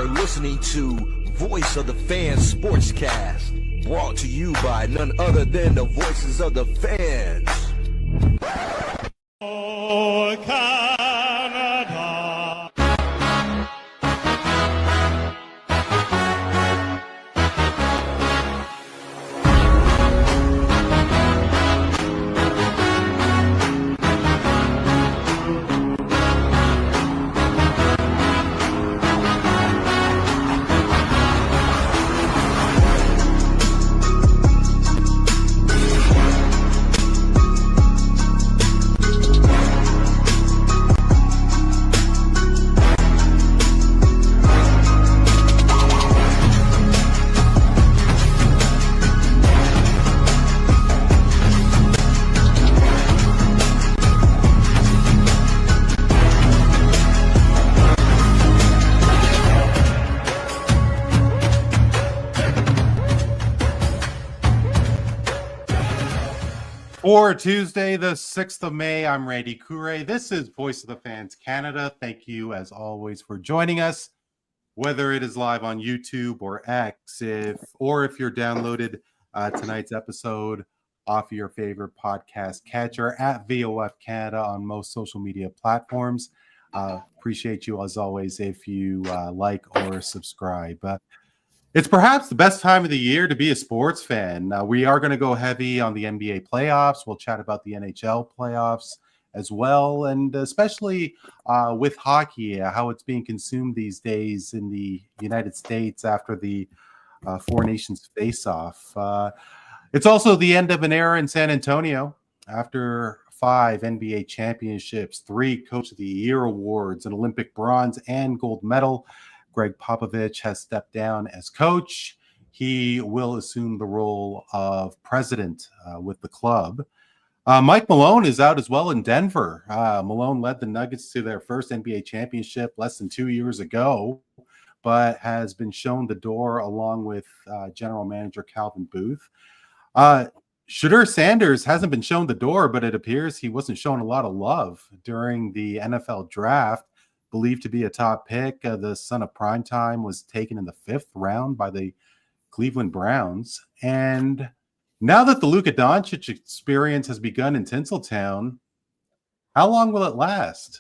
listening to Voice of the Fans Sportscast, brought to you by none other than the voices of the fans. Oh, Canada. For Tuesday, the 6th of May, I'm Randy Kure. This is Voice of the Fans Canada. Thank you, as always, for joining us, whether it is live on YouTube or X, or if you're downloaded tonight's episode off of your favorite podcast catcher at VOF Canada on most social media platforms. Appreciate you, as always, if you like or subscribe. It's perhaps the best time of the year to be a sports fan. We are going to go heavy on the NBA playoffs. We'll chat about the NHL playoffs as well, and especially with hockey, how it's being consumed these days in the United States after the Four Nations face-off. It's also the end of an era in San Antonio after 5 NBA championships, 3 Coach of the Year awards, an Olympic bronze and gold medal. Greg Popovich has stepped down as coach. He will assume the role of president with the club. Mike Malone is out as well in Denver. Malone led the Nuggets to their first NBA championship less than 2 years ago, but has been shown the door along with general manager Calvin Booth. Shedeur Sanders hasn't been shown the door, but it appears he wasn't shown a lot of love during the NFL draft. Believed to be a top pick, the son of primetime was taken in the 5th round by the Cleveland Browns. And now that the Luka Doncic experience has begun in Tinseltown, how long will it last?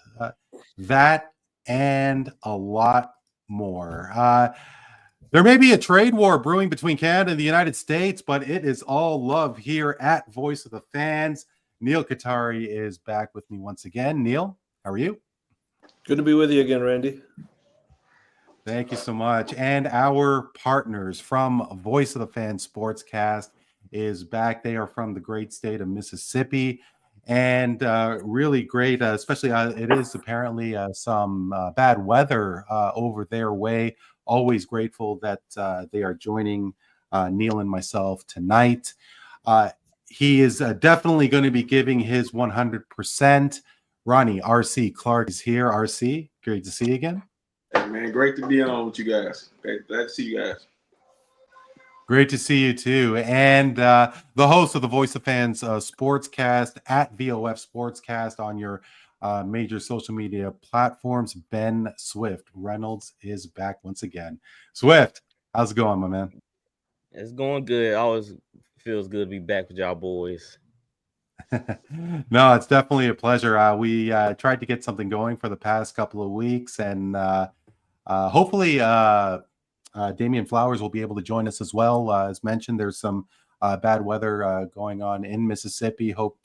That and a lot more. There may be a trade war brewing between Canada and the United States, but it is all love here at Voice of the Fans. Neil Katari is back with me once again. Neil, how are you? Good to be with you again, Randy. Thank you so much. And our partners from Voice of the Fans Sportscast is back. They are from the great state of Mississippi, and really great, especially it is apparently some bad weather over their way. Always grateful that they are joining Neil and myself tonight. He is definitely going to be giving his 100%. Ronnie, RC Clark is here. RC, great to see you again. Hey, man, great to be on with you guys. Glad to see you guys. Great to see you too. And the host of the Voice of Fans Sportscast at VOF Sportscast on your major social media platforms, Ben Swift Reynolds is back once again. Swift, how's it going, my man? It's going good. Always feels good to be back with y'all boys. No, it's definitely a pleasure. We tried to get something going for the past couple of weeks, and hopefully Damian Flowers will be able to join us as well. As mentioned, there's some bad weather going on in Mississippi. Hope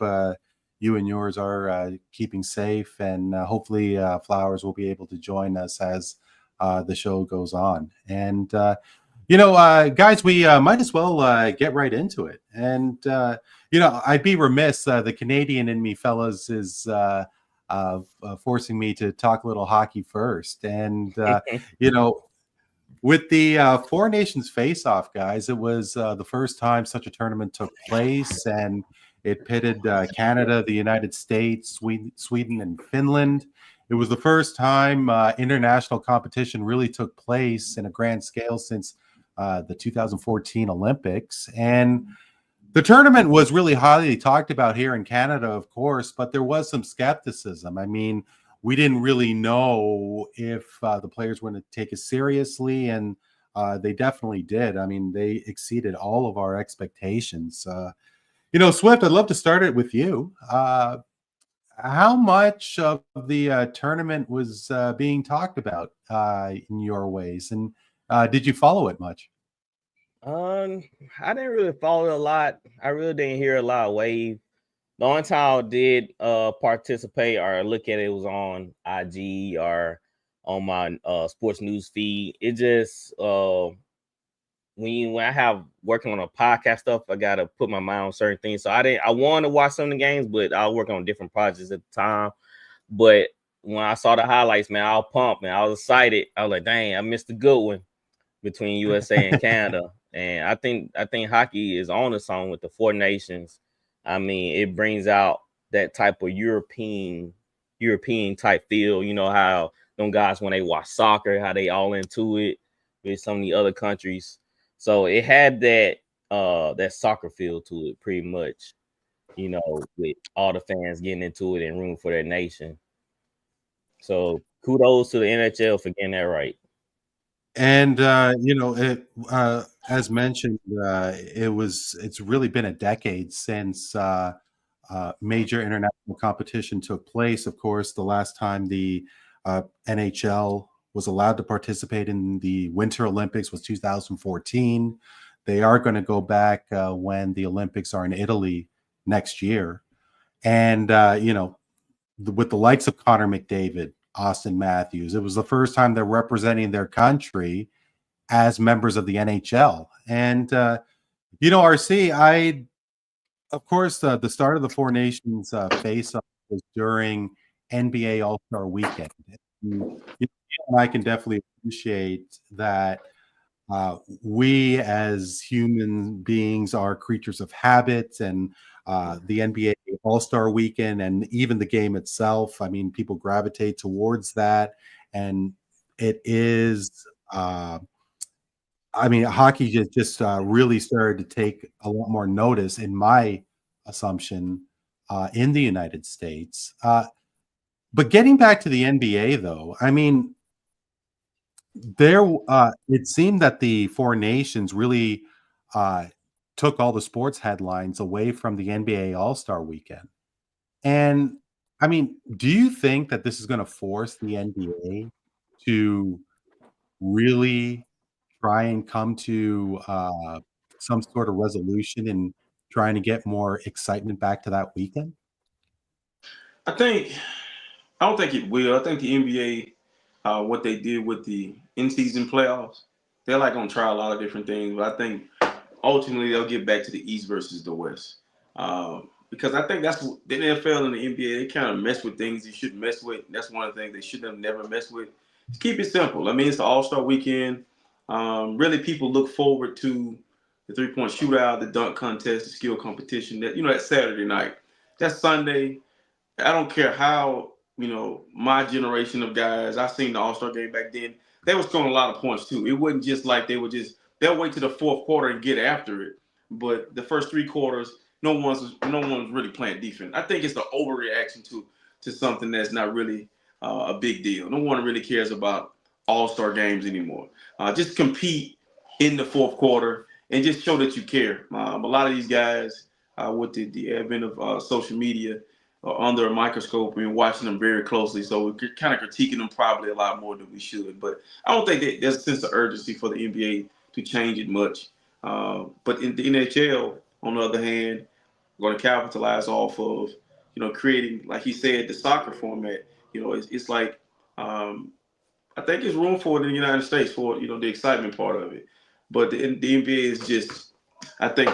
you and yours are keeping safe, and hopefully Flowers will be able to join us as the show goes on. And guys, we might as well get right into it. And I'd be remiss. The Canadian in me, fellas, is forcing me to talk a little hockey first. And with the Four Nations face-off, guys, it was the first time such a tournament took place, and it pitted Canada, the United States, Sweden, and Finland. It was the first time international competition really took place in a grand scale since the 2014 Olympics. And the tournament was really highly talked about here in Canada, of course, but there was some skepticism. I mean, we didn't really know if the players were going to take it seriously, and they definitely did. I mean, they exceeded all of our expectations. Swift, I'd love to start it with you. How much of the tournament was being talked about in your ways, and did you follow it much? I didn't really follow it a lot. I really didn't hear a lot of wave. The only time I did participate or look at it was on IG or on my sports news feed. It just when I have working on a podcast stuff, I gotta put my mind on certain things. So I wanted to watch some of the games, but I was working on different projects at the time. But when I saw the highlights, man, I was pumped, man. I was excited. I was like, dang, I missed a good one between USA and Canada. And I think hockey is on the song with the Four Nations. I mean, it brings out that type of European type feel. You know how them guys, when they watch soccer, how they all into it with some of the other countries. So it had that soccer feel to it pretty much, with all the fans getting into it and room for their nation. So kudos to the NHL for getting that right. And as mentioned, it's really been a decade since major international competition took place. Of course, the last time the NHL was allowed to participate in the Winter Olympics was 2014. They are going to go back when the Olympics are in Italy next year. And, with the likes of Connor McDavid, Austin Matthews, it was the first time they're representing their country as members of the NHL. And, RC, of course, the start of the Four Nations face-off was during NBA All-Star Weekend. And I can definitely appreciate that we as human beings are creatures of habit, and the NBA All-Star Weekend and even the game itself, I mean, people gravitate towards that. And it is, hockey just really started to take a lot more notice, in my assumption, in the United States. But getting back to the NBA, though, I mean, it seemed that the Four Nations really took all the sports headlines away from the NBA All-Star Weekend. And I mean, do you think that this is going to force the NBA to really try and come to some sort of resolution and trying to get more excitement back to that weekend? I don't think it will. I think the NBA, what they did with the in-season playoffs, they're like gonna try a lot of different things. But I think ultimately they'll get back to the East versus the West, because I think that's what the NFL and the NBA, they kind of mess with things you shouldn't mess with. That's one of the things they should have never messed with. Just keep it simple. I mean, it's the All-Star Weekend. Really, people look forward to the three-point shootout, the dunk contest, the skill competition. That Saturday night. That's Sunday. I don't care how, my generation of guys, I seen the All-Star game back then, they were scoring a lot of points too. It wasn't just like they'll wait to the fourth quarter and get after it. But the first three quarters, no one's really playing defense. I think it's the overreaction to something that's not really a big deal. No one really cares about All-Star games anymore. Just compete in the fourth quarter and just show that you care. A lot of these guys, with the advent of social media, under a microscope and watching them very closely. So we're kind of critiquing them probably a lot more than we should. But I don't think that there's a sense of urgency for the NBA to change it much. But in the NHL, on the other hand, we're going to capitalize off of, creating, like he said, the soccer format. It's like, I think there's room for it in the United States for, the excitement part of it. But the NBA is just, I think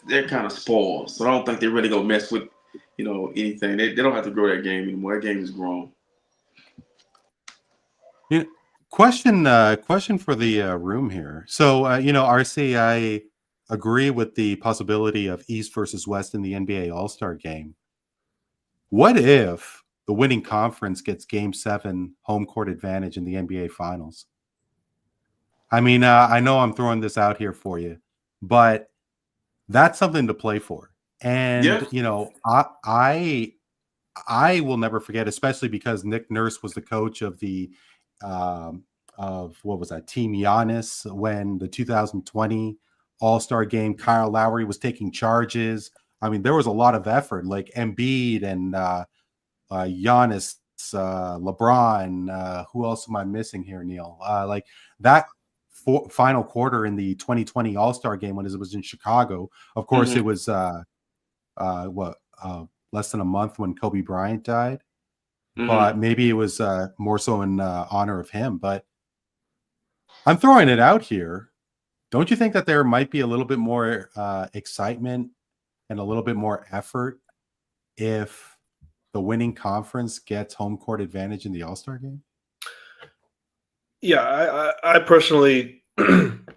they're kind of spoiled. So I don't think they're really going to mess with, anything. They don't have to grow that game anymore. That game is grown. Yeah. Question for the room here. So, RC, I agree with the possibility of East versus West in the NBA All-Star game. What if the winning conference gets Game 7 home court advantage in the NBA Finals? I mean, I know I'm throwing this out here for you, but that's something to play for. And, Yeah. I will never forget, especially because Nick Nurse was the coach of the of what was that, Team Giannis, when the 2020 All-Star game, Kyle Lowry was taking charges. I mean, there was a lot of effort, like Embiid and Giannis, LeBron. Who else am I missing here, Neil? Like that final quarter in the 2020 All-Star game when it was in Chicago. Of course, it was less than a month when Kobe Bryant died. But maybe it was more so in honor of him. But I'm throwing it out here. Don't you think that there might be a little bit more excitement and a little bit more effort if the winning conference gets home court advantage in the All-Star game? Yeah, I personally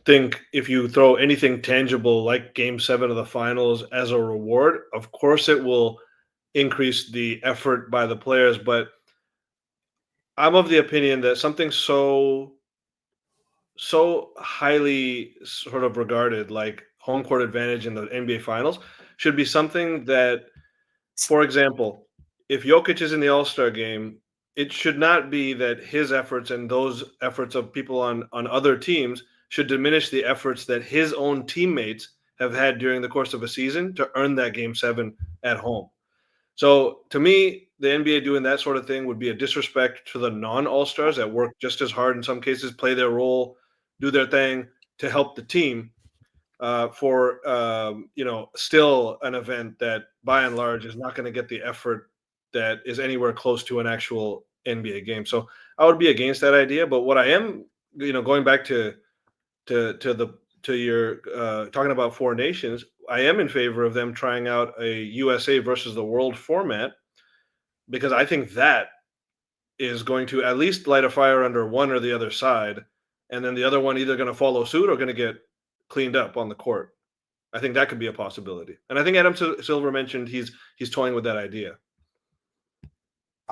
think if you throw anything tangible like Game 7 of the finals as a reward, of course it will increase the effort by the players. But I'm of the opinion that something so highly sort of regarded like home court advantage in the NBA finals should be something that, for example, if Jokic is in the All-Star game, it should not be that his efforts and those efforts of people on other teams should diminish the efforts that his own teammates have had during the course of a season to earn that Game 7 at home. So to me, the NBA doing that sort of thing would be a disrespect to the non-All-Stars that work just as hard in some cases, play their role, do their thing to help the team for still an event that by and large is not going to get the effort that is anywhere close to an actual NBA game. So I would be against that idea. But what I am, going back to your talking about four nations, I am in favor of them trying out a USA versus the world format, because I think that is going to at least light a fire under one or the other side, and then the other one either going to follow suit or going to get cleaned up on the court. I think that could be a possibility. And I think Adam Silver mentioned he's toying with that idea.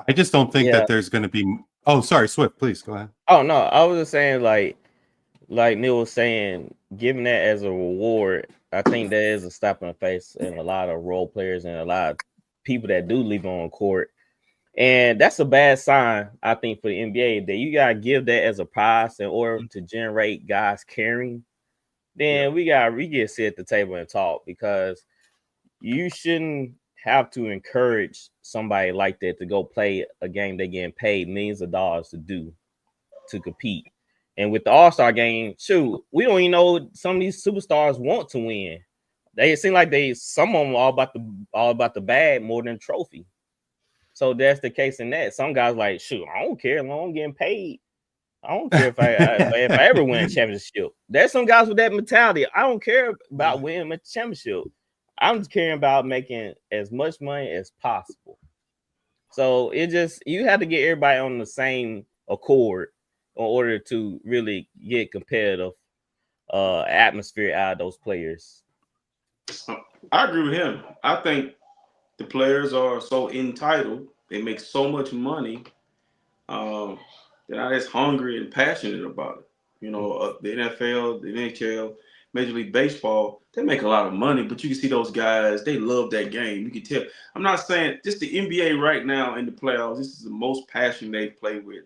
I just don't think that there's going to be. Oh, sorry, Swift, please go ahead. Oh no, I was just saying, like Neil was saying, giving that as a reward, I think that is a slap in the face in a lot of role players and a lot of people that do leave on court. And that's a bad sign, I think, for the NBA, that you got to give that as a prize in order to generate guys caring. Then we get to sit at the table and talk, because you shouldn't have to encourage somebody like that to go play a game they're getting paid millions of dollars to compete. And with the All-Star game, shoot, we don't even know some of these superstars want to win. They seem like some of them are all about the bag more than trophy. So that's the case in that. Some guys like, shoot, I don't care as long as I'm getting paid. I don't care if I ever win a championship. There's some guys with that mentality. I don't care about winning a championship. I'm just caring about making as much money as possible. So you have to get everybody on the same accord in order to really get competitive atmosphere out of those players. I agree with him. I think the players are so entitled. They make so much money. They're not as hungry and passionate about it. The NFL, the NHL, Major League Baseball, they make a lot of money, but you can see those guys, they love that game. You can tell. I'm not saying just the NBA right now in the playoffs, this is the most passion they've played with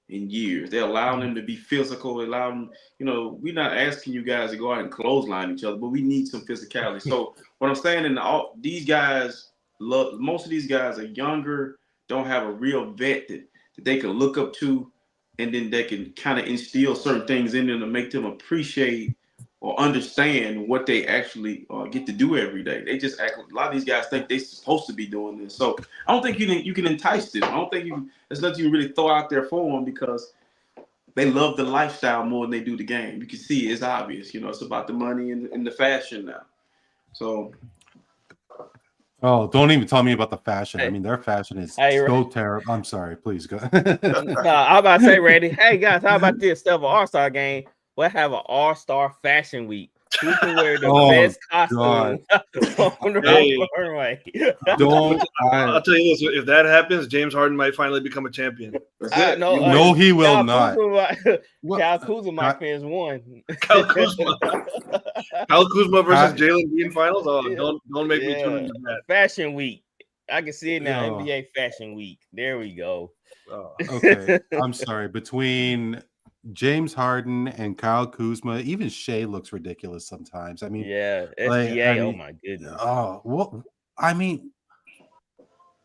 in years. They're allowing them to be physical, allowing, we're not asking you guys to go out and clothesline each other, but we need some physicality. So what I'm saying, these guys most of these guys are younger, don't have a real vet that they can look up to, and then they can kind of instill certain things in them to make them appreciate or understand what they actually get to do every day. They just act. A lot of these guys think they're supposed to be doing this. So I don't think you can entice them. I don't think there's nothing you really throw out there for them, because they love the lifestyle more than they do the game. You can see it's obvious. It's about the money and the fashion now. So. Oh, don't even tell me about the fashion. I mean, their fashion is so terrible. I'm sorry. Please go. I'm about to say, Randy. Hey guys, how about this? Instead of an All-Star game, we'll have an All-Star Fashion Week. Who can wear the best costume on the runway? I'll tell you this: if that happens, James Harden might finally become a champion. No, he will not. Kyle Kuzma might finish one. Kyle Kuzma versus Jalen Green finals. Oh, don't make me tune into that. Fashion Week. I can see it now. Yo. NBA Fashion Week. There we go. Okay, I'm sorry. Between James Harden and Kyle Kuzma, even Shea looks ridiculous sometimes. I mean, Yeah, like, SGA. Oh my goodness. oh, what? I mean,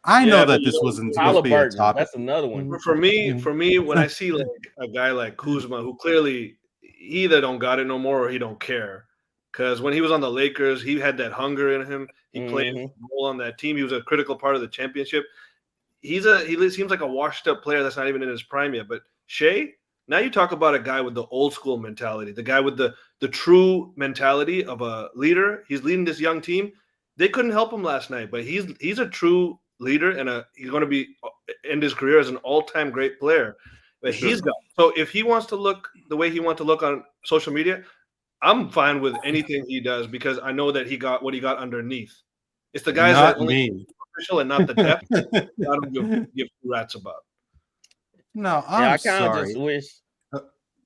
I know Yeah, but that this wasn't supposed to be a Halliburton. topic. That's another one. For me, when I see like a guy like Kuzma, who clearly he either don't got it no more or he don't care, because when he was on the Lakers, he had that hunger in him. He played a role on that team. He was a critical part of the championship. He seems like a washed up player that's not even in his prime yet. But Shea, now you talk about a guy with the old school mentality, the guy with the true mentality of a leader. He's leading this young team. They couldn't help him last night, but he's a true leader, and he's going to be end his career as an all-time great player. But he's got, so if he wants to look the way he wants to look on social media, I'm fine with anything he does because I know that he got what he got underneath. It's the guys Not that only me. official and not the depth. I don't give two rats about. No, I'm I kind of sorry. just wish.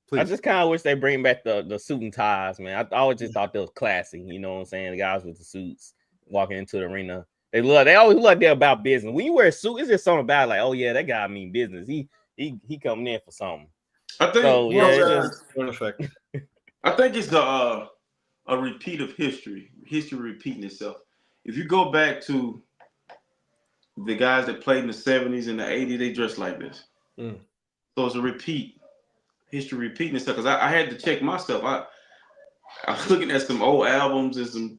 Please. I just kind of wish they bring back the suit and ties, man. I always just thought they was classy. You know what I'm saying? The guys with the suits walking into the arena. They always look they're about business. When you wear a suit, it's just something about like, oh yeah, that guy mean business. He coming in for something. I think. So, yeah, it's Effect. I think it's a repeat of history. History repeating itself. If you go back to the guys that played in the 70s and the 80s, they dressed like this. So it's a repeat. History repeating itself. Because I had to check myself. I was looking at some old albums and some,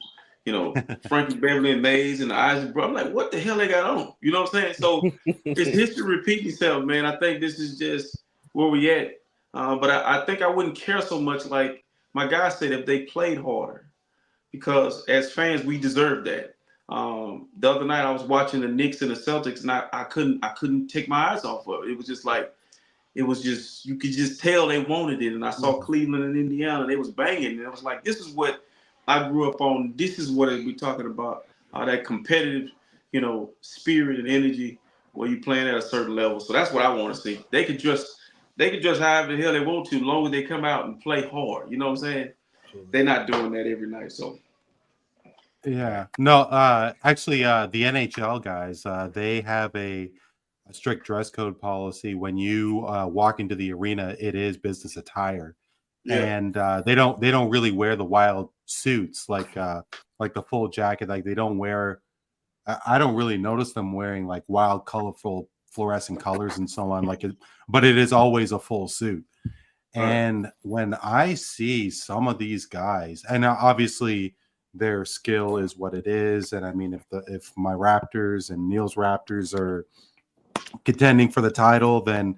Frankie Beverly and Mays and the Isaac Bro. I'm like, what the hell they got on? You know what I'm saying? So it's history repeating itself, man. I think this is just where we at. But I think I wouldn't care so much like my guy said if they played harder. Because as fans, we deserve that. The other night I was watching the Knicks and the Celtics, and I couldn't take my eyes off of it. It was just like, you could just tell they wanted it. And I saw Cleveland and Indiana, they was banging. And it was like, this is what I grew up on. This is what we're talking about. That competitive, spirit and energy where you playing at a certain level. So that's what I want to see. They could just however the hell they want to, as long as they come out and play hard. You know what I'm saying? They're not doing that every night. So Yeah. No, actually, the NHL guys, they have a strict dress code policy. When you walk into the arena, it is business attire, and they don't really wear the wild suits like the full jacket. Like they don't wear. I don't really notice them wearing like wild, colorful, fluorescent colors and so on. But it is always a full suit. And when I see some of these guys, and obviously their skill is what it is, and I mean, if my Raptors and Neil's Raptors are contending for the title, then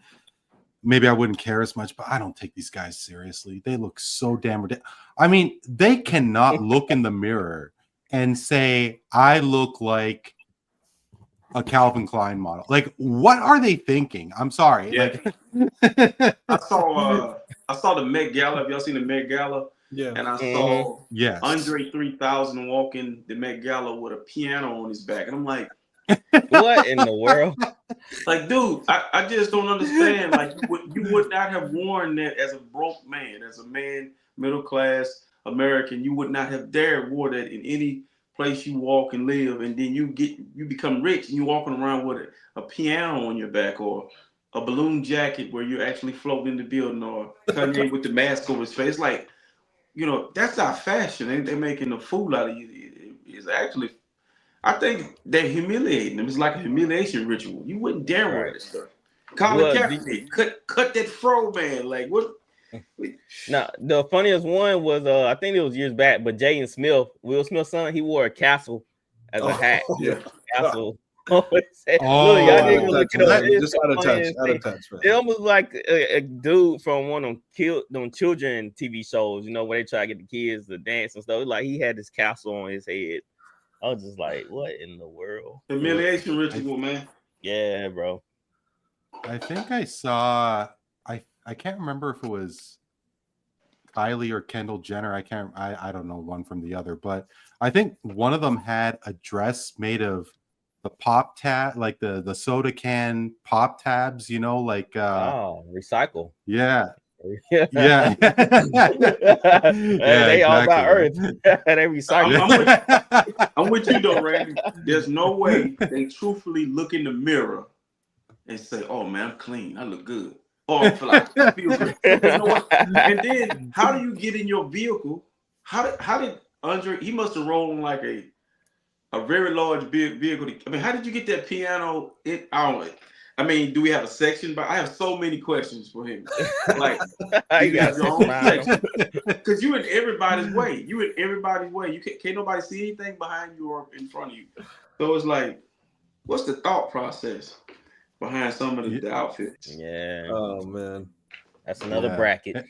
maybe I wouldn't care as much. But I don't take these guys seriously. They look so damn ridiculous. I mean, they cannot look in the mirror and say, "I look like a Calvin Klein model." Like, what are they thinking? I'm sorry. Yeah. Like, I saw the Met Gala. Have y'all seen the Met Gala? Yeah. And I saw yes. Andre 3000 walking the Met Gala with a piano on his back. And I'm like, what in the world? Like, dude, I just don't understand. Like, you would not have worn that as a broke man, as a man, middle class American. You would not have dared wore that in any place you walk and live. And then you become rich and you walking around with a piano on your back or a balloon jacket where you're actually floating in the building, or Kanye with the mask over his face. Like, that's not fashion. They're making a fool out of you. It's actually, I think they're humiliating them. It's like a humiliation ritual. You wouldn't dare wear this stuff. Colin Kaepernick, cut that fro, man. Like, what? Now, the funniest one was, I think it was years back, but Jaden Smith, Will Smith's son, he wore a castle as a hat. Yeah. Castle. Oh, Look, y'all niggas look it up. It's Just the out of touch. funniest Out thing. of touch, man. It almost like a dude from one of them children TV shows, where they try to get the kids to dance and stuff. Like he had this castle on his head. I was just like, what in the world? Humiliation ritual, man. Yeah, bro. I think I saw. I can't remember if it was Kylie or Kendall Jenner. I don't know one from the other, but I think one of them had a dress made of the pop tab, like the soda can pop tabs, recycle. Yeah. Yeah. They all about Earth. They recycle. I'm with you though, Randy. There's no way they truthfully look in the mirror and say, "Oh man, I'm clean. I look good." Oh, I feel good. And then, how do you get in your vehicle? How did Andre? He must have rolled like a very large vehicle. I mean, how did you get that piano? I mean, do we have a section? But I have so many questions for him. Like, you have your own section because you in everybody's way. You can't nobody see anything behind you or in front of you. So it's like, what's the thought process behind some of the outfits? Yeah. Oh man, that's another bracket.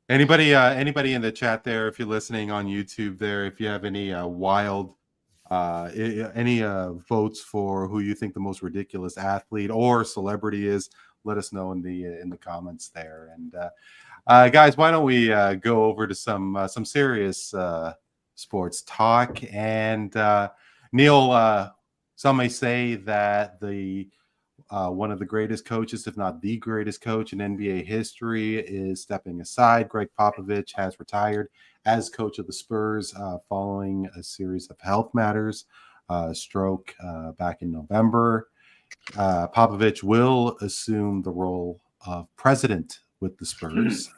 Anybody in the chat there, if you're listening on YouTube there, if you have any wild any votes for who you think the most ridiculous athlete or celebrity is, let us know in the comments there. And guys, why don't we go over to some serious sports talk? And Neil, some may say that the one of the greatest coaches, if not the greatest coach in NBA history, is stepping aside. Greg Popovich has retired as coach of the Spurs following a series of health matters, stroke back in November. Popovich will assume the role of president with the Spurs.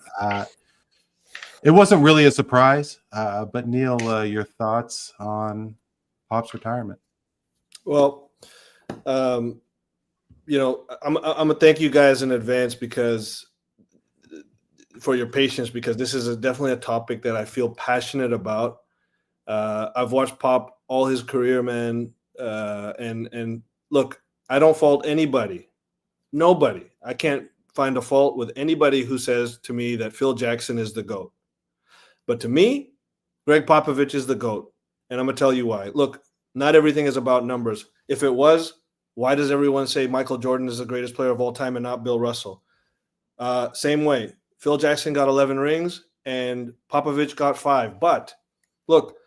It wasn't really a surprise, but Neil, your thoughts on Pop's retirement? Well, you know, I'm gonna thank you guys in advance for your patience, because this is definitely a topic that I feel passionate about. I've watched Pop all his career, man, and look, I don't fault anybody, nobody. I can't find a fault with anybody who says to me that Phil Jackson is the GOAT. But to me, Greg Popovich is the GOAT, and I'm gonna tell you why. Look, not everything is about numbers. If it was, why does everyone say Michael Jordan is the greatest player of all time and not Bill Russell? Same way. Phil Jackson got 11 rings and Popovich got 5. But look,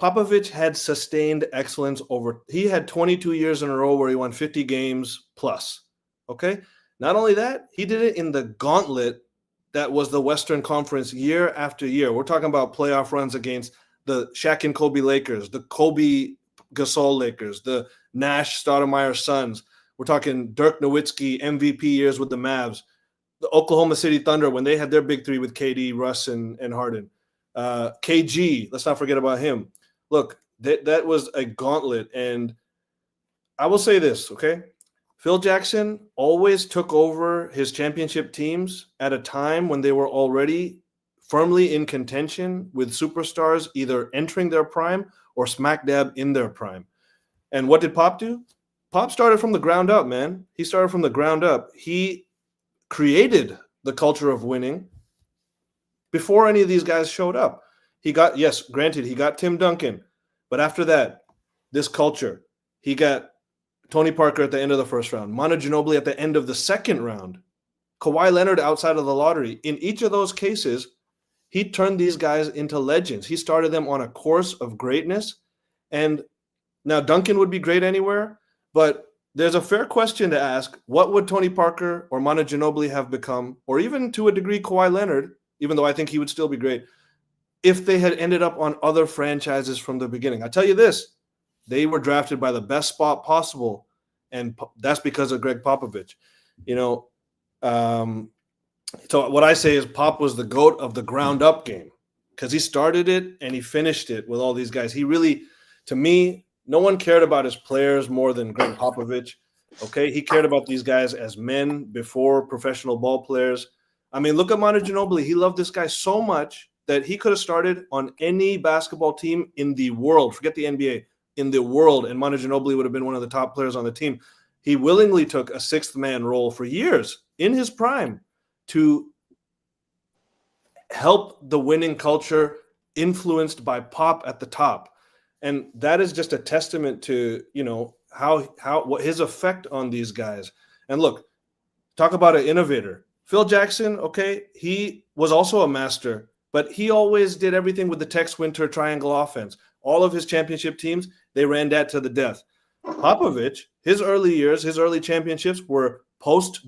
Popovich had sustained excellence he had 22 years in a row where he won 50 games plus. Okay? Not only that, he did it in the gauntlet that was the Western Conference year after year. We're talking about playoff runs against the Shaq and Kobe Lakers, the Kobe Gasol Lakers, the Nash Stoudemire Suns. We're talking Dirk Nowitzki MVP years with the Mavs, the Oklahoma City Thunder when they had their big three with KD, Russ, and Harden. KG, let's not forget about him. Look, that was a gauntlet. And I will say this, okay? Phil Jackson always took over his championship teams at a time when they were already firmly in contention with superstars either entering their prime or smack dab in their prime. And what did Pop do? Pop started from the ground up, man. He started from the ground up. He created the culture of winning before any of these guys showed up. He got Tim Duncan. But after that, this culture, he got Tony Parker at the end of the first round, Manu Ginobili at the end of the second round, Kawhi Leonard outside of the lottery. In each of those cases, he turned these guys into legends. He started them on a course of greatness. And now Duncan would be great anywhere, but there's a fair question to ask, what would Tony Parker or Manu Ginobili have become, or even to a degree Kawhi Leonard, even though I think he would still be great, if they had ended up on other franchises from the beginning? I tell you this, they were drafted by the best spot possible, and that's because of Greg Popovich. You know, so what I say is Pop was the GOAT of the ground up game because he started it and he finished it with all these guys. He really, to me, no one cared about his players more than Greg Popovich. Okay, he cared about these guys as men before professional ball players. I mean, look at Manu Ginobili. He loved this guy so much that he could have started on any basketball team in the world. Forget the NBA, in the world, and Manu Ginobili would have been one of the top players on the team. He willingly took a sixth man role for years in his prime to help the winning culture influenced by Pop at the top. And that is just a testament to, you know, what his effect on these guys. And look, talk about an innovator. Phil Jackson, okay, he was also a master, but he always did everything with the Tex Winter triangle offense. All of his championship teams, they ran that to the death. Popovich, his early years, his early championships were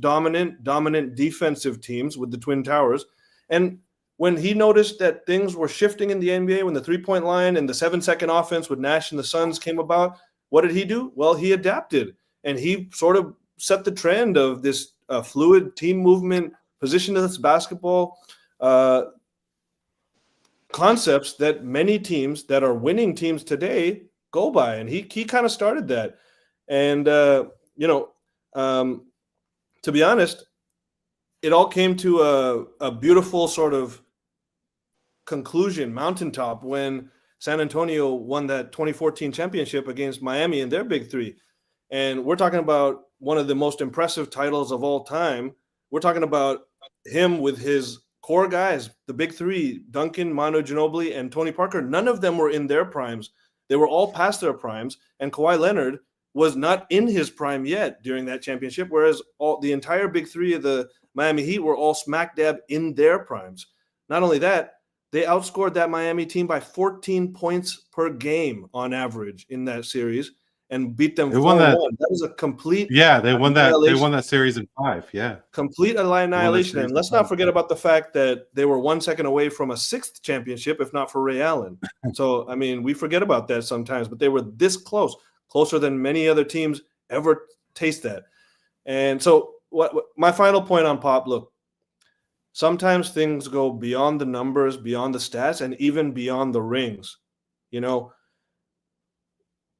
dominant defensive teams with the Twin Towers. And when he noticed that things were shifting in the NBA, when the 3-point line and the 7-second offense with Nash and the Suns came about, what did he do? Well, he adapted, and he sort of set the trend of this fluid team movement, positionless basketball concepts that many teams that are winning teams today go by. And he kind of started that. And, to be honest, it all came to a beautiful sort of conclusion, mountaintop, when San Antonio won that 2014 championship against Miami in their big three. And we're talking about one of the most impressive titles of all time. We're talking about him with his core guys, the big three, Duncan, Manu Ginobili, and Tony Parker. None of them were in their primes. They were all past their primes. And Kawhi Leonard was not in his prime yet during that championship, whereas the entire big three of the Miami Heat were all smack dab in their primes. Not only that, they outscored that Miami team by 14 points per game on average in that series and beat them 4-1. That was a complete they won that series in 5. Yeah. Complete annihilation. And let's not forget about the fact that they were 1 second away from a 6th championship, if not for Ray Allen. So, I mean, we forget about that sometimes, but they were this close, closer than many other teams ever taste that. And so what my final point on Pop, look, sometimes things go beyond the numbers, beyond the stats, and even beyond the rings. You know,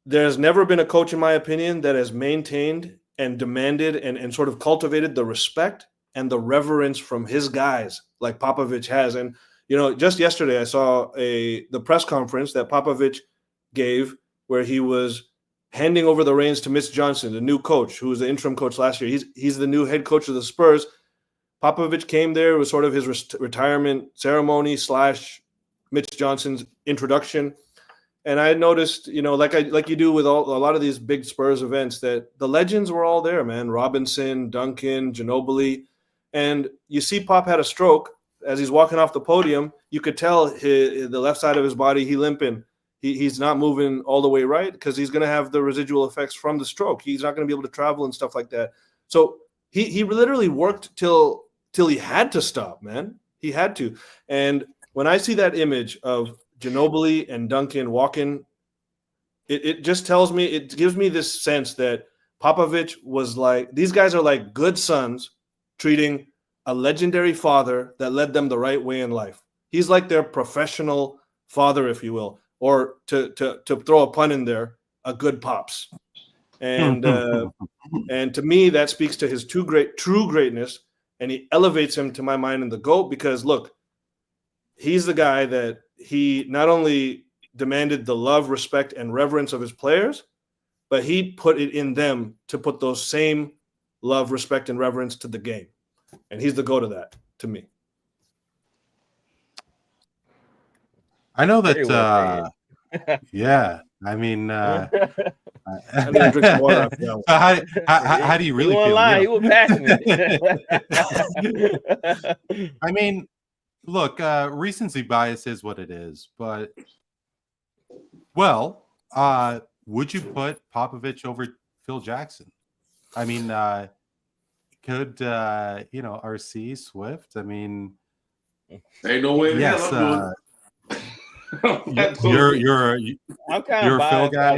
there's never been a coach, in my opinion, that has maintained and demanded and sort of cultivated the respect and the reverence from his guys like Popovich has. And, you know, just yesterday I saw the press conference that Popovich gave where he was handing over the reins to Mitch Johnson, the new coach, who was the interim coach last year. He's the new head coach of the Spurs. Popovich came there. It was sort of his retirement ceremony / Mitch Johnson's introduction. And I noticed, you know, like you do with a lot of these big Spurs events, that the legends were all there, man. Robinson, Duncan, Ginobili. And you see Pop had a stroke. As he's walking off the podium, you could tell the left side of his body, he limping. He's not moving all the way right because he's going to have the residual effects from the stroke. He's not going to be able to travel and stuff like that. So he literally worked till he had to stop, man. He had to. And when I see that image of Ginobili and Duncan walking, it just tells me, it gives me this sense that Popovich was like, these guys are like good sons treating a legendary father that led them the right way in life. He's like their professional father, if you will, or to throw a pun in there, a good pops. And and to me, that speaks to his true greatness, and he elevates him to my mind in the GOAT because, look, he's the guy that he not only demanded the love, respect, and reverence of his players, but he put it in them to put those same love, respect, and reverence to the game. And he's the GOAT of that, to me. I know that, yeah, I mean, I need to drink some water after that one. So how do you really feel? He was passionate. I mean, look, recency bias is what it is, but would you put Popovich over Phil Jackson? I mean, could RC Swift? I mean, ain't no way. Yes, I'm kind you're of a Phil biased. guy.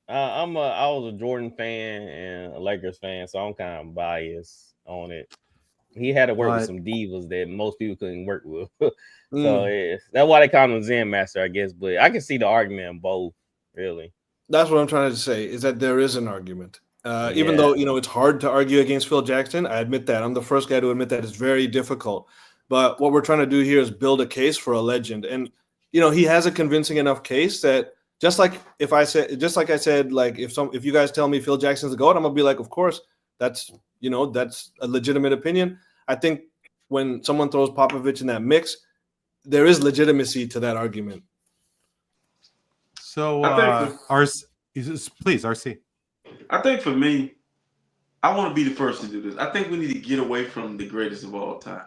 I was a Jordan fan and a Lakers fan, so I'm kind of biased on it. He had to work with some divas that most people couldn't work with. So that's why they call him Zen Master, I guess. But I can see the argument in both, really. That's what I'm trying to say, is that there is an argument. Even though, it's hard to argue against Phil Jackson, I admit that. I'm the first guy to admit that it's very difficult. But what we're trying to do here is build a case for a legend. And, he has a convincing enough case that just like I said, like if you guys tell me Phil Jackson's the GOAT, I'm gonna be like, of course, that's a legitimate opinion. I think when someone throws Popovich in that mix, there is legitimacy to that argument. So, please, RC. I think for me, I want to be the first to do this. I think we need to get away from the greatest of all time.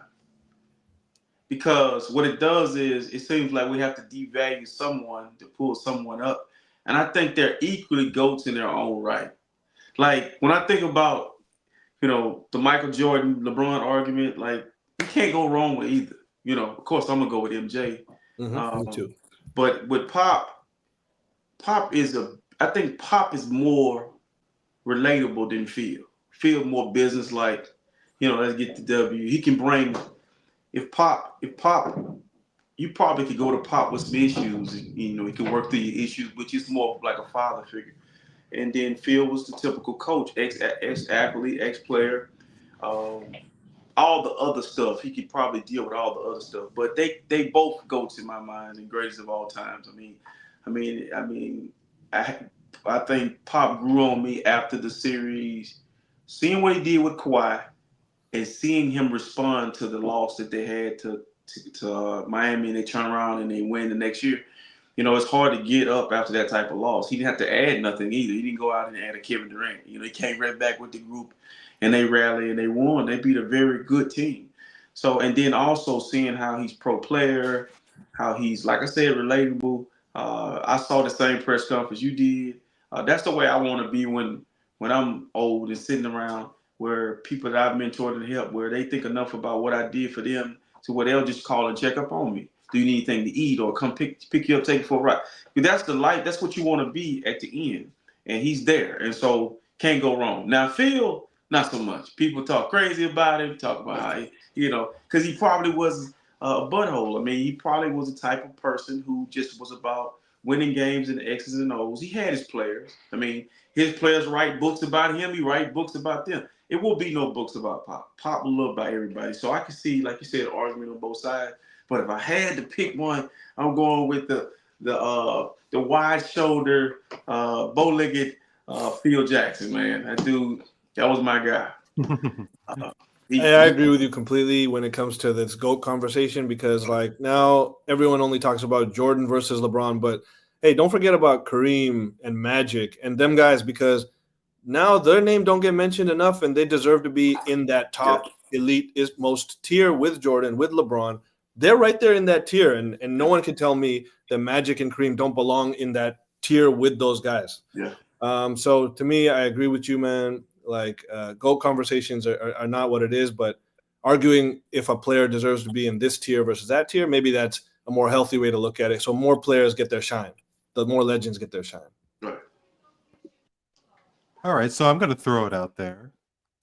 Because what it does is it seems like we have to devalue someone to pull someone up. And I think they're equally GOATs in their own right. Like when I think about, the Michael Jordan, LeBron argument, like you can't go wrong with either. Of course, I'm gonna go with MJ. Me too. But with Pop I think Pop is more relatable than Phil. Phil more business like, let's get the W. He can bring if Pop, you probably could go to Pop with some issues. He can work through your issues, which is more like a father figure. And then Phil was the typical coach, ex-athlete, ex-player. All the other stuff, he could probably deal with all the other stuff. But they both go to my mind and greatest of all times. I think Pop grew on me after the series, seeing what he did with Kawhi and seeing him respond to the loss that they had to Miami, and they turn around and they win the next year. It's hard to get up after that type of loss. He didn't have to add nothing either. He didn't go out and add a Kevin Durant. He came right back with the group, and they rallied and they won. They beat a very good team. So, and then also seeing how he's pro player, how he's, like I said, relatable. I saw the same press conference you did. That's the way I want to be when I'm old and sitting around where people that I've mentored and helped, where they think enough about what I did for them to where they'll just call and check up on me. Do you need anything to eat or come pick you up, take you for a ride? But that's the life. That's what you want to be at the end. And he's there. And so can't go wrong. Now, Phil, not so much. People talk crazy about him, talk about how because he probably was a butthole. He probably was the type of person who just was about winning games and the X's and O's. He had his players. His players write books about him. He write books about them. It will be no books about Pop. Pop will love by everybody. So I can see, like you said, argument on both sides. But if I had to pick one, I'm going with the wide shoulder, bow-legged Phil Jackson, man. That dude, that was my guy. I agree with you completely when it comes to this GOAT conversation, because like now everyone only talks about Jordan versus LeBron, but hey, don't forget about Kareem and Magic and them guys, because now their name don't get mentioned enough, and they deserve to be in that top elite is most tier with Jordan, with LeBron. They're right there in that tier, and no one can tell me that Magic and Kareem don't belong in that tier with those guys. Yeah. So to me, I agree with you, man. Like GOAT conversations are not what it is, but arguing if a player deserves to be in this tier versus that tier, maybe that's a more healthy way to look at it. So more players get their shine. The more legends get their shine. Right. All right, so I'm going to throw it out there.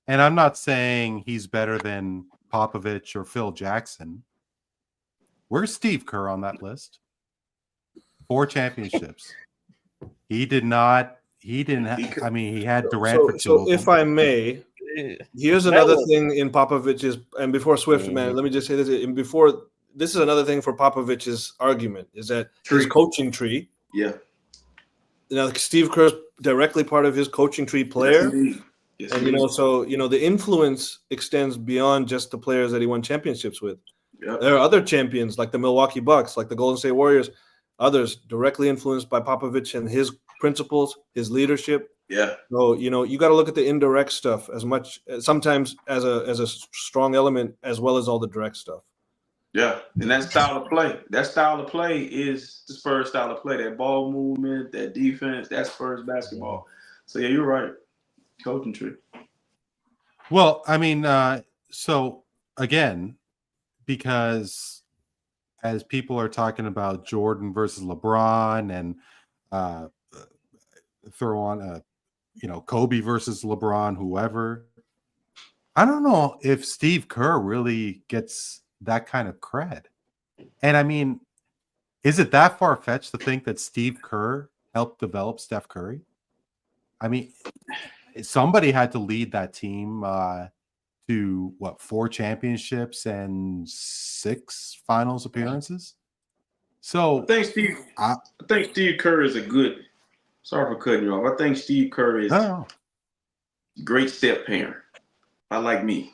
And I'm not saying he's better than Popovich or Phil Jackson. Where's Steve Kerr on that list? 4 championships. He didn't have, he had Durant for 2 So of them. if I may, here's another thing in Popovich's, and before Swift, man, let me just say this. And before, this is another thing for Popovich's argument, is that his coaching tree. Yeah. Steve Kerr's directly part of his coaching tree player. Yes, and, so, the influence extends beyond just the players that he won championships with. Yep. There are other champions like the Milwaukee Bucks, like the Golden State Warriors, others directly influenced by Popovich and his principles, his leadership. Yeah. So, you got to look at the indirect stuff as much, sometimes as a strong element, as well as all the direct stuff. Yeah. And that style of play is the Spurs style of play. That ball movement, that defense, that's Spurs basketball. So, yeah, you're right. Coaching tree. Well, so again, because as people are talking about Jordan versus LeBron and throw on Kobe versus LeBron, whoever, I don't know if Steve Kerr really gets that kind of cred. And is it that far-fetched to think that Steve Kerr helped develop Steph Curry? Somebody had to lead that team to 4 championships and 6 finals appearances. So I think Steve Kerr is a good. Sorry for cutting you off. I think Steve Kerr is a great step parent. I like me.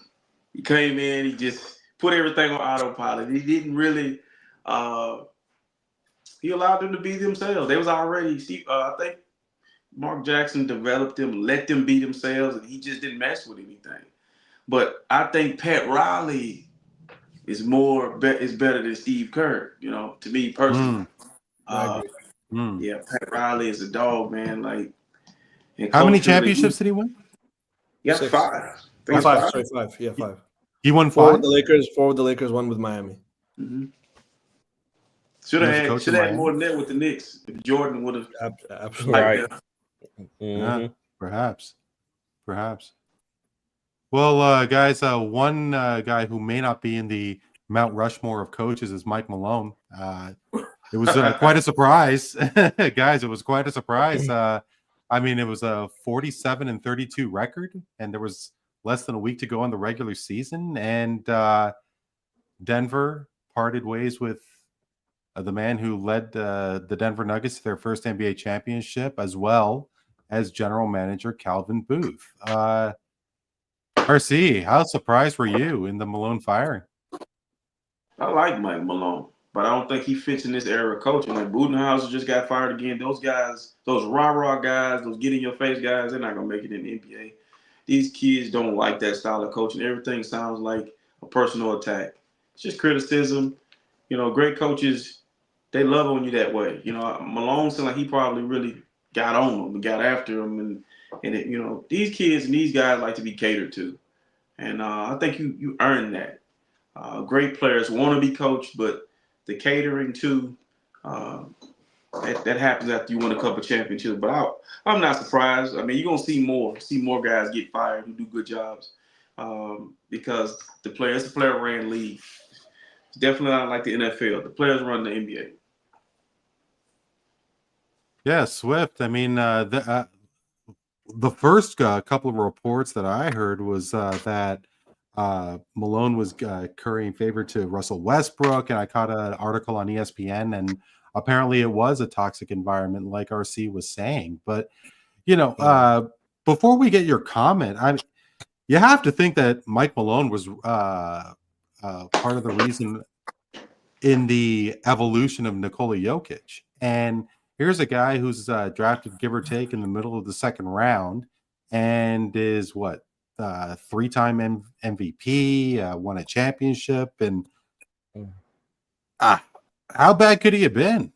He came in. He just put everything on autopilot. He didn't really. He allowed them to be themselves. They was already. I think Mark Jackson developed them, let them be themselves, and he just didn't mess with anything. But I think Pat Riley is better than Steve Kerr. To me personally. Yeah, Pat Riley is a dog, man. Like, how many championships did he win? Yeah, 6. 5. think it's Five. five. Sorry, 5. Yeah, 5. He won Four 5. with the Lakers. 4 with the Lakers. 1 with Miami. Mm-hmm. Should He was a have coach in had more Miami? than that with the Knicks. If Jordan would have Absolutely. Right. hyped that. Mhm. Perhaps. Well, guys, one guy who may not be in the Mount Rushmore of coaches is Mike Malone. It was quite a surprise, guys. It was quite a surprise. I mean, it was a 47-32 record, and there was less than a week to go in the regular season, and Denver parted ways with the man who led the Denver Nuggets to their first NBA championship, as well as general manager Calvin Booth. RC, how surprised were you in the Malone firing? I like Mike Malone, but I don't think he fits in this era of coaching. Like Budenholzer just got fired again. Those guys, those rah-rah guys, those get-in-your-face guys, they're not going to make it in the NBA. These kids don't like that style of coaching. Everything sounds like a personal attack. It's just criticism. You know, great coaches, they love on you that way. You know, Malone seemed like he probably really got on them and got after them. And it, you know, these kids and these guys like to be catered to. And I think you earn that. Great players want to be coached, but the catering too, that happens after you win a couple championships. But I'm not surprised. I mean, you're gonna see more guys get fired who do good jobs because it's a player-ran league. It's definitely not like the NFL. The players run the NBA. Yeah, Swift. I mean, the first couple of reports that I heard was that Malone was currying favor to Russell Westbrook, and I caught an article on ESPN, and apparently it was a toxic environment, like RC was saying. But you know, before we get your comment, you have to think that Mike Malone was part of the reason in the evolution of Nikola Jokic. And here's a guy who's drafted, give or take, in the middle of the second round, and is what? 3-time MVP, won a championship, and how bad could he have been?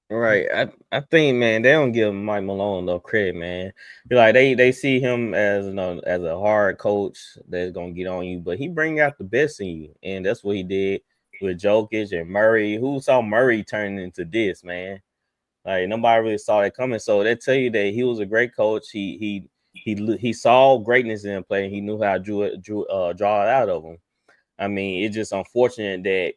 Right. I think, man, they don't give Mike Malone enough credit, man. Like they see him as as a hard coach that's gonna get on you, but he bring out the best in you, and that's what he did with Jokic and Murray. Who saw Murray turn into this, man? Like nobody really saw that coming. So they tell you that he was a great coach. He saw greatness in play, and he knew how to draw it out of him. I mean, it's just unfortunate that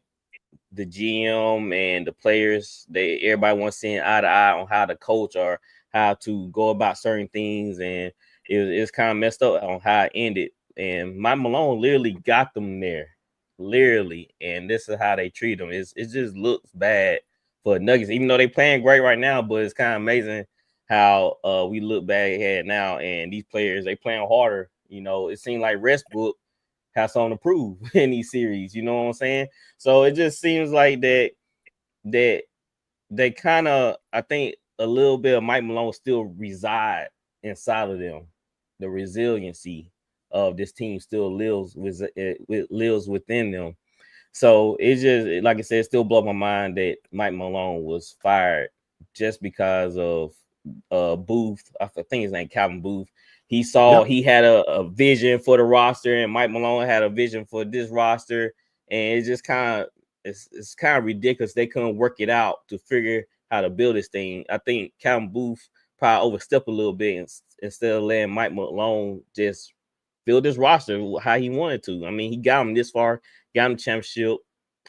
the GM and the players, everybody wants seeing eye to eye on how to coach or how to go about certain things, and it's kind of messed up on how it ended. And Mike Malone literally got them there, literally, and this is how they treat them. It just looks bad for Nuggets, even though they playing great right now. But it's kind of amazing how we look bad ahead now, and these players, they playing harder. You know, it seemed like Westbrook has something to prove in these series. You know what I'm saying? So it just seems like that they kind of, I think a little bit of Mike Malone still reside inside of them. The resiliency of this team still lives within them. So it just, like I said, it still blows my mind that Mike Malone was fired just because of Booth. I think his name Calvin Booth. He saw he had a vision for the roster, and Mike Malone had a vision for this roster, and it's just kind of it's kind of ridiculous. They couldn't work it out to figure how to build this thing. I think Calvin Booth probably overstepped a little bit instead of letting Mike Malone just build this roster how he wanted to. I mean, he got him this far, got him championship.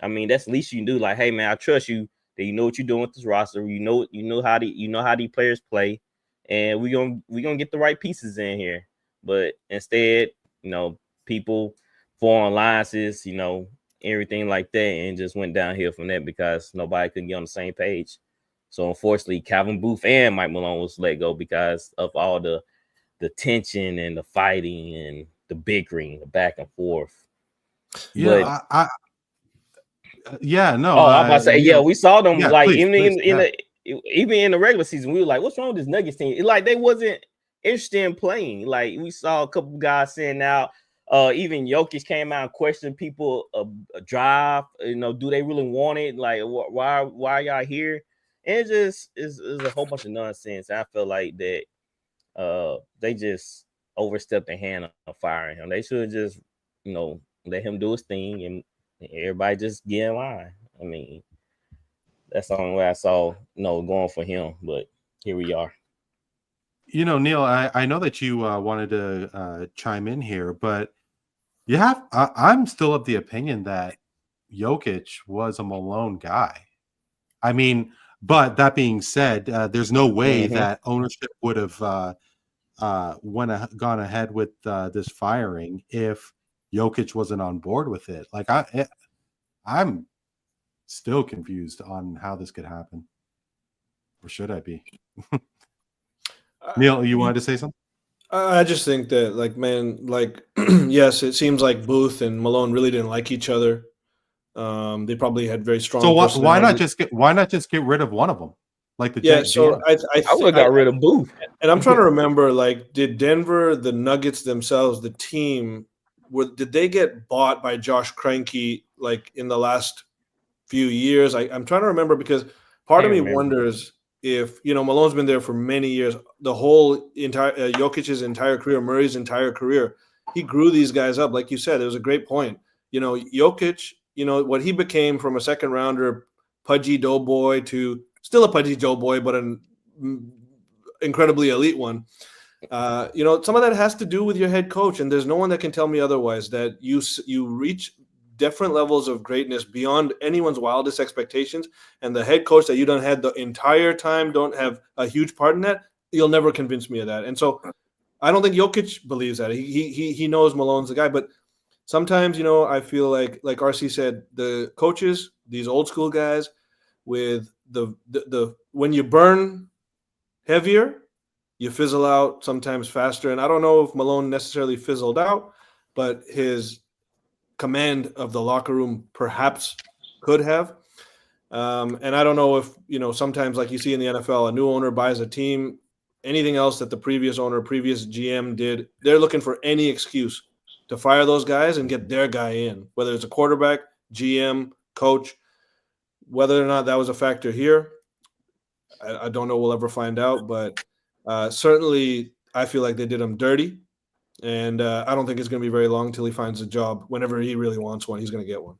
I mean, that's the least you can do. Like, hey man, I trust you that you know what you're doing with this roster. You know how these players play. And we're gonna get the right pieces in here. But instead, you know, people form alliances, you know, everything like that, and just went downhill from that because nobody could get on the same page. So unfortunately, Calvin Booth and Mike Malone was let go because of all the tension and the fighting and the bickering, the back and forth. Yeah, but, no. I'm about to say, we saw them even in the regular season. We were like, what's wrong with this Nuggets team? Like they wasn't interested in playing. Like we saw a couple guys saying out. Even Jokic came out and questioned people a drive. You know, do they really want it? Like, why are y'all here? And it just is a whole bunch of nonsense. I feel like that they just overstepped their hand on firing him. They should just, let him do his thing and everybody just get in line. I mean, that's the only way I saw, going for him. But here we are. Neil, I know that you wanted to chime in here, but I'm still of the opinion that Jokic was a Malone guy. I mean, but that being said, there's no way that ownership would have gone ahead with this firing if Jokic wasn't on board with it. Like I'm still confused on how this could happen, or should I be? Neil, you wanted to say something? I just think that, yes, it seems like Booth and Malone really didn't like each other. They probably had very strong. So why not just get rid of one of them? Like the I would have got rid of Booth. And I'm trying to remember, did Denver, the Nuggets themselves, the team, did they get bought by Josh Kroenke in the last few years? I'm trying to remember because part of me wonders if Malone's been there for many years, the whole entire Jokic's entire career, Murray's entire career, he grew these guys up. Like you said, it was a great point. Jokic, what he became from a second rounder, pudgy doughboy to still a pudgy doughboy, but an incredibly elite one. Some of that has to do with your head coach, and there's no one that can tell me otherwise. That you reach different levels of greatness beyond anyone's wildest expectations, and the head coach that you don't had the entire time don't have a huge part in that. You'll never convince me of that. And so, I don't think Jokic believes that. He knows Malone's the guy, but sometimes I feel like RC said, the coaches, these old school guys, with the when you burn heavier, you fizzle out sometimes faster. And I don't know if Malone necessarily fizzled out, but his command of the locker room perhaps could have. And I don't know if, sometimes like you see in the NFL, a new owner buys a team, anything else that the previous owner, previous GM did, they're looking for any excuse to fire those guys and get their guy in, whether it's a quarterback, GM, coach. Whether or not that was a factor here, I don't know. We'll ever find out. But certainly I feel like they did him dirty. And I don't think it's going to be very long till he finds a job. Whenever he really wants one, he's going to get one.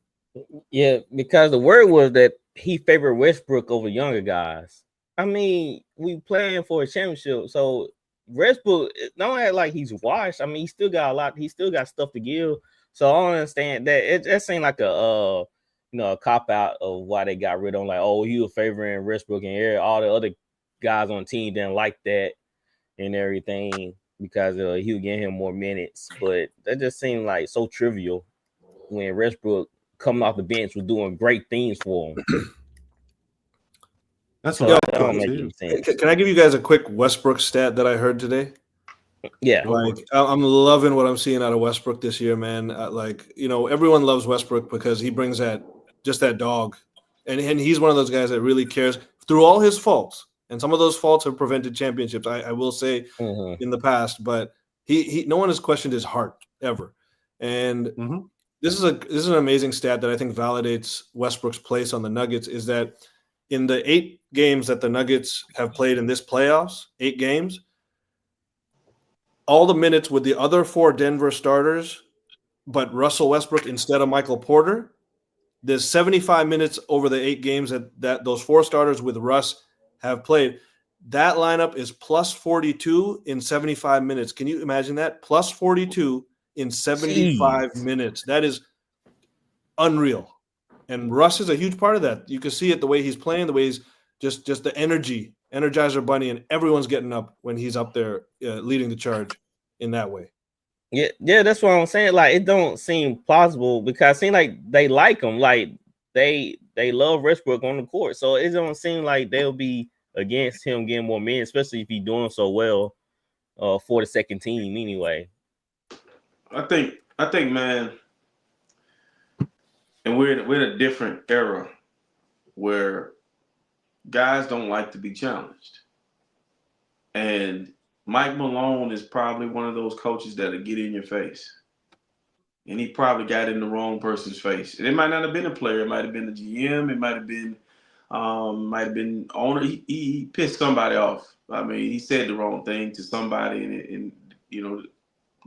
Yeah, because the word was that he favored Westbrook over younger guys. I mean, we playing for a championship. So Westbrook, don't act like he's washed. I mean, he still got a lot. He still got stuff to give. So I don't understand that. It seemed like a cop out of why they got rid of him. Like, oh, he was favoring Westbrook and all the other guys on the team didn't like that and everything because he was getting him more minutes. But that just seemed like so trivial when Westbrook coming off the bench was doing great things for him. That's what I don't make any sense. Can I give you guys a quick Westbrook stat that I heard today? Yeah. I'm loving what I'm seeing out of Westbrook this year, man. Everyone loves Westbrook because he brings that dog. And he's one of those guys that really cares through all his faults. And some of those faults have prevented championships, I will say, in the past. But he no one has questioned his heart ever. And this is an amazing stat that I think validates Westbrook's place on the Nuggets, is that in the 8 games that the Nuggets have played in this playoffs, 8 games, all the minutes with the other 4 Denver starters, but Russell Westbrook instead of Michael Porter, there's 75 minutes over the 8 games that those 4 starters with Russ have played. That lineup is plus 42 in 75 minutes. Can you imagine that? Plus 42 in 75 minutes. That is unreal. And Russ is a huge part of that. You can see it the way he's playing, the way he's just the energy, Energizer Bunny, and everyone's getting up when he's up there leading the charge in that way. Yeah, that's what I'm saying. Like, it don't seem plausible because it seems like they like him. Like, they love Westbrook on the court. So it don't seem like they'll be against him getting more minutes, especially if he's doing so well for the second team anyway. I think, man, and we're in a different era where guys don't like to be challenged. And Mike Malone is probably one of those coaches that'll get in your face. And he probably got in the wrong person's face. And it might not have been a player. It might have been the GM. It might have been owner. He pissed somebody off. I mean, he said the wrong thing to somebody, and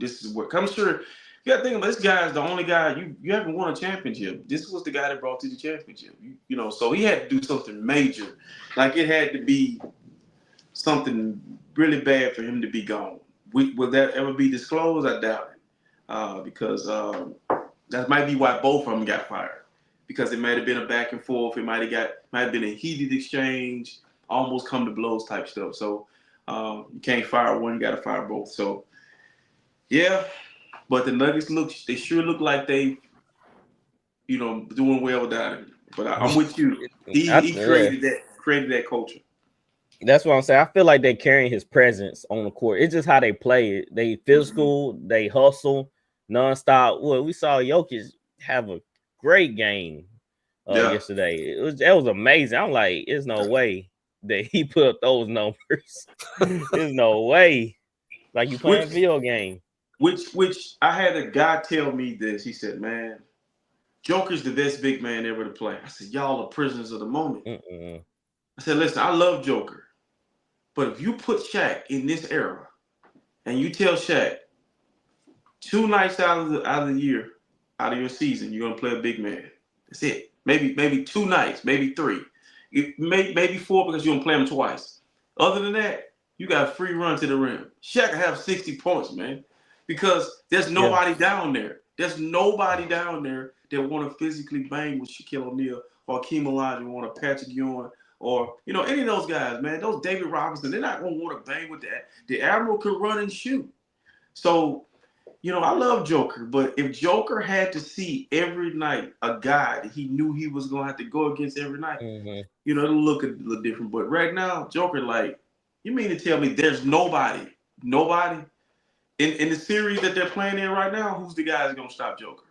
This is what. I'm sure you got to think about this guy is the only guy you haven't won a championship. This was the guy that brought you the championship. You know, so he had to do something major. Like it had to be something really bad for him to be gone. Will that ever be disclosed? I doubt it. Because that might be why both of them got fired. Because it might have been a back and forth. It might have been a heated exchange, almost come to blows type stuff. So you can't fire one, you got to fire both. So yeah, but the Nuggets they sure look like they, doing well without him. But I'm with you. He created that culture. That's what I'm saying. I feel like they're carrying his presence on the court. It's just how they play it. They physical, they hustle nonstop. Well, we saw Jokic have a great game yesterday. That was amazing. I'm like, there's no way that he put up those numbers. There's no way. Like you playing a video game. Which I had a guy tell me this. He said, "Man, Joker's the best big man ever to play." I said, "Y'all are prisoners of the moment." I said, "Listen, I love Joker, but if you put Shaq in this era, and you tell Shaq 2 nights out of the year, out of your season, you're gonna play a big man. That's it. Maybe 2 nights, maybe 3, maybe 4 because you're gonna play him twice. Other than that, you got a free run to the rim. Shaq will have 60 points, man, because there's nobody down there. There's nobody down there that want to physically bang with Shaquille O'Neal or Hakeem Olajuwon or Patrick Ewing or any of those guys, man. Those David Robinson, they're not gonna want to bang with that. The Admiral could run and shoot. So, I love Joker, but if Joker had to see every night a guy that he knew he was gonna have to go against every night, it'll look a little different. But right now, Joker, like, you mean to tell me there's nobody in the series that they're playing in right now? Who's the guy that's gonna stop Joker?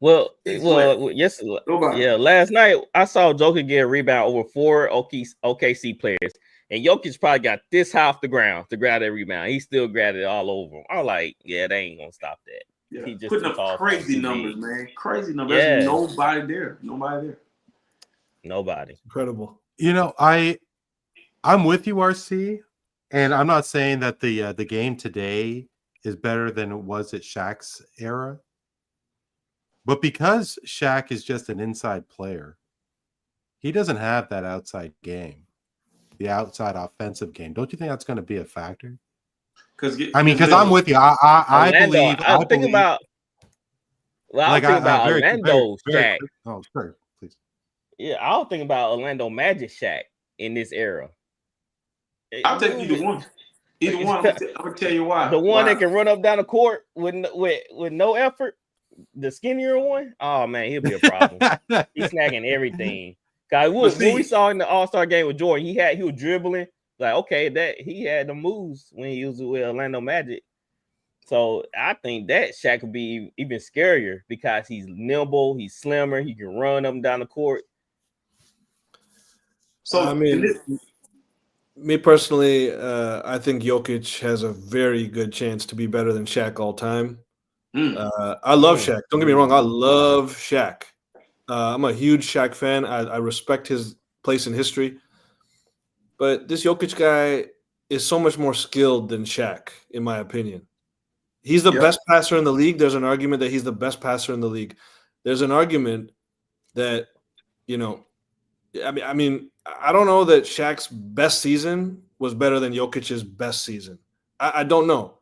Well, yes, nobody. Yeah. Last night I saw Joker get a rebound over 4 OKC players, and Jokic probably got this high off the ground to grab that rebound. He still grabbed it all over him. I'm like, yeah, they ain't gonna stop that. Yeah, he just putting up crazy numbers, man. Crazy numbers. Yeah. There's nobody there. Nobody. Incredible. I'm with you, RC, and I'm not saying that the game today is better than it was at Shaq's era. But because Shaq is just an inside player, he doesn't have that outside game, the outside offensive game. Don't you think that's going to be a factor? Because I'm with you. I believe. I'm thinking about Orlando Shaq. Oh, sorry, please. Yeah, I was thinking about Orlando Magic Shaq in this era. I'll take either one. Either one. I'm gonna tell you why. The one that can run up down the court with no effort. The skinnier one, oh man, he'll be a problem. He's snagging everything. Guys, what we saw in the All-Star game with Jordan, he was dribbling. Like, okay, that he had the moves when he was with Orlando Magic. So I think that Shaq could be even scarier because he's nimble, he's slimmer, he can run up and down the court. So I mean, me personally, I think Jokic has a very good chance to be better than Shaq all time. I love Shaq. Don't get me wrong. I love Shaq. I'm a huge Shaq fan. I respect his place in history. But this Jokic guy is so much more skilled than Shaq, in my opinion. He's the best passer in the league. There's an argument that he's the best passer in the league. There's an argument that, I mean, I don't know that Shaq's best season was better than Jokic's best season. I don't know.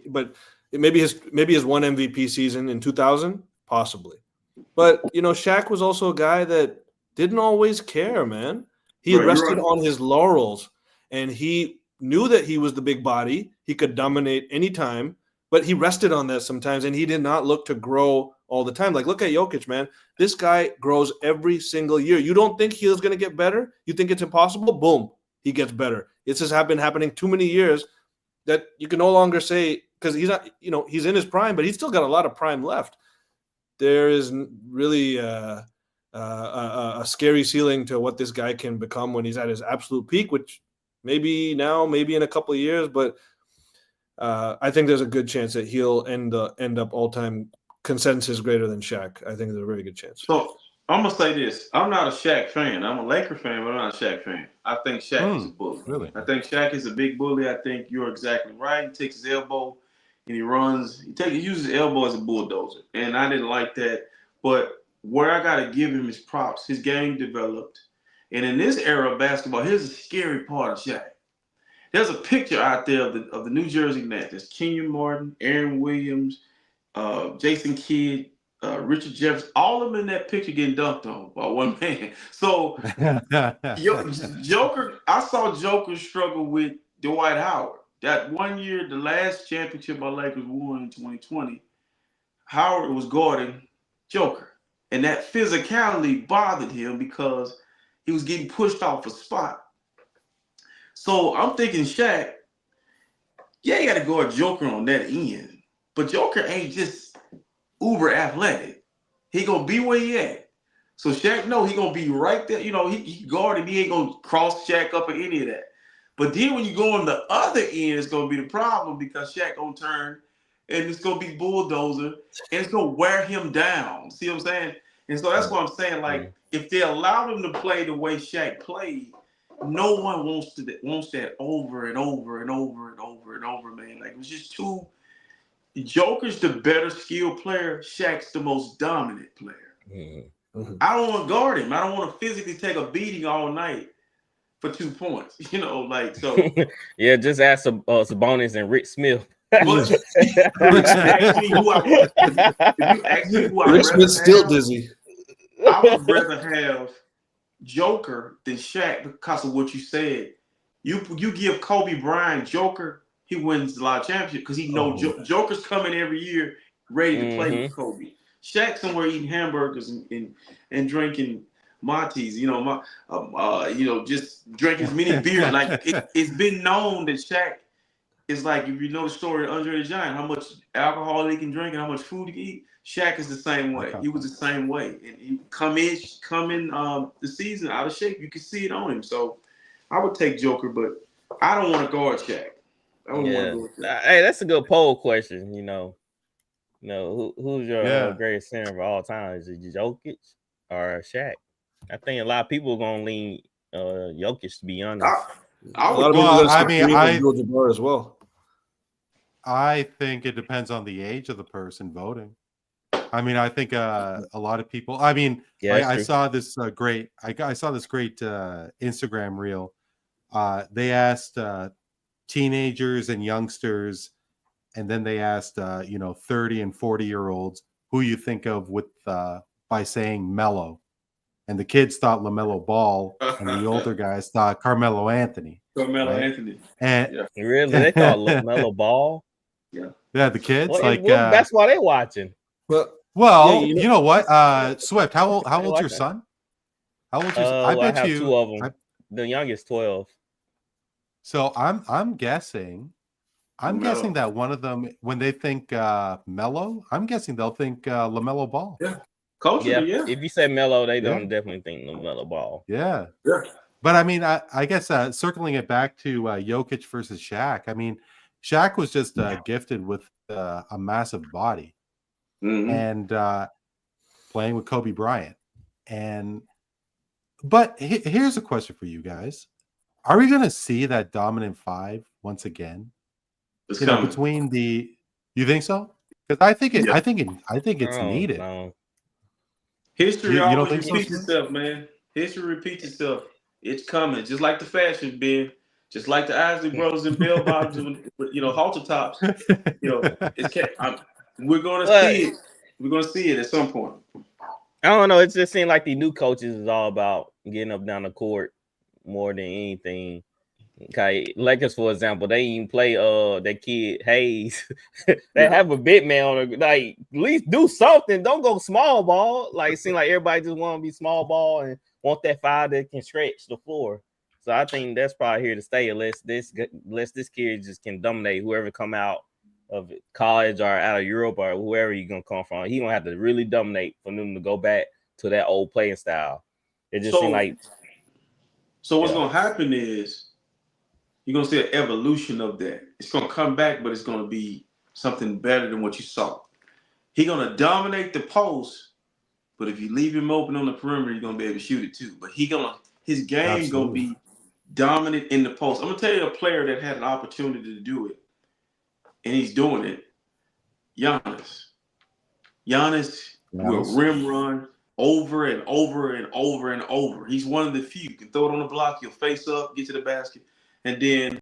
But maybe his one MVP season in 2000, possibly. But, Shaq was also a guy that didn't always care, man. He rested on his laurels, and he knew that he was the big body. He could dominate anytime, but he rested on that sometimes, and he did not look to grow all the time. Like, look at Jokic, man. This guy grows every single year. You don't think he is going to get better? You think it's impossible? Boom, he gets better. It's just been happening too many years that you can no longer say, because he's not, he's in his prime, but he's still got a lot of prime left. There is really a scary ceiling to what this guy can become when he's at his absolute peak, which maybe now, maybe in a couple of years, but I think there's a good chance that he'll end up all-time consensus greater than Shaq. I think there's a very good chance. So I'm going to say this. I'm not a Shaq fan. I'm a Laker fan, but I'm not a Shaq fan. I think Shaq is a bully. Really? I think Shaq is a big bully. I think you're exactly right. He takes his elbow. and he uses his elbow as a bulldozer. And I didn't like that. But where I gotta give him his props, his game developed. And in this era of basketball, here's a scary part of Shaq. There's a picture out there of the New Jersey Nets. There's Kenyon Martin, Aaron Williams, Jason Kidd, Richard Jefferson, all of them in that picture getting dunked on by one man. So Joker, I saw Joker struggle with Dwight Howard. That one year, the last championship my Lakers won in 2020, Howard was guarding Joker. And that physicality bothered him because he was getting pushed off a spot. So I'm thinking, Shaq, yeah, you got to guard Joker on that end. But Joker ain't just uber athletic. He going to be where he at. So Shaq, no, he going to be right there. You know, he guarding. He ain't going to cross Shaq up or any of that. But then when you go on the other end, it's going to be the problem because Shaq going to turn and it's going to be bulldozer and it's going to wear him down. See what I'm saying? And so that's what I'm saying. Like, if they allow him to play the way Shaq played, no one wants that over and over and over and over and over, man. Like, it was just too. Joker's the better skilled player. Shaq's the most dominant player. Mm-hmm. I don't want to guard him. I don't want to physically take a beating all night for 2 points. You know, like, so. Yeah, just ask Sabonis and Rick Smith. But actually, who I Rick Smith's still dizzy. I would rather have Joker than Shaq because of what you said. You give Kobe Bryant Joker, he wins a lot of championships because he knows Joker's coming every year ready to play with Kobe. Shaq somewhere eating hamburgers and drinking Monties, just drinking as many beers. Like it's been known that Shaq is like, if you know the story of Andre the Giant, how much alcohol he can drink and how much food he can eat. Shaq is the same way. He was the same way, and he come in the season out of shape. You can see it on him. So I would take Joker, but I don't want to guard Shaq. I don't want to guard Shaq. Hey, that's a good poll question. Who's your greatest center of all time? Is it Jokic or Shaq? I think a lot of people are gonna lean Jokic, to be honest. As well. I think it depends on the age of the person voting. I mean, I think a lot of people. I mean, I saw this great. I saw this great Instagram reel. They asked teenagers and youngsters, and then they asked 30 and 40-year-olds who you think of with by saying Melo, and the kids thought LaMelo Ball, and the older guys thought Carmelo Anthony. Anthony, and really, they thought LaMelo Ball. Yeah, the kids that's why they watching. Well, you know what, Swift? How old's your son? How old's your son? I have two of them. The youngest 12. So I'm guessing that one of them, when they think Melo, I'm guessing they'll think LaMelo Ball. Yeah, culturally, yeah. If you say Melo, they don't definitely think LaMelo Ball. Yeah. But I mean, I guess circling it back to Jokic versus Shaq. I mean, Shaq was just gifted with a massive body. And playing with Kobe Bryant. But here's a question for you guys. Are we going to see that dominant five once again? Between the, you think so? Because I think it's needed. No. History always repeats itself, man. History repeats itself. It's coming, just like the fashion, Ben. Just like the Isley brothers and bell bottoms, halter tops. We're going to see it. We're going to see it at some point. I don't know. It just seemed like the new coaches is all about getting up down the court more than anything. Okay, Lakers, for example, they even play that kid Hayes. They have a big man on it. Like, at least do something. Don't go small ball. Like, it seems like everybody just want to be small ball and want that five that can stretch the floor. So I think that's probably here to stay unless this kid just can dominate whoever come out of college or out of Europe or whoever you're gonna come from. He gonna have to really dominate for them to go back to that old playing style. It just seems like. So what's gonna happen is you're gonna see an evolution of that. It's gonna come back, but it's gonna be something better than what you saw. He's gonna dominate the post, but if you leave him open on the perimeter, you're gonna be able to shoot it too. But his game gonna be dominant in the post. I'm gonna tell you a player that had an opportunity to do it, and he's doing it. Giannis. Giannis will rim run over and over and over and over. He's one of the few. You can throw it on the block, he'll face up, get to the basket. And then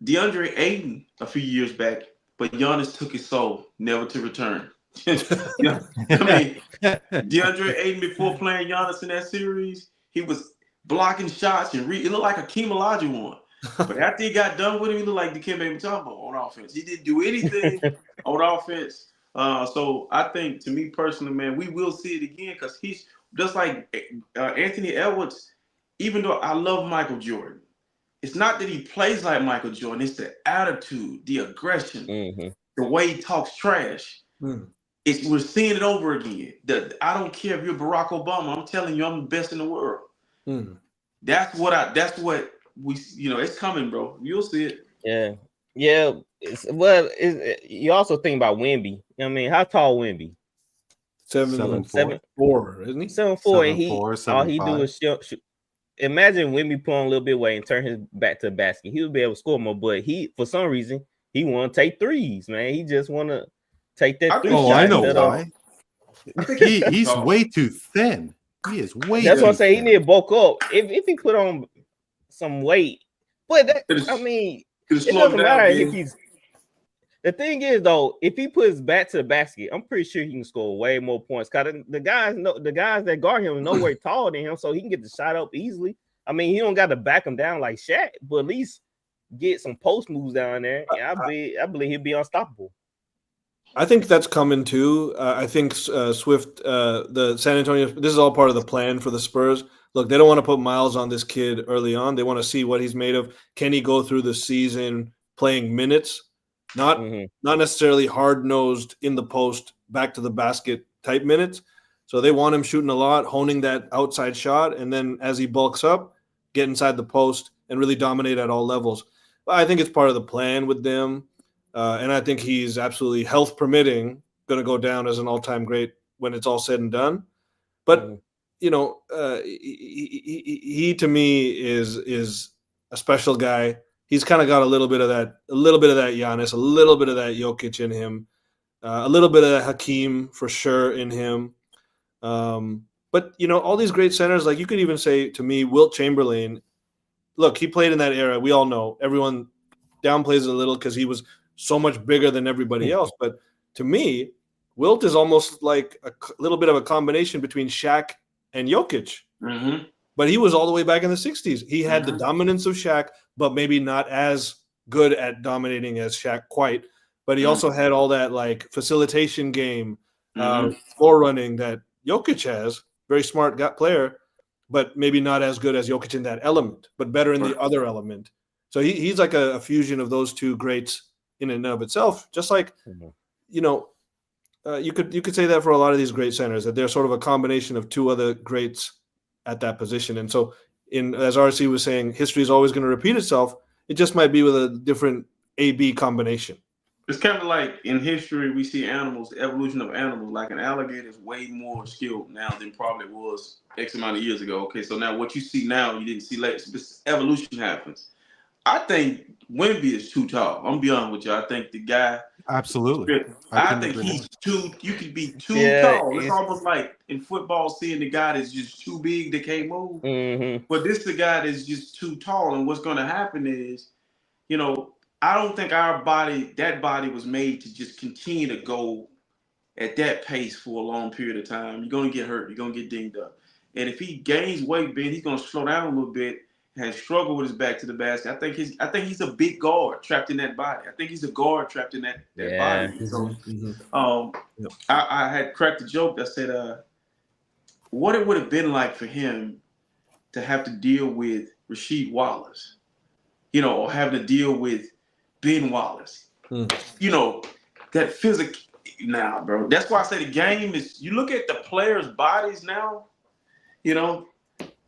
DeAndre Ayton a few years back, but Giannis took his soul, never to return. I mean, DeAndre Ayton, before playing Giannis in that series, he was blocking shots and it looked like Hakeem Olajuwon. But after he got done with him, he looked like Dikembe Mutombo on offense. He didn't do anything on offense. So I think, to me personally, man, we will see it again because he's just like Anthony Edwards. Even though I love Michael Jordan, it's not that he plays like Michael Jordan. It's the attitude, the aggression, the way he talks trash. We're seeing it over again. I don't care if you're Barack Obama. I'm telling you, I'm the best in the world. That's what we. It's coming, bro. You'll see it. Yeah. You also think about Wemby. I mean, how tall Wemby? 7'4", isn't he? 7'4", and all he 7'5". do is shoot. Imagine Wemby put on a little bit of weight and turn his back to the basket. He would be able to score more, but for some reason, he want to take threes, man. He just want to take that three shot. I know why. He's way too thin. He is way. That's too what I'm saying. thin. He need to bulk up. If he put on some weight, but it doesn't matter if he's. The thing is, though, if he puts his back to the basket, I'm pretty sure he can score way more points. Cause the guys that guard him are nowhere taller than him, so he can get the shot up easily. I mean, he don't got to back him down like Shaq, but at least get some post moves down there. And I believe he'll be unstoppable. I think that's coming too. I think Swift, the San Antonio, this is all part of the plan for the Spurs. Look, they don't want to put miles on this kid early on. They want to see what he's made of. Can he go through the season playing minutes? Not necessarily hard-nosed in the post, back to the basket type minutes. So they want him shooting a lot, honing that outside shot, and then as he bulks up, get inside the post and really dominate at all levels. But I think it's part of the plan with them, and I think he's absolutely, health permitting, going to go down as an all-time great when it's all said and done. But he to me is a special guy. He's kind of got a little bit of that Giannis, a little bit of that Jokic in him, a little bit of that Hakeem for sure in him. But all these great centers, like you could even say to me, Wilt Chamberlain. Look, he played in that era. We all know. Everyone downplays it a little because he was so much bigger than everybody else. But to me, Wilt is almost like a little bit of a combination between Shaq and Jokic. But he was all the way back in the 60s. He had the dominance of Shaq, but maybe not as good at dominating as Shaq quite. But he also had all that like facilitation game, floor running that Jokic has. Very smart player, but maybe not as good as Jokic in that element, but better in the other element. So he's like a fusion of those two greats in and of itself. Just like, you could say that for a lot of these great centers, that they're sort of a combination of two other greats at that position. And so as RC was saying, history is always going to repeat itself. It just might be with a different A-B combination. It's kind of like in history, we see animals, the evolution of animals, like an alligator is way more skilled now than probably was X amount of years ago. Okay, so now what you see now, you didn't see later. This evolution happens. I think Wemby is too tall. I'm going to be honest with you. I think the guy. Absolutely. I think he's you could be too tall. It's almost like in football seeing the guy that's just too big that can't move. But this is the guy that's just too tall. And what's going to happen is, I don't think that body was made to just continue to go at that pace for a long period of time. You're going to get hurt. You're going to get dinged up. And if he gains weight, Ben, he's going to slow down a little bit and struggle with his back to the basket. I think he's a big guard trapped in that body. I think he's a guard trapped in that body. So I had cracked a joke that said what it would have been like for him to have to deal with Rasheed Wallace, or having to deal with Ben Wallace. That physical. Nah, bro. That's why I say the game is, you look at the players' bodies now,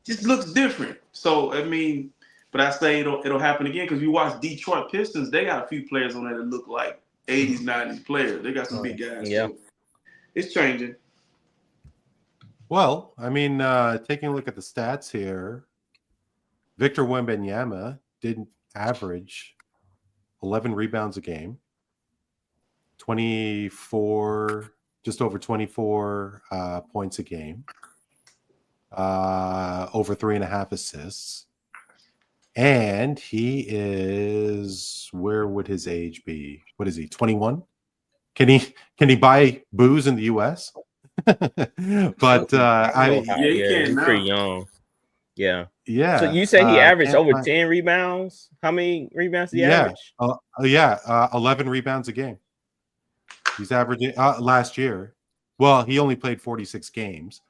just looks different. So, I mean, but I say it'll happen again because you watch Detroit Pistons, they got a few players on there that look like 80s, 90s players. They got some big guys. Yeah. Too. It's changing. Well, I mean, taking a look at the stats here, Victor Wembanyama didn't average 11 rebounds a game. just over 24 points a game, over 3.5 assists. And he is, where would his age be? What is he, 21? Can he buy booze in the US? But he can he's now. pretty young. Yeah. Yeah. So you say he averaged over find, 10 rebounds? How many rebounds did he average? 11 rebounds a game. He's averaging last year. Well, he only played 46 games,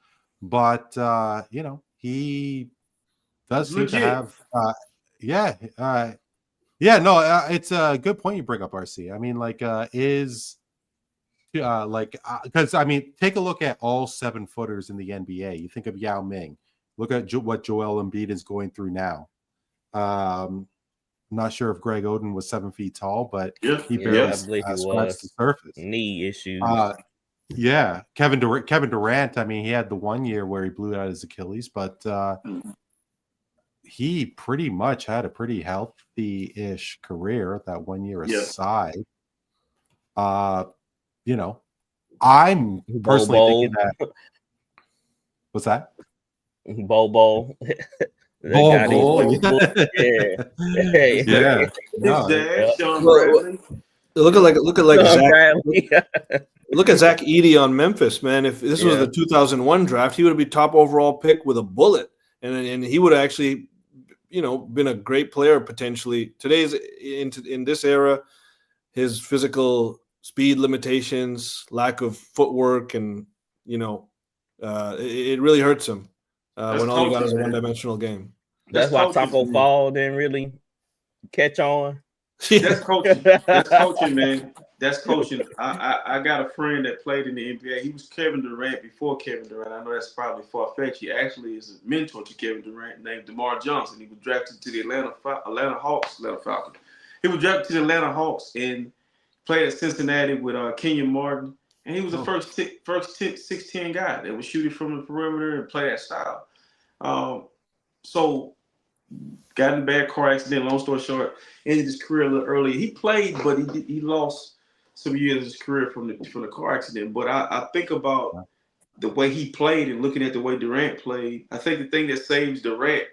but he does seem to have it's a good point you bring up, RC. I mean, because I mean, take a look at all 7-footers in the NBA. You think of Yao Ming. Look at what Joel Embiid is going through now. I'm not sure if Greg Oden was 7 feet tall, but he barely scratched the surface. Knee issues. Kevin Durant. I mean, he had the 1 year where he blew out his Achilles, but he pretty much had a pretty healthy-ish career. That 1 year aside, I'm personally thinking that. What's that? Bobo. Bobo. Yeah. Look at Zach. Look at Zach Edey on Memphis, man. If this was the 2001 draft, he would be top overall pick with a bullet, and he would have actually, been a great player potentially. Today's in this era, his physical speed limitations, lack of footwork, and it really hurts him when all you got is a one-dimensional game. That's why Taco Fall didn't really catch on. That's coaching. That's coaching, man. That's coaching. I got a friend that played in the NBA. He was Kevin Durant before Kevin Durant. I know that's probably far-fetched. He actually is a mentor to Kevin Durant named DeMar Johnson. He was drafted to the Atlanta Falcons. He was drafted to the Atlanta Hawks and played at Cincinnati with Kenyon Martin. And he was the first 6'10" guy that was shooting from the perimeter and play that style. So got in a bad car accident, long story short, ended his career a little early. He played, but he lost some years of his career from the car accident. But I think about the way he played and looking at the way Durant played. I think the thing that saves Durant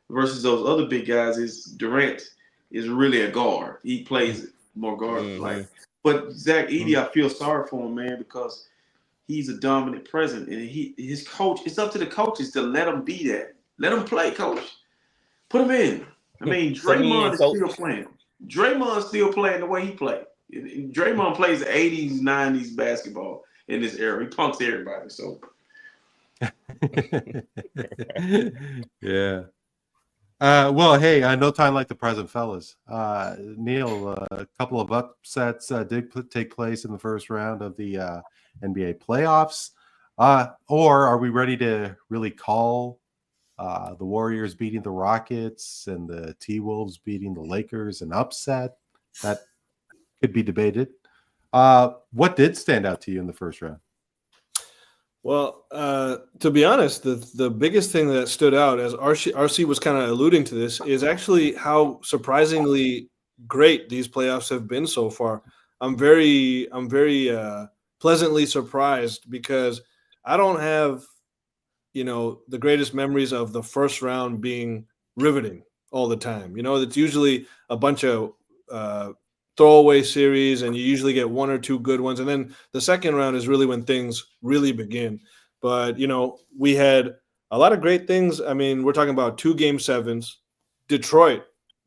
versus those other big guys is Durant is really a guard. He plays more guard-like. But Zach Edey, I feel sorry for him, man, because he's a dominant presence. And his coach, it's up to the coaches to let him be that. Let him play, coach. Put him in. I mean, Draymond is still playing. Draymond's still playing the way he played. Draymond plays 80s, 90s basketball in this era. He punks everybody. So, yeah. Well, hey, no time like the present, fellas. Neil, a couple of upsets did take place in the first round of the NBA playoffs. Or are we ready to really call the Warriors beating the Rockets and the T-Wolves beating the Lakers an upset? That could be debated. What did stand out to you in the first round? Well, to be honest, the biggest thing that stood out, as RC was kind of alluding to this, is actually how surprisingly great these playoffs have been so far. I'm very pleasantly surprised because I don't have, the greatest memories of the first round being riveting all the time. It's usually a bunch of throwaway series, and you usually get one or two good ones. And then the second round is really when things really begin. But, we had a lot of great things. I mean, we're talking about 2 Game 7s. Detroit,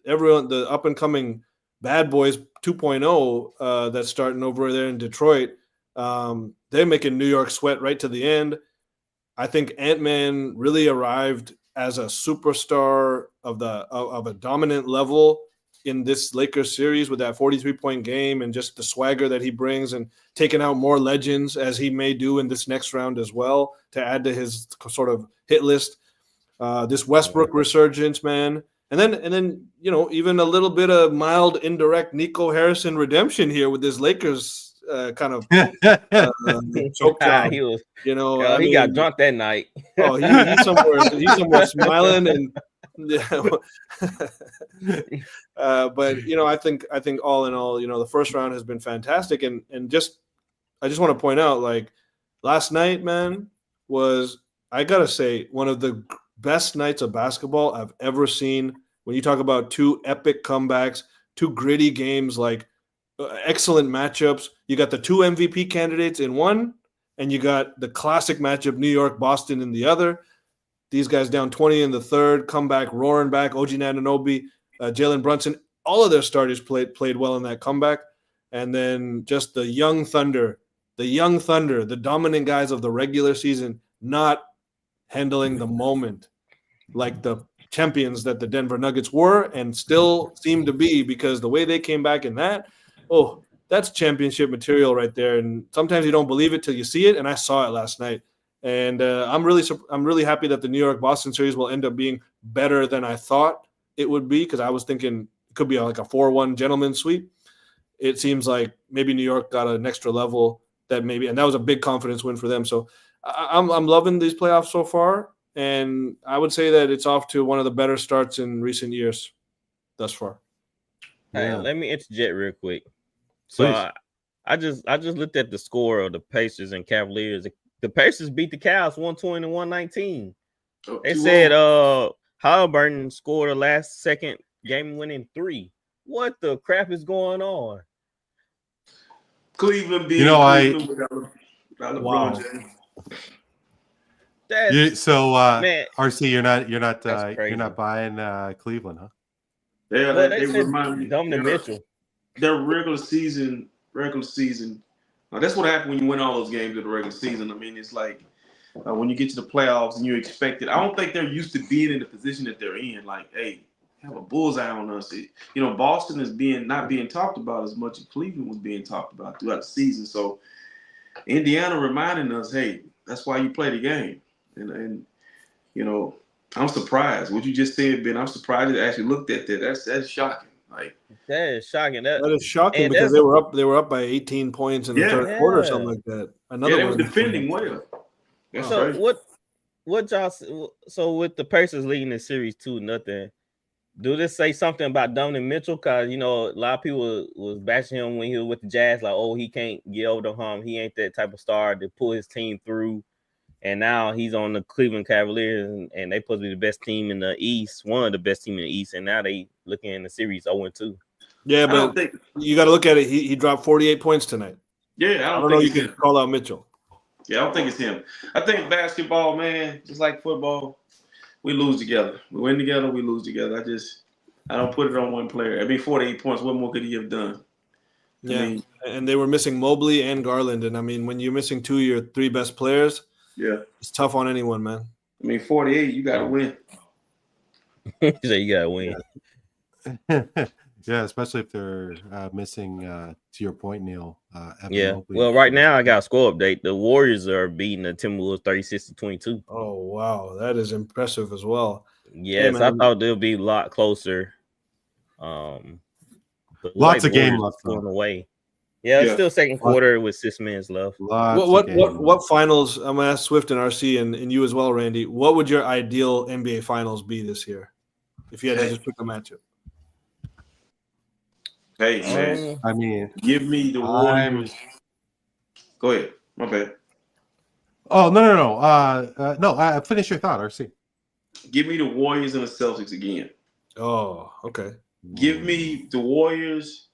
everyone, the up-and-coming Bad Boys 2.0 that's starting over there in Detroit, they're making New York sweat right to the end. I think Ant-Man really arrived as a superstar of a dominant level in this Lakers series with that 43-point game and just the swagger that he brings and taking out more legends as he may do in this next round as well to add to his sort of hit list. This Westbrook resurgence, man. And then even a little bit of mild, indirect Nico Harrison redemption here with this Lakers kind of choke down. He was, he got drunk that night. Oh, he's somewhere smiling Yeah. But I think all in all, the first round has been fantastic, and I just want to point out, like, last night, man, was, I gotta say, one of the best nights of basketball I've ever seen. When you talk about two epic comebacks, two gritty games, like excellent matchups. You got the two MVP candidates in one, and you got the classic matchup, New York Boston, in the other. These guys down 20 in the third, come back, roaring back. OG Anunoby, Jalen Brunson, all of their starters played well in that comeback. And then just the young Thunder, the dominant guys of the regular season, not handling the moment like the champions that the Denver Nuggets were and still seem to be, because the way they came back in that, that's championship material right there. And sometimes you don't believe it till you see it, and I saw it last night. And I'm really happy that the New York Boston series will end up being better than I thought it would be, because I was thinking it could be like a 4-1 gentleman's sweep. It seems like maybe New York got an extra level and that was a big confidence win for them. So I'm loving these playoffs so far, and I would say that it's off to one of the better starts in recent years thus far. Hey, Yeah. let me interject real quick. So I just looked at the score of the Pacers and Cavaliers. The Pacers beat the Cavs 120-119. They said Halliburton scored a last second game-winning 3. What the crap is going on? Cleveland being Cleveland without LeBron Wow. James. Man, RC, you're not crazy. buying Cleveland, huh? Yeah, Well, they remind me. Donovan Mitchell. Their regular season. That's what happened when you win all those games in the regular season. I mean, it's like when you get to the playoffs and you expect it. I don't think they're used to being in the position that they're in. Like, hey, have a bullseye on us. Boston is not being talked about as much as Cleveland was being talked about throughout the season. So Indiana reminding us, hey, that's why you play the game. And I'm surprised. What you just said, Ben, I'm surprised they actually looked at that. That's shocking. Like, that is shocking. That is shocking, because they were up by 18 points in the third quarter or something like that. They were defending well. That's so crazy. what y'all? So with the Pacers leading the series 2-0, do this say something about Donovan Mitchell? Because a lot of people was bashing him when he was with the Jazz, like, oh, he can't get over the hump. He ain't that type of star to pull his team through. And now he's on the Cleveland Cavaliers, and they supposed to be the best team in the East, one of the best teams in the East, and now they looking in the series 0-2. Yeah, but you got to look at it. He dropped 48 points tonight. Yeah, I don't know. You can call out Mitchell. Yeah, I don't think it's him. I think basketball, man, just like football, we lose together. We win together, we lose together. I don't put it on one player. 48 points. What more could he have done? Yeah, and they were missing Mobley and Garland, and when you're missing 2 of your 3 best players. Yeah, it's tough on anyone, man. 48, you got to win. So you got to win. Yeah, especially if they're missing, to your point, Neil. Well, right now I got a score update. The Warriors are beating the Timberwolves 36-22. Oh, wow. That is impressive as well. Yes, I thought they'll be a lot closer. Lots of game left going away. Yeah, it's still second quarter with 6 minutes left. What finals? I'm gonna ask Swift and RC and you as well, Randy. What would your ideal NBA finals be this year, if you had to just pick a matchup? Hey, man. I mean, give me the Warriors. Go ahead. My bad. Oh no. No. Finish your thought, RC. Give me the Warriors and the Celtics again. Oh, okay. Give me the Warriors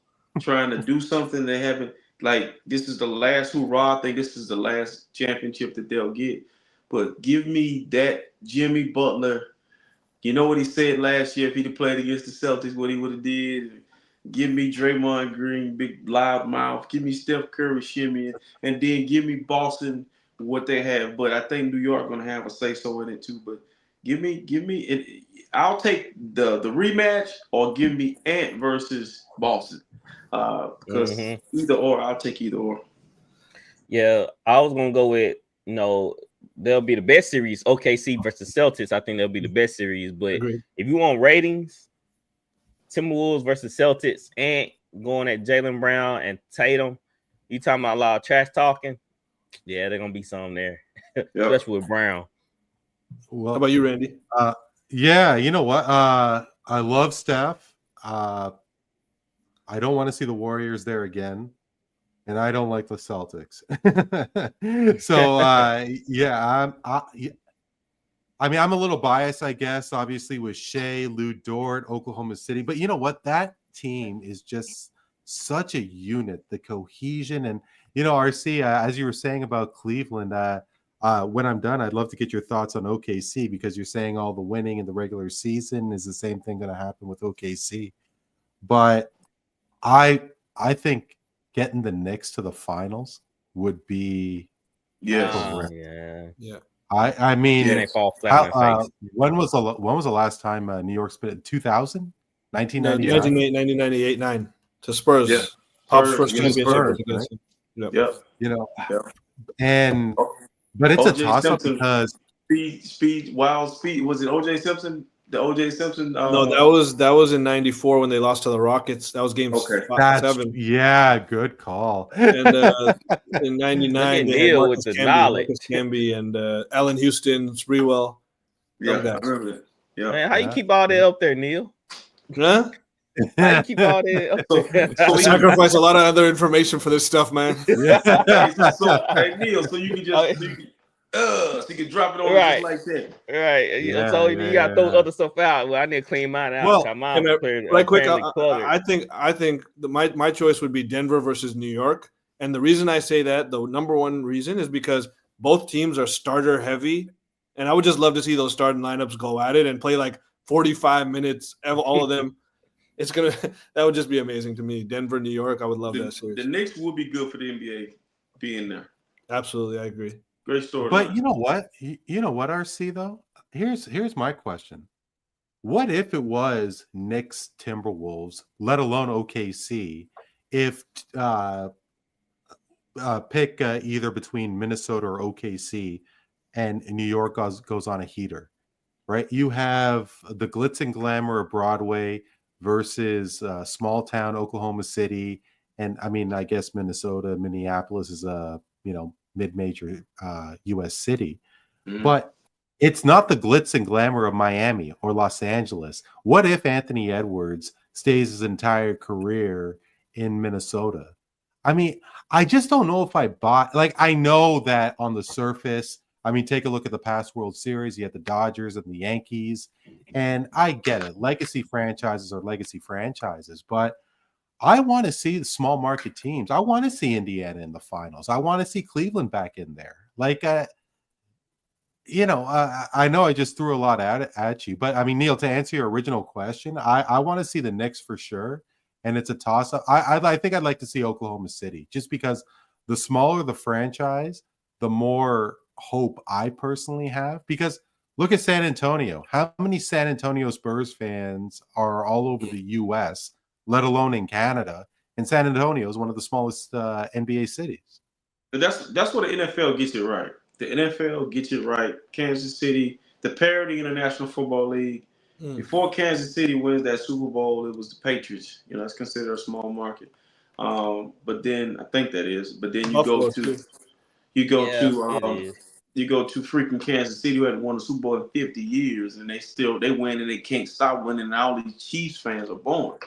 trying to do something they haven't. Like, this is the last hurrah. I think this is the last championship that they'll get. But give me that Jimmy Butler. You know what he said last year? If he'd have played against the Celtics, what he would have did. Give me Draymond Green, big loud mouth. Give me Steph Curry shimmying, and then give me Boston what they have. But I think New York going to have a say-so in it too. But give me it. I'll take the rematch, or give me Ant versus Boston. Because either or, I'll take either or. Yeah, I was gonna go with they'll be the best series. OKC versus Celtics. I think they'll be the best series. But if you want ratings, Timberwolves versus Celtics, and going at Jaylen Brown and Tatum, you talking about a lot of trash talking? Yeah, they're gonna be some there, especially with Brown. Well, how about you, Randy? Yeah, you know what? I love Steph. I don't want to see the Warriors there again, and I don't like the Celtics. So I mean, I'm a little biased, I guess, obviously with Shea, Lou Dort, Oklahoma City, but you know what? That team is just such a unit. The cohesion, and RC, as you were saying about Cleveland. When I'm done, I'd love to get your thoughts on OKC, because you're saying all the winning in the regular season is the same thing going to happen with OKC. But I I think getting the Knicks to the finals would be Yes. correct. Yeah. I mean, Then they fall flat on their face. when was the last time New York split it? 2000? 1998, 1998-9 to Spurs. Yeah. Pop's Spurs, first yeah, championship Spurs, was against them. Yep. Yep. And Oh, but it's a O.J. toss up Simpson. because Wild speed. Was it O.J. Simpson? The O.J. Simpson. No, that was in '94 when they lost to the Rockets. That was game Okay. 7. Good call. And in '99 Look at they had Neil Marcus with the Camby, knowledge. Marcus Camby, and Allen Houston, Sprewell. Yeah, Them I guys. remember that. Yeah. Man, how you keep all that up there, Neil? Huh? How you keep all that up there? I sacrifice a lot of other information for this stuff, man. Hey, Neil, so you can just so you can drop it on Right. just like that. Right. Yeah, So you got to throw yeah. other stuff out. Well, I need to clean mine out. Well, Mine Right quick, cluttered. I think my choice would be Denver versus New York, and the reason I say that, the number one reason, is because both teams are starter heavy, and I would just love to see those starting lineups go at it and play like 45 minutes, all of them. That would just be amazing to me. Denver, New York, I would love that series. The Knicks would be good for the NBA being there. Absolutely, I agree. Great story. But you know what? You know what, RC, though? Here's my question. What if it was Knicks, Timberwolves, let alone OKC, if pick either between Minnesota or OKC, and New York goes on a heater, right? You have the glitz and glamour of Broadway versus small town Oklahoma City, and I mean, I guess Minnesota, Minneapolis is a mid-major U.S. city, but it's not the glitz and glamour of Miami or Los Angeles. What if Anthony Edwards stays his entire career in Minnesota? I mean, I just don't know if I buy. Like, I know that on the surface, I mean, take a look at the past World Series. You had the Dodgers and the Yankees, and I get it. Legacy franchises are legacy franchises, but I want to see the small market teams. I want to see Indiana in the finals. I want to see Cleveland back in there. Like, I know I just threw a lot at you, but I mean, Neil, to answer your original question, I want to see the Knicks for sure, and it's a toss up. I think I'd like to see Oklahoma City, just because the smaller the franchise, the more hope I personally have. Because look at San Antonio. How many San Antonio Spurs fans are all over the U.S., let alone in Canada? And San Antonio is one of the smallest NBA cities. But that's where the NFL gets it right. The NFL gets it right. Kansas City, the parity in the National Football League. Before Kansas City wins that Super Bowl, it was the Patriots. It's considered a small market. But then I think that is. But then you go to freaking Kansas City, who hadn't won a Super Bowl in 50 years, and they win and they can't stop winning. And all these Chiefs fans are born.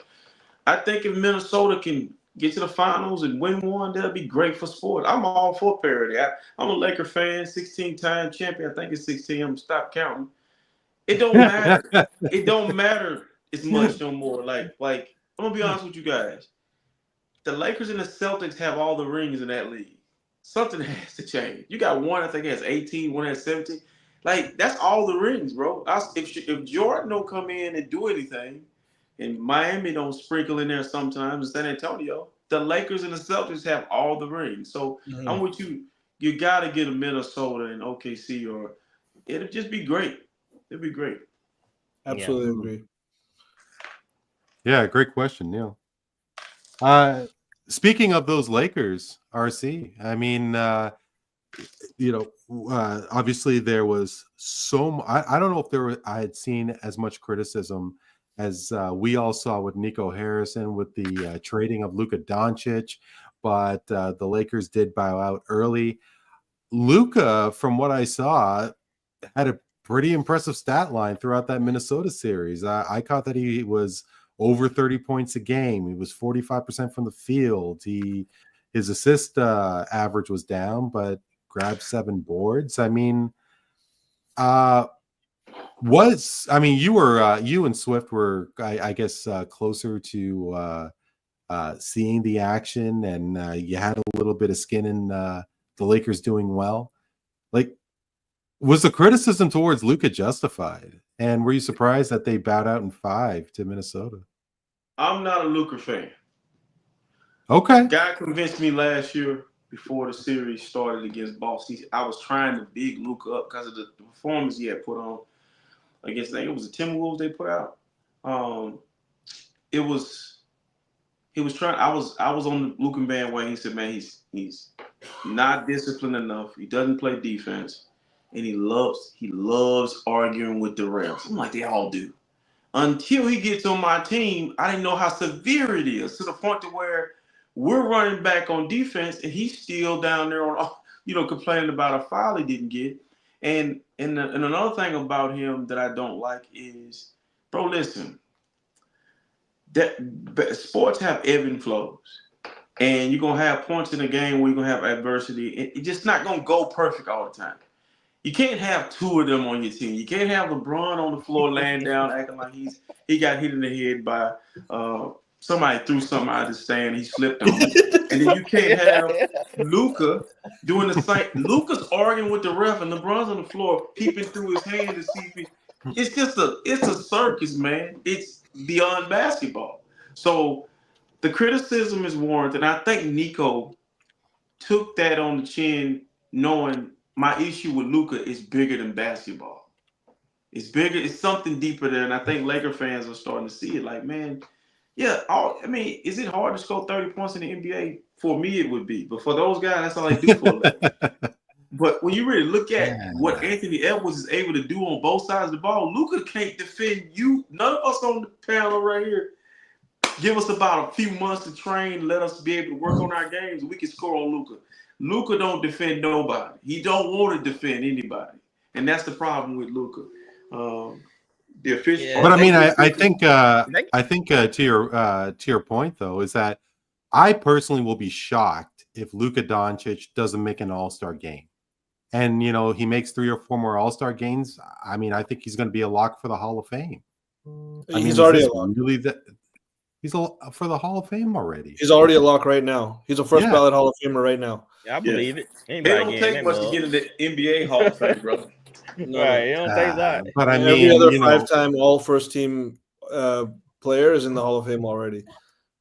I think if Minnesota can get to the finals and win one, that'll be great for sports. I'm all for parity. I'm a Laker fan, 16-time champion. I think it's 16. I'm gonna stop counting. It don't matter. It don't matter as much no more. Like I'm gonna be honest with you guys. The Lakers and the Celtics have all the rings in that league. Something has to change. You got one, I think, has 18, one has 17. Like, that's all the rings, bro. If Jordan don't come in and do anything, and Miami don't sprinkle in there sometimes, and San Antonio, the Lakers and the Celtics have all the rings. So I'm with you. You got to get a Minnesota and OKC, or it'll just be great. It'll be great. Absolutely agree. Yeah, great question, Neil. Speaking of those Lakers, RC, I mean, obviously there was I don't know if I had seen as much criticism as we all saw with Nico Harrison with the trading of Luka Doncic, but the Lakers did bow out early. Luka, from what I saw, had a pretty impressive stat line throughout that Minnesota series. I caught that he was over 30 points a game. He was 45% from the field. His assist average was down, but grabbed 7 boards. I mean, you and Swift were, I guess, closer to seeing the action, and you had a little bit of skin in the Lakers doing well. Like, was the criticism towards Luka justified? And were you surprised that they bowed out in 5 to Minnesota? I'm not a Luka fan. Okay. Guy convinced me last year before the series started against Boston. I was trying to big Luka up because of the performance he had put on against, I think it was the Timberwolves they put out. He was trying. I was on the Luka bandwagon. He said, man, he's not disciplined enough. He doesn't play defense, and he loves arguing with the refs. I'm like, they all do. Until he gets on my team, I didn't know how severe it is, to the point to where we're running back on defense, and he's still down there on, complaining about a foul he didn't get. And another thing about him that I don't like is, bro, listen, that sports have ebb and flows, and you're gonna have points in the game where you're gonna have adversity. It's just not gonna go perfect all the time. You can't have 2 of them on your team. You can't have LeBron on the floor laying down, acting like he got hit in the head by somebody threw something out of the stand. He slipped on it. And then you can't have Luka doing the same. Luka's arguing with the ref, and LeBron's on the floor peeping through his hand to see if he. It's a circus, man. It's beyond basketball. So the criticism is warranted. And I think Nico took that on the chin, knowing my issue with Luka is bigger than basketball. It's bigger. It's something deeper there. And I think Laker fans are starting to see it. Like, man, yeah. Is it hard to score 30 points in the NBA? For me, it would be. But for those guys, that's all they do for a living. But when you really look at what Anthony Edwards is able to do on both sides of the ball, Luka can't defend you. None of us on the panel right here. Give us about a few months to train. Let us be able to work on our games. We can score on Luka. Luka don't defend nobody. He don't want to defend anybody, and that's the problem with Luka. The official, but I mean, I think to your point though is that I personally will be shocked if Luka Doncic doesn't make an All-Star game, and he makes 3 or 4 more All-Star games. I mean, I think he's going to be a lock for the Hall of Fame. He's already a lock. He's for the Hall of Fame already. He's already a lock right now. He's a first ballot Hall of Famer right now. Yeah, I believe it. It don't take much to get into the NBA Hall of Fame, brother. Right, it don't take that. But I mean, every other 5-time all first team player is in the Hall of Fame already.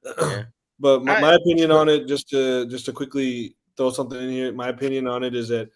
Yeah. But my opinion on it, just to quickly throw something in here, my opinion on it is that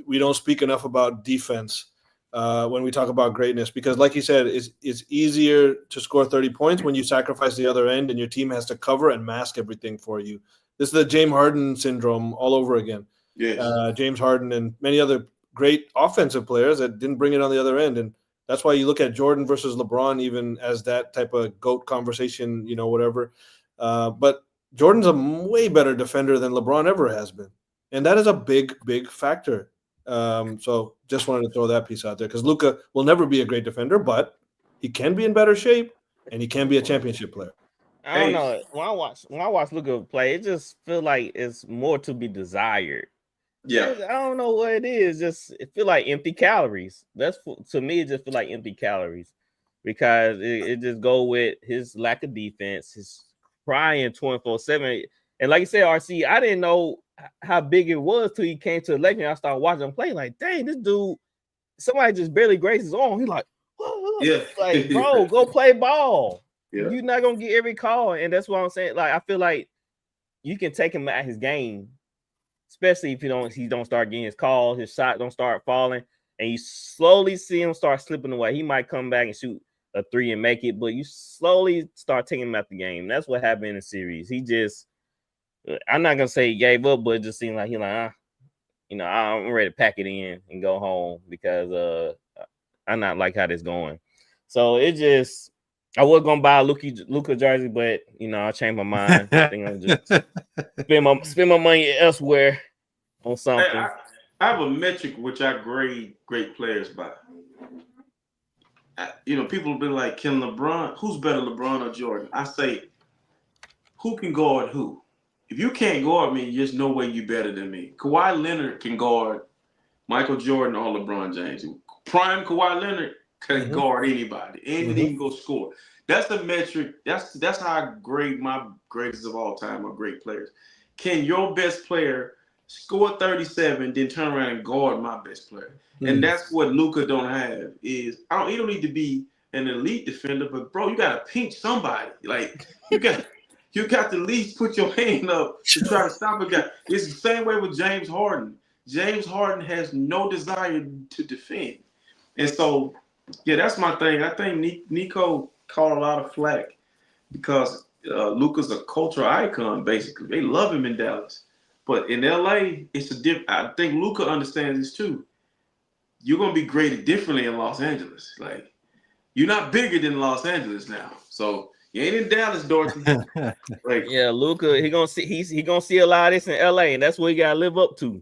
we don't speak enough about defense when we talk about greatness, because like you said, it's easier to score 30 points when you sacrifice the other end and your team has to cover and mask everything for you. This is the James Harden syndrome all over again. Yes. James Harden and many other great offensive players that didn't bring it on the other end. And that's why you look at Jordan versus LeBron even as that type of GOAT conversation, whatever. But Jordan's a way better defender than LeBron ever has been. And that is a big, big factor. So just wanted to throw that piece out there, because Luka will never be a great defender, but he can be in better shape and he can be a championship player. I don't know. When I watch Luka play, it just feels like it's more to be desired. Yeah, I don't know what it is. It feel like empty calories. To me, it just feel like empty calories, because it just go with his lack of defense, his crying 24/7. And like you said, RC, I didn't know how big it was till he came to the Lakers. I started watching him play. Like, dang, this dude, somebody just barely grazed his arm. He's like, whoa. Yeah, like, bro, go play ball. Yeah. You're not gonna get every call, and that's what I'm saying. Like, I feel like you can take him at his game, especially if he don't start getting his calls, his shot don't start falling, and you slowly see him start slipping away. He might come back and shoot a 3 and make it, but you slowly start taking him out the game. That's what happened in the series. He just, I'm not gonna say he gave up, but it just seemed like I'm ready to pack it in and go home, because I'm not like how this going. So it just, I was gonna buy a Luka jersey, but I changed my mind. I think I'm just spend my money elsewhere on something. I have a metric which I grade great players by. people have been like, can LeBron? Who's better, LeBron or Jordan? I say, who can guard who? If you can't guard me, there's no way you're better than me. Kawhi Leonard can guard Michael Jordan or LeBron James. Prime Kawhi Leonard can guard anybody, and he can go score. That's the metric. That's how I grade my greatest of all time or great players. Can your best player score 37, then turn around and guard my best player? And that's what Luka don't have. He don't need to be an elite defender, but bro, you gotta pinch somebody. Like you got to at least put your hand up to try to stop a guy. It's the same way with James Harden. James Harden has no desire to defend. And so, yeah, that's my thing. I think Nico caught a lot of flack because Luka's a cultural icon, basically. They love him in Dallas. But in LA, it's a different. I think Luka understands this too. You're going to be graded differently in Los Angeles. Like, you're not bigger than Los Angeles now. So, you ain't in Dallas, Dorothy. Like, yeah, Luka, he gonna see a lot of this in LA, and that's what he gotta live up to.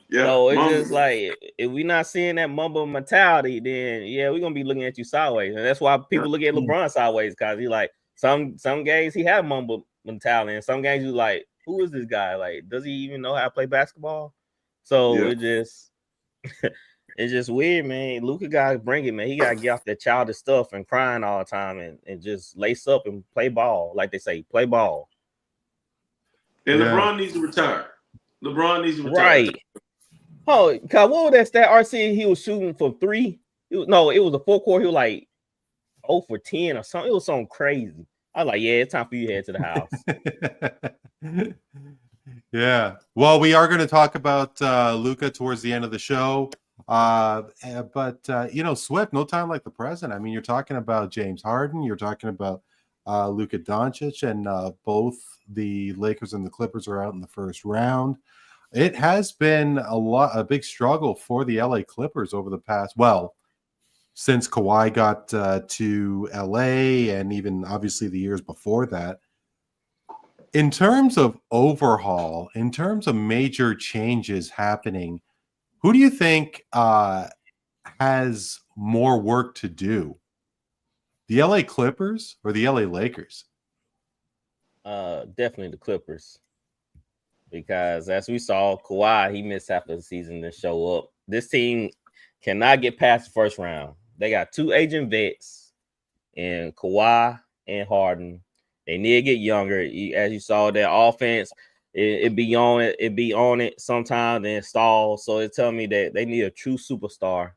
yeah, So it's just like if we're not seeing that Mamba mentality, then yeah, we're gonna be looking at you sideways. And that's why people look at LeBron sideways, because he like some games he had Mamba mentality, and some games you like, who is this guy? Like, does he even know how to play basketball? So it just it's just weird, man. Luka gotta bring it, man. He gotta get off that childish stuff and crying all the time and just lace up and play ball, like they say, play ball. And LeBron needs to retire. Right. Oh, cause what was that stat? RC, he was shooting for 3. It was a full court. He was like 0 for 10 or something. It was something crazy. I was like, yeah, it's time for you to head to the house. Yeah. Well, we are going to talk about Luka towards the end of the show. But Swift, no time like the present. I mean, you're talking about James Harden, you're talking about Luka Doncic, and both the Lakers and the Clippers are out in the first round. It has been a big struggle for the LA Clippers over the past, since Kawhi got to LA, and even obviously the years before that. In terms of overhaul, in terms of major changes happening, who do you think has more work to do? The LA Clippers or the LA Lakers? Definitely the Clippers. Because as we saw, Kawhi, he missed half of the season to show up. This team cannot get past the first round. They got 2 aging vets in Kawhi and Harden. They need to get younger. As you saw, their offense, it be on it sometimes, then stall. So it tells me that they need a true superstar.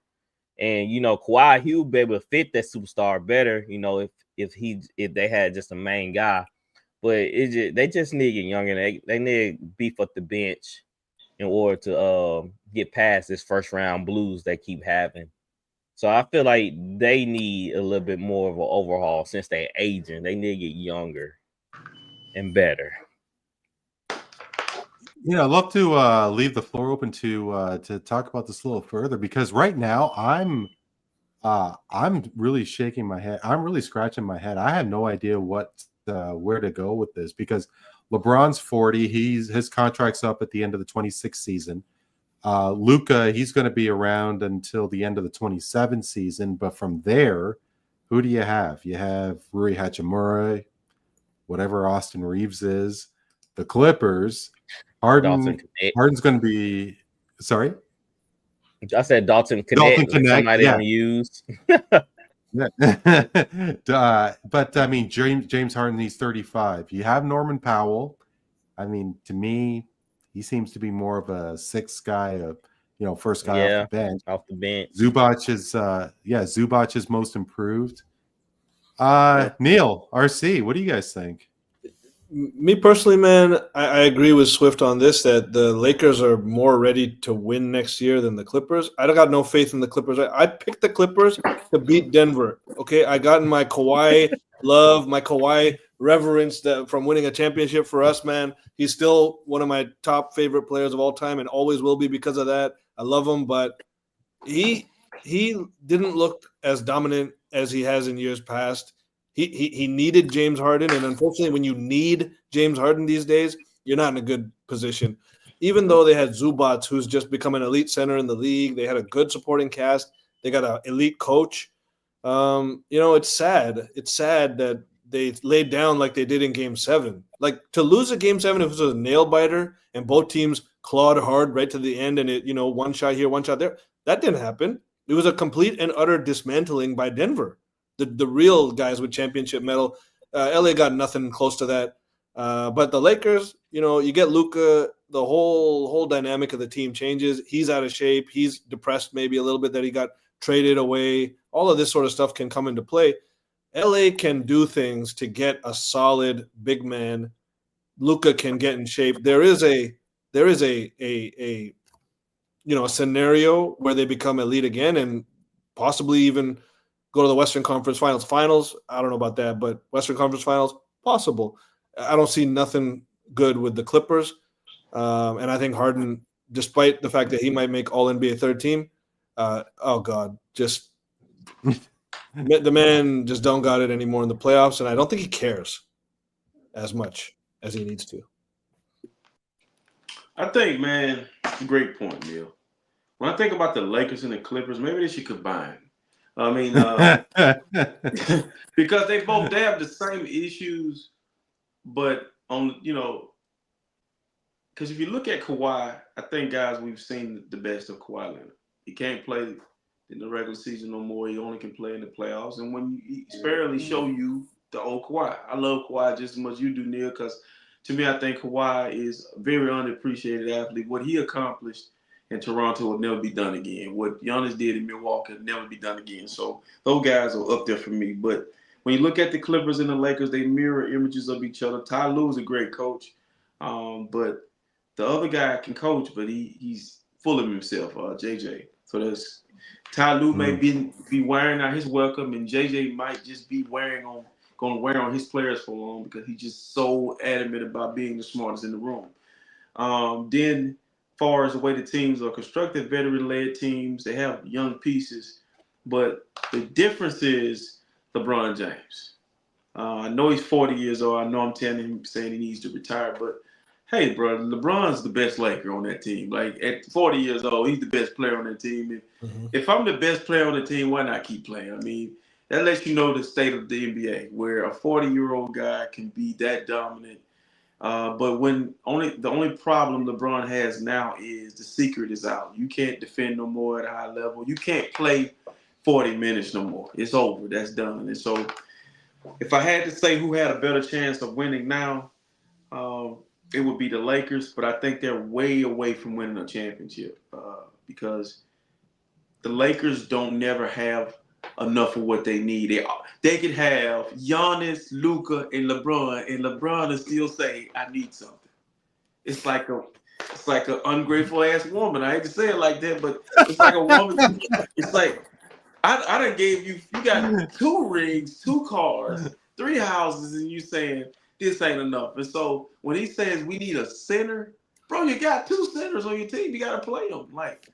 And Kawhi, he would be able to fit that superstar better, if they had just a main guy. But they just need to get younger. They need to beef up the bench in order to get past this first round blues they keep having. So I feel like they need a little bit more of an overhaul since they're aging. They need to get younger and better. I'd love to leave the floor open to talk about this a little further, because right now I'm really shaking my head. I'm really scratching my head. I have no idea where to go with this, because LeBron's 40. His contract's up at the end of the 26th season. Luka, he's going to be around until the end of the 27th season. But from there, who do you have? You have Rui Hachimura, whatever Austin Reeves is, the Clippers. Harden's going to be – sorry? I said Dalton Connect. Somebody don't use. But I mean, James Harden, he's 35. You have Norman Powell. I mean, to me, he seems to be more of a sixth guy, first guy off the bench. Zubac is most improved. Neil, RC, what do you guys think? Me personally, man, I agree with Swift on this, that the Lakers are more ready to win next year than the Clippers. I got no faith in the Clippers. I picked the Clippers to beat Denver. Okay, I got in my Kawhi love, my Kawhi reverence from winning a championship for us, man. He's still one of my top favorite players of all time and always will be because of that. I love him, but he didn't look as dominant as he has in years past. He needed James Harden, and unfortunately, when you need James Harden these days, you're not in a good position. Even though they had Zubac, who's just become an elite center in the league, they had a good supporting cast, they got an elite coach. It's sad. It's sad that they laid down like they did in Game 7. Like, to lose a Game 7, if it was a nail biter and both teams clawed hard right to the end, and it, one shot here, one shot there. That didn't happen. It was a complete and utter dismantling by Denver, the real guys with championship medal. LA got nothing close to that. But the Lakers, you get Luka, the whole dynamic of the team changes. He's out of shape. He's depressed maybe a little bit that he got traded away. All of this sort of stuff can come into play. LA can do things to get a solid big man. Luka can get in shape. There is a scenario where they become elite again and possibly even go to the Western Conference Finals. I don't know about that, but Western Conference Finals, possible. I don't see nothing good with the Clippers. And I think Harden, despite the fact that he might make All-NBA third team, just the man just don't got it anymore in the playoffs, and I don't think he cares as much as he needs to. I think, man, great point, Neil. When I think about the Lakers and the Clippers, maybe they should combine. I mean, because they have the same issues, but because if you look at Kawhi, I think, guys, we've seen the best of Kawhi Leonard. He can't play in the regular season no more. He only can play in the playoffs. And when he barely show you the old Kawhi. I love Kawhi just as much as you do, Neil, because to me, I think Kawhi is a very unappreciated athlete. What he accomplished in Toronto will never be done again. What Giannis did in Milwaukee will never be done again. So those guys are up there for me. But when you look at the Clippers and the Lakers, they mirror images of each other. Ty Lue is a great coach, but the other guy can coach, but he's full of himself, JJ. So that's Ty Lue may be wearing out his welcome, and JJ might just be going to wear on his players for long because he's just so adamant about being the smartest in the room. Then, as far as the way the teams are constructed, veteran-led teams, they have young pieces, but the difference is LeBron James. I know he's 40 years old. I know I'm saying he needs to retire, but hey, bro, LeBron's the best Laker on that team. Like, at 40 years old, he's the best player on that team. And if I'm the best player on the team, why not keep playing? I mean, that lets you know the state of the NBA, where a 40-year-old guy can be that dominant. But the only problem LeBron has now is the secret is out. You can't defend no more at a high level. You can't play 40 minutes no more. It's over. That's done. And so if I had to say who had a better chance of winning now, it would be the Lakers, but I think they're way away from winning a championship because the Lakers don't never have enough of what they need. They could have Giannis, Luka, and LeBron will still say, "I need something." It's like an ungrateful ass woman. I hate to say it like that, but it's like a woman. It's like I done gave you got 2 rings, 2 cars, 3 houses, and you saying this ain't enough. And so when he says we need a center, bro, you got 2 centers on your team. You got to play them. Like,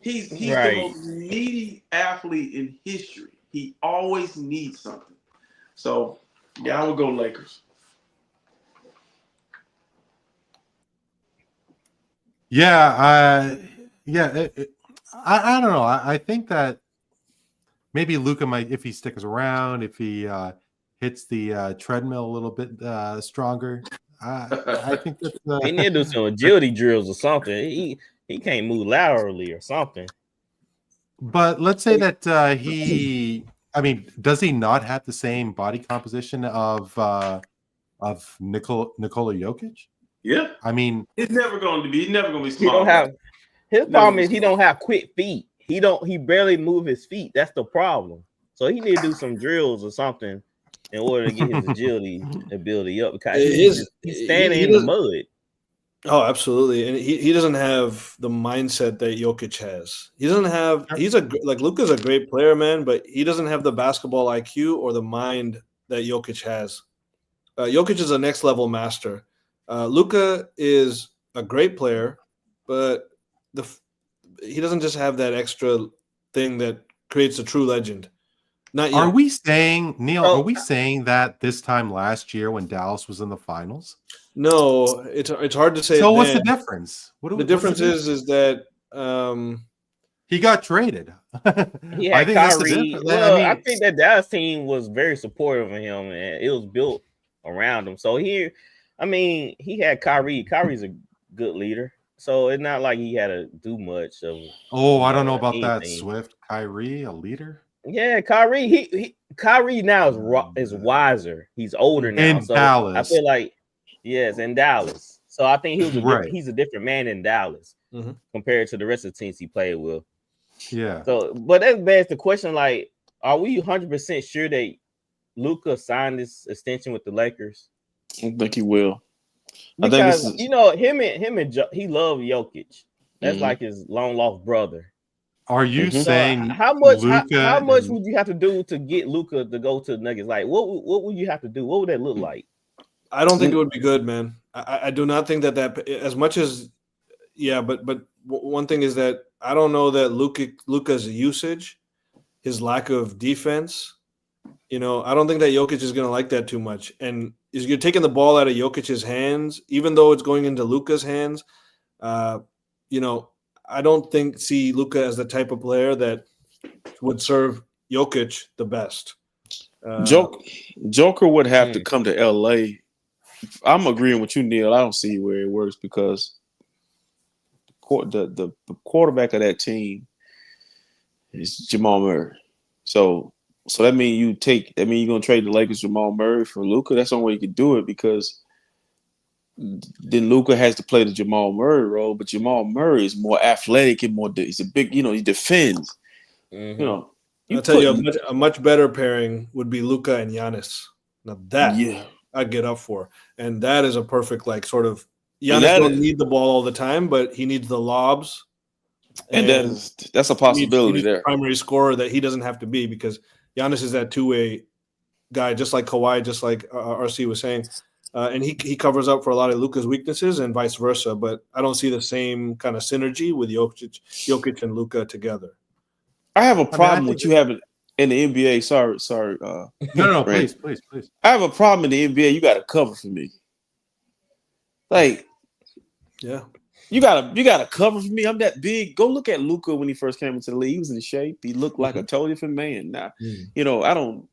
he's right. The most needy athlete in history. He always needs something. So, yeah, I would go Lakers. Yeah, I don't know. I think that maybe Luka might, if he sticks around, if he hits the treadmill a little bit stronger. I think that he need to do some agility drills or something. He can't move laterally or something. But let's say that does he not have the same body composition of Nikola Jokic? Yeah. I mean, he's never going to be small. His problem is he don't have quick feet. He barely move his feet. That's the problem. So he need to do some drills or something in order to get his agility ability up, because he's standing in the mud. Oh, absolutely. And he doesn't have the mindset that Jokic has. He doesn't have Luka's a great player, man, but he doesn't have the basketball IQ or the mind that Jokic has. Jokic is a next level master. Luka is a great player, but he doesn't just have that extra thing that creates a true legend. Not yet. Are we saying, Neil, are we saying that this time last year when Dallas was in the finals? No, it's hard to say. So what's the difference? The difference is that he got traded. He had I think that's the Kyrie. difference. Well, I I mean, think that Dallas team was very supportive of him, and it was built around him. So he had Kyrie. Kyrie's a good leader, so it's not like he had to do much of. I don't know about that. anything. Swift, Kyrie, a leader Yeah, Kyrie. Kyrie now is wiser. He's older now, in so Dallas. I feel like in Dallas. So I think he's a different man in Dallas compared to the rest of the teams he played with. Yeah. So, but that begs the question: like, are we 100% sure that Luka signed this extension with the Lakers? I don't think he will. Because him and he loved Jokic. That's like his long lost brother. Are you saying how much Luka would you have to do to get Luka to go to the Nuggets? Like, what would you have to do? What would that look like? I don't think it would be good, man. I do not think that as much as but one thing is that I don't know that Luka's usage, his lack of defense, I don't think that Jokic is going to like that too much. And you're taking the ball out of Jokic's hands, even though it's going into Luka's hands. I don't see Luka as the type of player that would serve Jokic the best. Joker would have to come to LA. I'm agreeing with you, Neil. I don't see where it works because the quarterback of that team is Jamal Murray. So that means you're gonna trade the Lakers Jamal Murray for Luka. That's the only way you could do it because then Luka has to play the Jamal Murray role, but Jamal Murray is more athletic and he's a big, he defends. I'll tell you a much better pairing would be Luka and Giannis. Now that I'd get up for. And that is a perfect sort of Giannis don't need the ball all the time, but he needs the lobs. And that's a possibility there. Primary scorer that he doesn't have to be because Giannis is that two-way guy, just like Kawhi, just like RC was saying. And he covers up for a lot of Luka's weaknesses and vice versa. But I don't see the same kind of synergy with Jokic and Luka together. I have a problem with you having in the NBA. Sorry. No, please. I have a problem in the NBA. You got to cover for me. You gotta cover for me. I'm that big. Go look at Luka when he first came into the league. He was in shape. He looked like a totally different man. Now, I know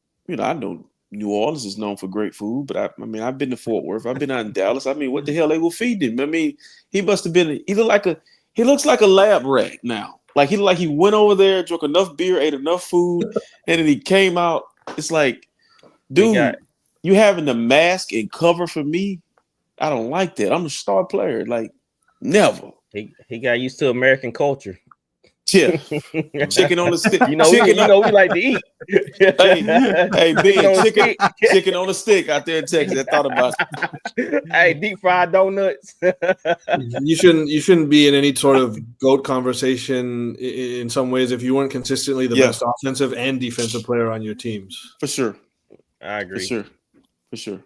New Orleans is known for great food, but I've been to Fort Worth. I've been out in Dallas. What the hell they will feed him? He must have been. He looks like a lab rat now. He went over there, drank enough beer, ate enough food, and then he came out. It's like, dude, you having the mask and cover for me? I don't like that. I'm a star player. Never. He got used to American culture. Yeah. Chicken on the stick. We like to eat. hey, Ben, chicken on the stick out there in Texas. I thought about it. Hey, deep fried donuts. You shouldn't be in any sort of GOAT conversation in some ways if you weren't consistently the best offensive and defensive player on your teams. For sure. I agree. For sure.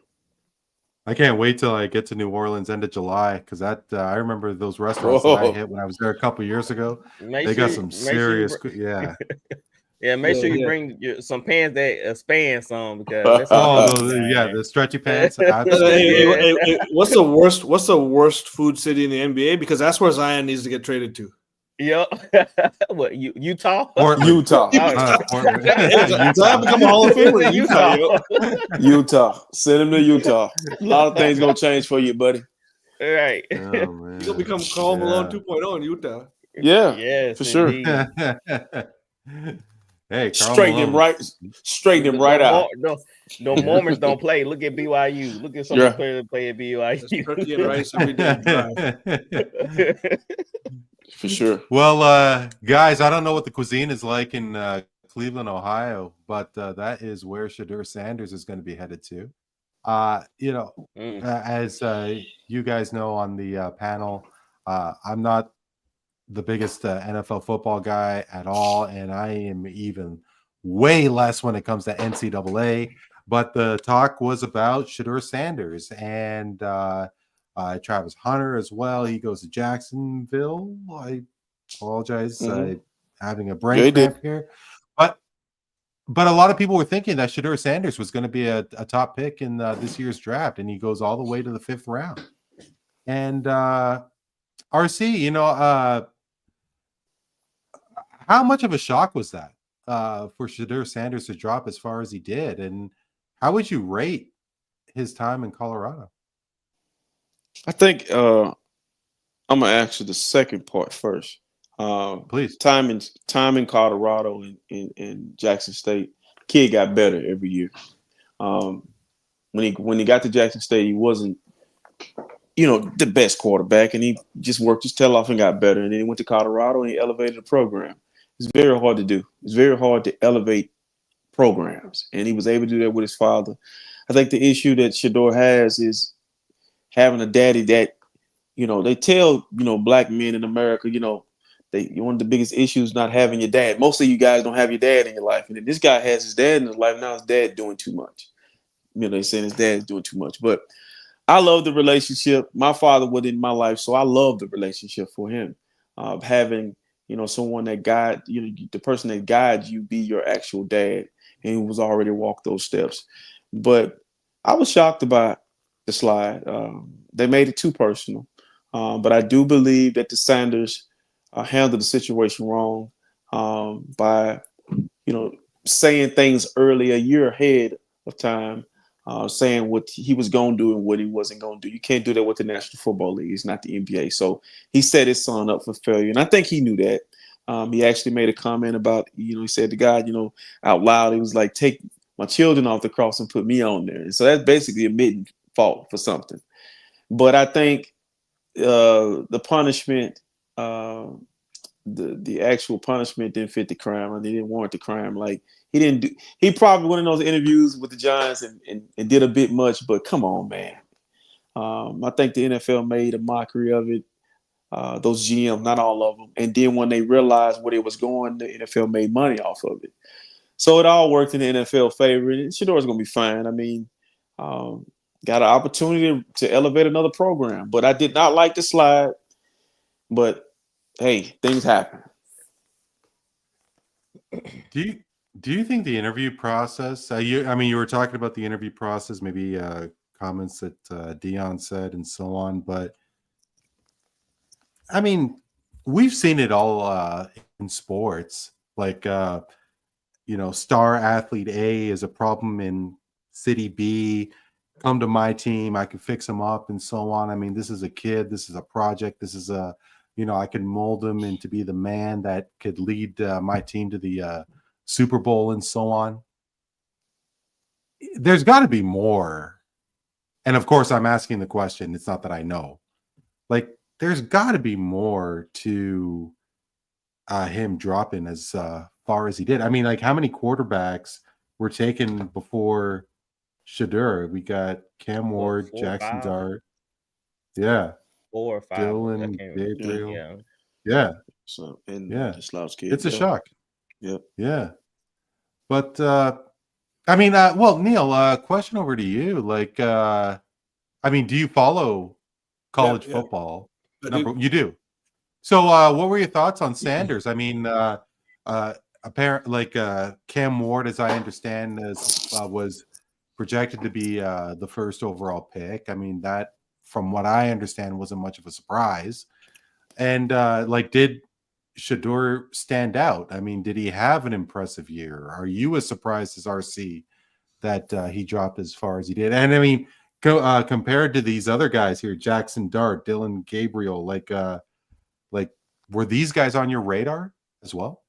I can't wait till I get to New Orleans end of July because I remember those restaurants that I hit when I was there a couple years ago. They got some serious, Yeah, make sure you bring some pants that span some because the stretchy pants. Hey, what's the worst food city in the NBA? Because that's where Zion needs to get traded to. Yep. What, Utah? Utah. Zion become a Hall of Famer in Utah. Utah. Send him to Utah. A lot of things gonna change for you, buddy. All right. Oh, man. You're gonna become Karl Malone 2.0 in Utah. Yeah. Yes, for sure. Hey, straighten him right out. No Mormons don't play. Look at BYU. Look at some of the players that play at BYU. Turkey and rice every day. For sure. Well, guys, I don't know what the cuisine is like in Cleveland, Ohio, but that is where Shedeur Sanders is going to be headed to. As you guys know on the panel, I'm not the biggest NFL football guy at all, and I am even way less when it comes to NCAA. But the talk was about Shedeur Sanders and Travis Hunter as well. He goes to Jacksonville. I apologize, having a brain cramp here. But a lot of people were thinking that Shedeur Sanders was going to be a top pick in this year's draft, and he goes all the way to the 5th round. And RC, how much of a shock was that for Shadur Sanders to drop as far as he did? And how would you rate his time in Colorado? I think I'm gonna answer the second part first. Please. Time in Colorado and Jackson State, kid got better every year. When he got to Jackson State, he wasn't, the best quarterback, and he just worked his tail off and got better. And then he went to Colorado and he elevated the program. It's very hard to do. It's very hard to elevate programs, and he was able to do that with his father. I think the issue that Shedeur has is having a daddy that, they tell, black men in America, one of the biggest issues not having your dad. Most of you guys don't have your dad in your life, and then this guy has his dad in his life. Now his dad doing too much. They're saying his dad's doing too much, but I love the relationship. My father was in my life, so I love the relationship for him. Having, someone that guide, the person that guides you be your actual dad, and who was already walked those steps. But I was shocked about the slide. They made it too personal. But I do believe that the Sanders handled the situation wrong by, saying things early, a year ahead of time, saying what he was going to do and what he wasn't going to do. You can't do that with the National Football League. It's not the NBA. So he set his son up for failure. And I think he knew that. He actually made a comment about, he said to God, out loud, he was like, take my children off the cross and put me on there. And so that's basically admitting fault for something. But I think the punishment, the actual punishment didn't fit the crime, and they didn't warrant the crime. Like he probably went in those interviews with the Giants and did a bit much, but come on, man. I think the NFL made a mockery of it. Those GMs, not all of them. And then when they realized where it was going, the NFL made money off of it. So it all worked in the NFL favor, and Shedor's going to be fine. I mean, got an opportunity to elevate another program. But I did not like the slide. But, hey, things happen. Do you think the interview process, you were talking about the interview process, maybe comments that Dion said and so on, but I mean, we've seen it all in sports, like, star athlete A is a problem in city B, come to my team, I can fix him up and so on. I mean, this is a kid, this is a project, this is I can mold him into be the man that could lead my team to the Super Bowl and so on. There's got to be more. And of course, I'm asking the question. It's not that I know. Like, there's got to be more to him dropping as far as he did. I mean, like, how many quarterbacks were taken before Shedeur? We got Cam Ward, Jackson Dart. Yeah. 4 or 5. Dylan, Gabriel. Yeah. So, and the slouch kid. It's a shock. Yep. Yeah. But, well, Neil, question over to you. Like, do you follow college football? You do. So, what were your thoughts on Sanders? I mean, Cam Ward, as I understand, was projected to be the first overall pick. I mean, that, from what I understand, wasn't much of a surprise. And did Shedeur stand out? I mean, did he have an impressive year? Are you as surprised as RC that he dropped as far as he did? And I mean, compared to these other guys here, Jackson Dart, Dylan Gabriel, were these guys on your radar as well?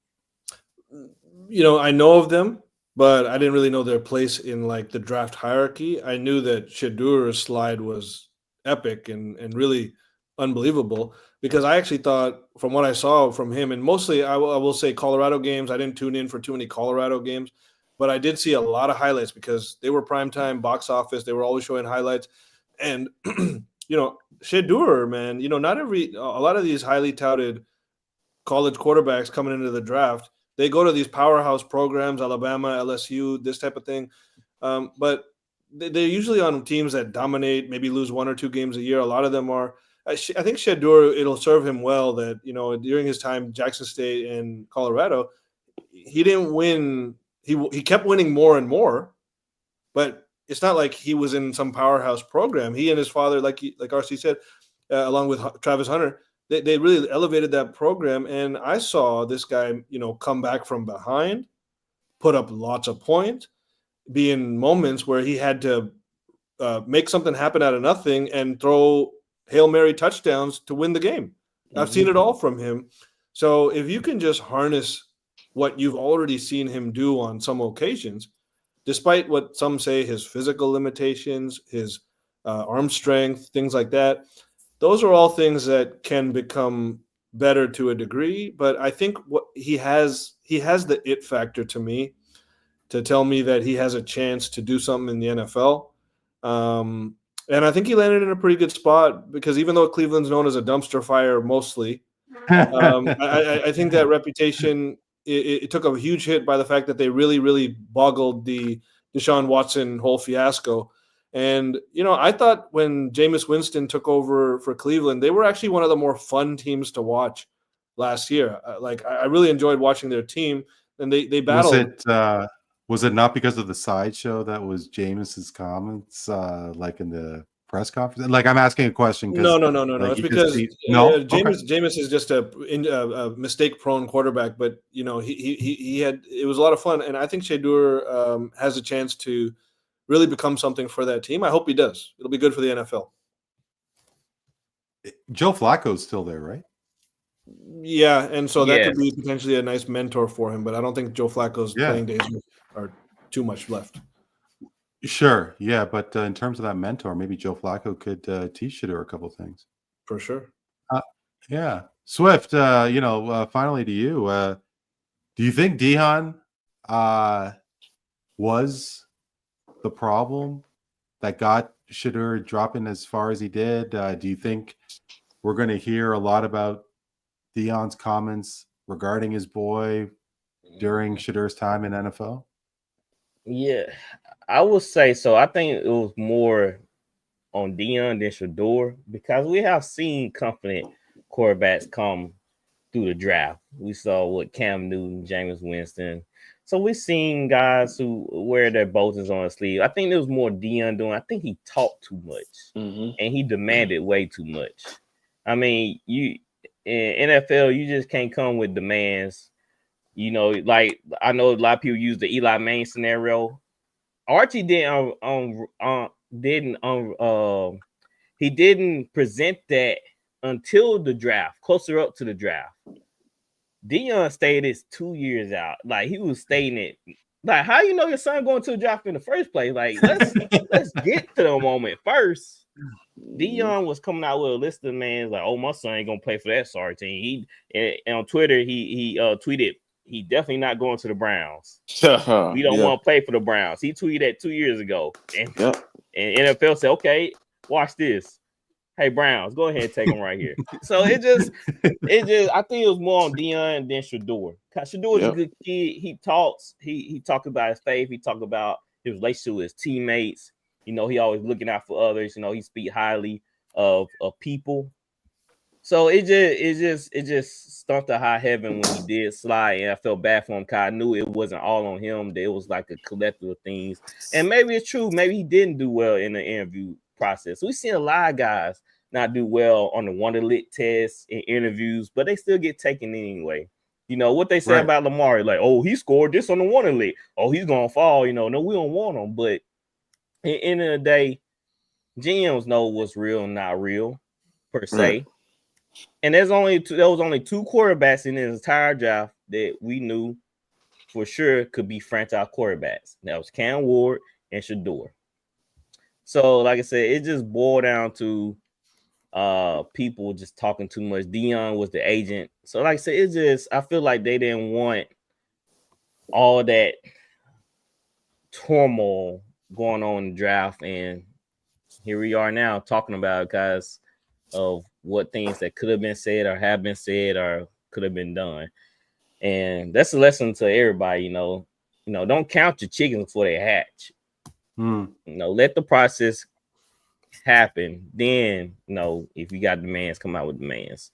I know of them, but I didn't really know their place in the draft hierarchy. I knew that Shedeur's slide was epic and really unbelievable, because I actually thought, from what I saw from him, and mostly I will say Colorado games, I didn't tune in for too many Colorado games, but I did see a lot of highlights because they were primetime box office. They were always showing highlights. And, Shedeur, man, a lot of these highly touted college quarterbacks coming into the draft, they go to these powerhouse programs, Alabama, LSU, this type of thing. But they're usually on teams that dominate, maybe lose 1 or 2 games a year. A lot of them are. I think Shedeur, it'll serve him well that, during his time, Jackson State and Colorado, he didn't win. He kept winning more and more, but it's not like he was in some powerhouse program. He and his father, like RC said, along with Travis Hunter, they really elevated that program. And I saw this guy, come back from behind, put up lots of points, be in moments where he had to make something happen out of nothing and throw Hail Mary touchdowns to win the game. I've seen it all from him. So if you can just harness what you've already seen him do on some occasions, despite what some say his physical limitations, his arm strength, things like that, those are all things that can become better to a degree. But I think what he has the it factor to me to tell me that he has a chance to do something in the NFL. And I think he landed in a pretty good spot because even though Cleveland's known as a dumpster fire mostly, I think that reputation, it took a huge hit by the fact that they really, really boggled the Deshaun Watson whole fiasco. And, I thought when Jameis Winston took over for Cleveland, they were actually one of the more fun teams to watch last year. I really enjoyed watching their team, and they battled. Was it not because of the sideshow that was Jameis's comments, like in the press conference? Like, I'm asking a question. No. Like, it's because Jameis is just a mistake-prone quarterback, but he had, it was a lot of fun, and I think Shedeur has a chance to really become something for that team. I hope he does. It'll be good for the NFL. Joe Flacco's still there, right? Yeah, and so that could be potentially a nice mentor for him, but I don't think Joe Flacco's playing days are too much left. Sure, yeah, but in terms of that mentor, maybe Joe Flacco could teach Shedeur a couple of things. For sure. Yeah. Swift, finally to you. Do you think Deion was the problem that got Shedeur dropping as far as he did? Do you think we're going to hear a lot about Deion's comments regarding his boy during Shedeur's time in NFL? Yeah, I would say so. I think it was more on Deion than Shedeur because we have seen confident quarterbacks come through the draft. We saw what Cam Newton, Jameis Winston. So we've seen guys who wear their bolters on their sleeve. I think there was more Deion doing. I think he talked too much and he demanded way too much. I mean, you in NFL, you just can't come with demands. Like I know a lot of people use the Eli Manning scenario. Archie didn't he didn't present that until the draft, closer up to the draft. Deion stayed this 2 years out. Like he was stating it. Like, how you know your son going to the draft in the first place? Like, let's get to the moment first. Deion was coming out with a list of names like, oh, my son ain't gonna play for that sorry team. And on Twitter, he tweeted he definitely not going to the Browns. We don't want to play for the Browns. He tweeted that 2 years ago. And NFL said, okay, watch this. Hey, Browns, go ahead and take him right here. So it just, I think it was more on Deion than Shedeur. Shedeur is a good kid. He talks, he talks about his faith. He talks about his relationship with his teammates. He always looking out for others. He speak highly of people. So it just stumped to high heaven when he did slide, and I felt bad for him because I knew it wasn't all on him. It was like a collective of things. And maybe it's true. Maybe he didn't do well in the interview process. We've seen a lot of guys not do well on the Wonderlic tests and interviews, but they still get taken anyway. What they say about Lamar, like, oh, he scored this on the Wonderlic. Oh, he's gonna fall. No, we don't want him. But at the end of the day, GMs know what's real and not real, per se. Right. And there was only two quarterbacks in his entire draft that we knew for sure could be franchise quarterbacks. That was Cam Ward and Shedeur. So, like I said, it just boiled down to people just talking too much. Deion was the agent. So, like I said, I feel like they didn't want all that turmoil going on in the draft. And here we are now talking about it because of what things that could have been said or have been said or could have been done. And that's a lesson to everybody, don't count your chickens before they hatch. Let the process happen. Then, if you got demands, come out with demands.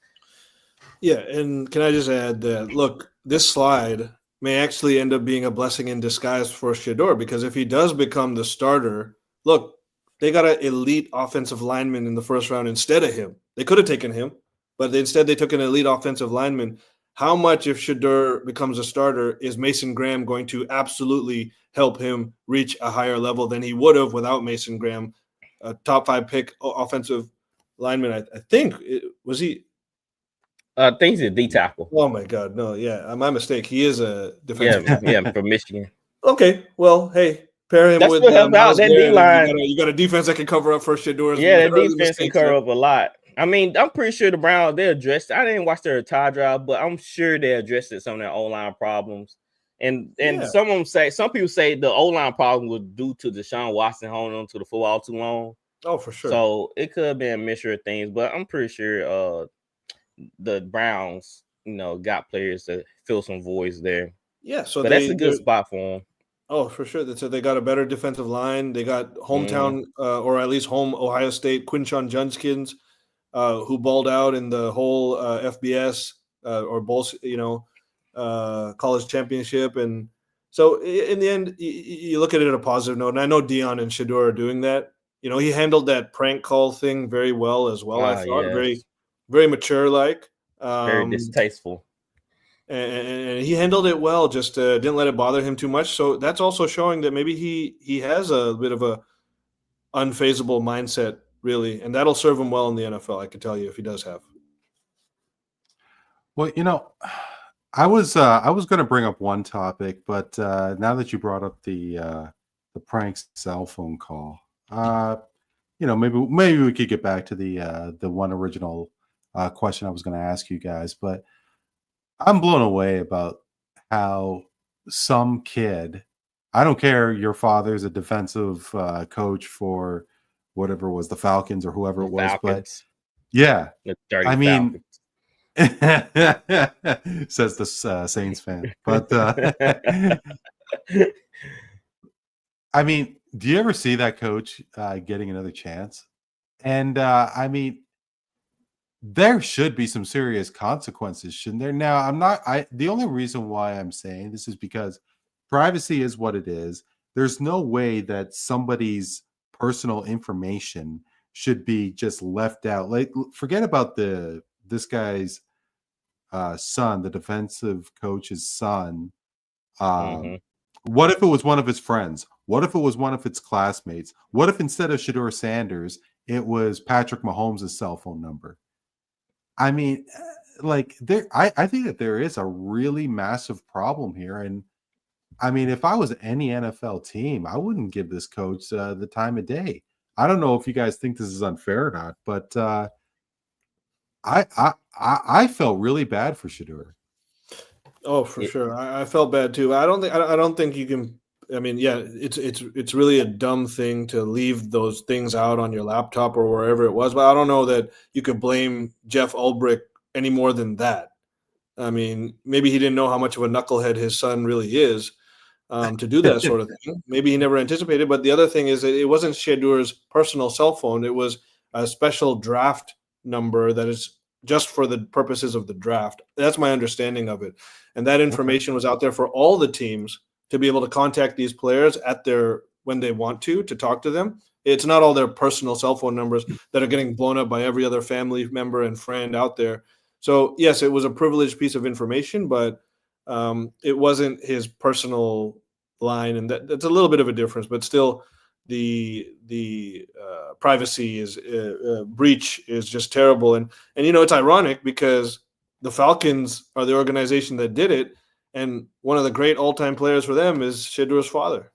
Yeah, and can I just add that, look, this slide may actually end up being a blessing in disguise for Shedeur, because if he does become the starter, look, they got an elite offensive lineman in the first round instead of him. They could have taken him. but instead they took an elite offensive lineman. How much, if Shedeur becomes a starter, is Mason Graham going to absolutely help him reach a higher level than he would have without Mason Graham, a top 5 pick offensive lineman? I think was he. I think he's a D tackle. Oh my God, no, yeah, my mistake. He is a defensive. Yeah, from Michigan. Okay, well, hey, pair him That's with what helped out. Miles That Garrett, D-line. and you got a defense that can cover up for Shedeur's Yeah, that early defense can mistakes, cover up a lot. I mean, I'm pretty sure the Browns, they addressed. I didn't watch their tie drive, but I'm sure they addressed some of their O-line problems. And Yeah. some people say the O-line problem was due to Deshaun Watson holding on to the football too long. Oh, for sure. So it could have been a mixture of things, but I'm pretty sure the Browns, got players to fill some voids there. Yeah, so that's a good spot for them. Oh, for sure. So they got a better defensive line. They got hometown, or at least home Ohio State, Quinshon Judkins, who balled out in the whole FBS or bowl, college championship. And so in the end, you look at it at a positive note. And I know Dion and Shedeur are doing that. He handled that prank call thing very well as well. I thought very, very mature, very distasteful. And he handled it well, just didn't let it bother him too much. So that's also showing that maybe he has a bit of a unfazable mindset, really, and that'll serve him well in the NFL. I can tell you if he does have. Well, I was going to bring up one topic, but now that you brought up the prank cell phone call, maybe we could get back to the one original question I was going to ask you guys, but I'm blown away about how some kid, I don't care, your father's a defensive coach for whatever it was, the Falcons or whoever it was, but yeah, I mean, says the Saints fan, but I mean, do you ever see that coach getting another chance? And I mean, there should be some serious consequences, shouldn't there? Now, the only reason why I'm saying this is because privacy is what it is. There's no way that somebody's personal information should be just left out. Like, forget about this guy's son, the defensive coach's son. What if it was one of his friends? What if it was one of its classmates? What if instead of Shedeur Sanders, it was Patrick Mahomes' cell phone number? I mean, I think that there is a really massive problem here. And I mean, if I was any NFL team, I wouldn't give this coach the time of day. I don't know if you guys think this is unfair or not, but I felt really bad for Shedeur. Oh, for sure. I felt bad too. I don't think you can. I mean, yeah, it's really a dumb thing to leave those things out on your laptop or wherever it was. But I don't know that you could blame Jeff Ulbrich any more than that. I mean, maybe he didn't know how much of a knucklehead his son really is to do that sort of thing. Maybe he never anticipated. But the other thing is that it wasn't Shedeur's personal cell phone. It was a special draft number that is just for the purposes of the draft. That's my understanding of it. And that information was out there for all the teams to be able to contact these players when they want to talk to them. It's not all their personal cell phone numbers that are getting blown up by every other family member and friend out there. So yes, it was a privileged piece of information, but it wasn't his personal line. And that's a little bit of a difference, but still the privacy is breach is just terrible. And it's ironic because the Falcons are the organization that did it. And one of the great all-time players for them is Shedeur's father.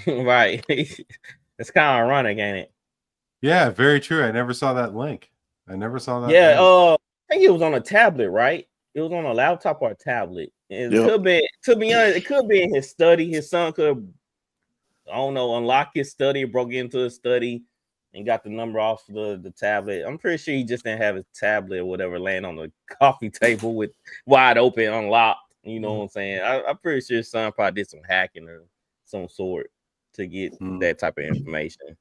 Right. It's kind of ironic, ain't it? Yeah, very true. I never saw that link. Yeah, I think it was on a tablet, right? It was on a laptop or a tablet. It could be, to be honest, it could be in his study. His son could, I don't know, unlock his study, broke into his study, and got the number off the tablet. I'm pretty sure he just didn't have his tablet or whatever laying on the coffee table with wide open, unlocked. You know what I'm saying? I'm pretty sure his son probably did some hacking or some sort to get that type of information.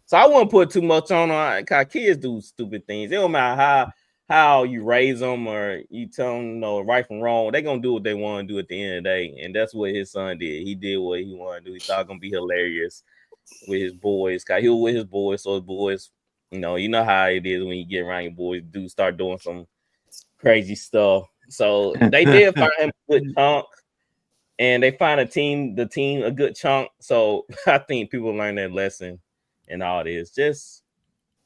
So I wouldn't put too much on because kids do stupid things. It don't matter how you raise them or you tell them right from wrong. They're going to do what they want to do at the end of the day. And that's what his son did. He did what he wanted to do. He thought it was going to be hilarious with his boys. He was with his boys, so his boys You know how it is when you get around your boys, do start doing some crazy stuff. So they did find him a good chunk, and they find the team a good chunk. So I think people learn their lesson and all this. Just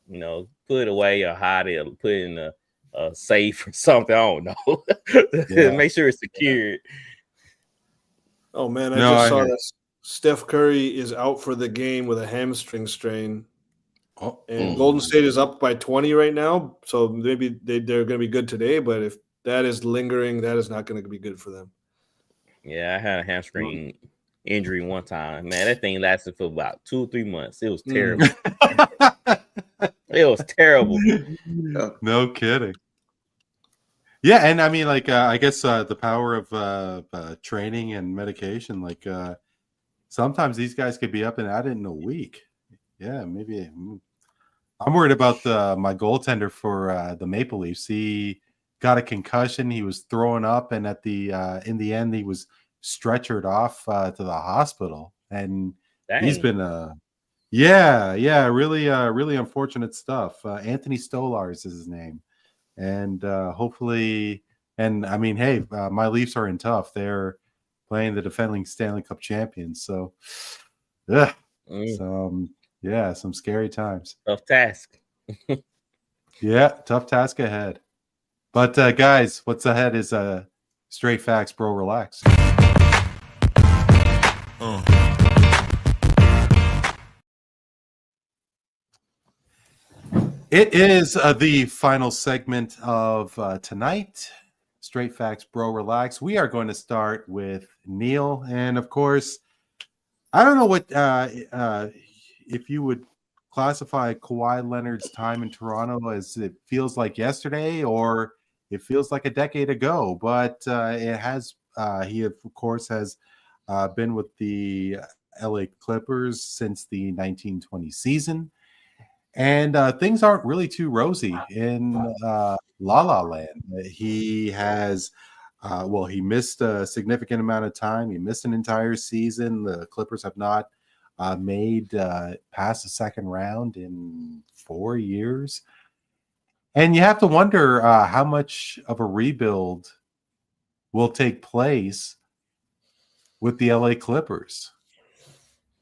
put it away or hide it, or put it in a safe or something. I don't know. Yeah. Make sure it's secured. Oh man, I No, just I saw hear- that Steph Curry is out for the game with a hamstring strain. Oh, And Golden State is up by 20 right now, so maybe they're going to be good today. But if that is lingering, that is not going to be good for them. Yeah, I had a hamstring injury one time. Man, that thing lasted for about 2 or 3 months. It was terrible. It was terrible. no kidding. Yeah, and I mean, like, I guess the power of training and medication, like, sometimes these guys could be up and at it in a week. Yeah, maybe. I'm worried about my goaltender for the Maple Leafs. He got a concussion. He was throwing up, and at the in the end, he was stretchered off to the hospital. And he's Dang. been really unfortunate stuff. Anthony Stolarz is his name, and hopefully, and I mean, hey, my Leafs are in tough. They're playing the defending Stanley Cup champions, so yeah, some scary times. Tough task. Yeah, tough task ahead. But guys, what's ahead is straight facts, bro. Relax. It is the final segment of tonight. Straight facts, bro. Relax. We are going to start with Neil, and of course, I don't know what if you would classify Kawhi Leonard's time in Toronto as it feels like yesterday, or it feels like a decade ago. But it has. He of course has been with the LA Clippers since the 1920 season. And things aren't really too rosy in La La Land. He has, he missed a significant amount of time. He missed an entire season. The Clippers have not made past the second round in 4 years. And you have to wonder how much of a rebuild will take place with the LA Clippers.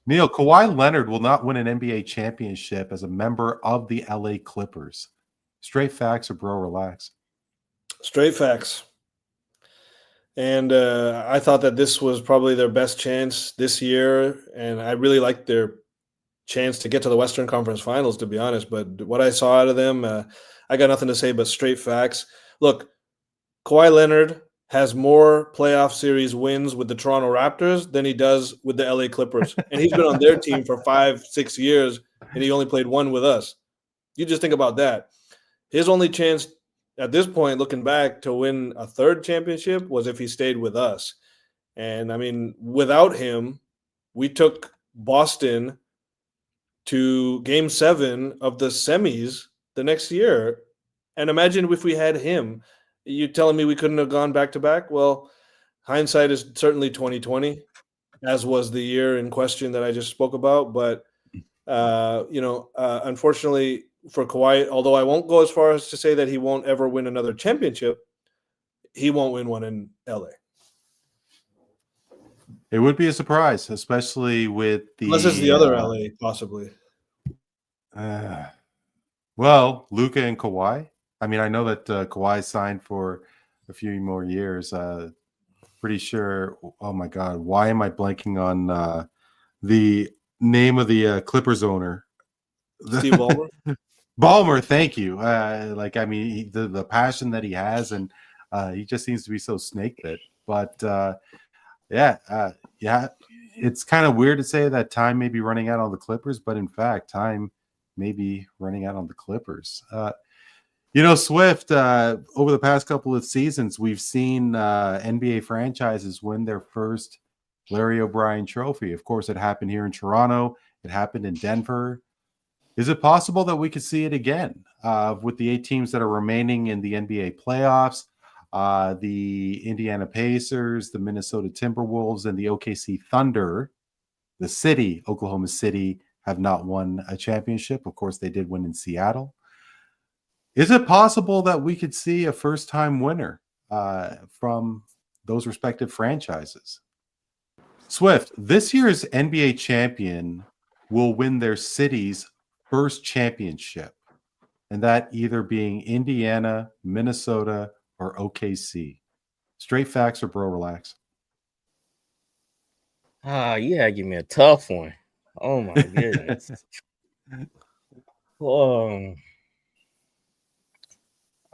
Neil, Kawhi Leonard will not win an NBA championship as a member of the LA Clippers. Straight facts or bro, relax? Straight facts. And I thought that this was probably their best chance this year, and I really liked their chance to get to the Western Conference Finals, to be honest. But what I saw out of them, I got nothing to say but straight facts. Look, Kawhi Leonard has more playoff series wins with the Toronto Raptors than he does with the LA Clippers. And he's been on their team for 5-6 years, and he only played one with us. You just think about that. His only chance at this point, looking back, to win a third championship was if he stayed with us. And, I mean, without him, we took Boston to Game 7 of the semis the next year. And imagine if we had him. You telling me we couldn't have gone back-to-back? Well, hindsight is certainly 2020, as was the year in question that I just spoke about. But, unfortunately for Kawhi, although I won't go as far as to say that he won't ever win another championship, he won't win one in LA. It would be a surprise, especially with the... Unless it's the other LA, possibly. Well, Luka and Kawhi. I mean, I know that Kawhi signed for a few more years. Pretty sure. Oh my God, why am I blanking on the name of the Clippers owner? Steve Ballmer. Ballmer, thank you. The passion that he has, and he just seems to be so snake bit. But it's kind of weird to say that time may be running out on the Clippers, but in fact, time may be running out on the Clippers. Swift, over the past couple of seasons, we've seen NBA franchises win their first Larry O'Brien trophy. Of course, it happened here in Toronto. It happened in Denver. Is it possible that we could see it again with the 8 teams that are remaining in the NBA playoffs? The Indiana Pacers, the Minnesota Timberwolves, and the OKC Thunder, the city, Oklahoma City, have not won a championship. Of course, they did win in Seattle. Is it possible that we could see a first-time winner from those respective franchises? Swift, this year's NBA champion will win their city's first championship, and that either being Indiana, Minnesota, or OKC. Straight facts or bro relax? Yeah, give me a tough one. Oh my goodness.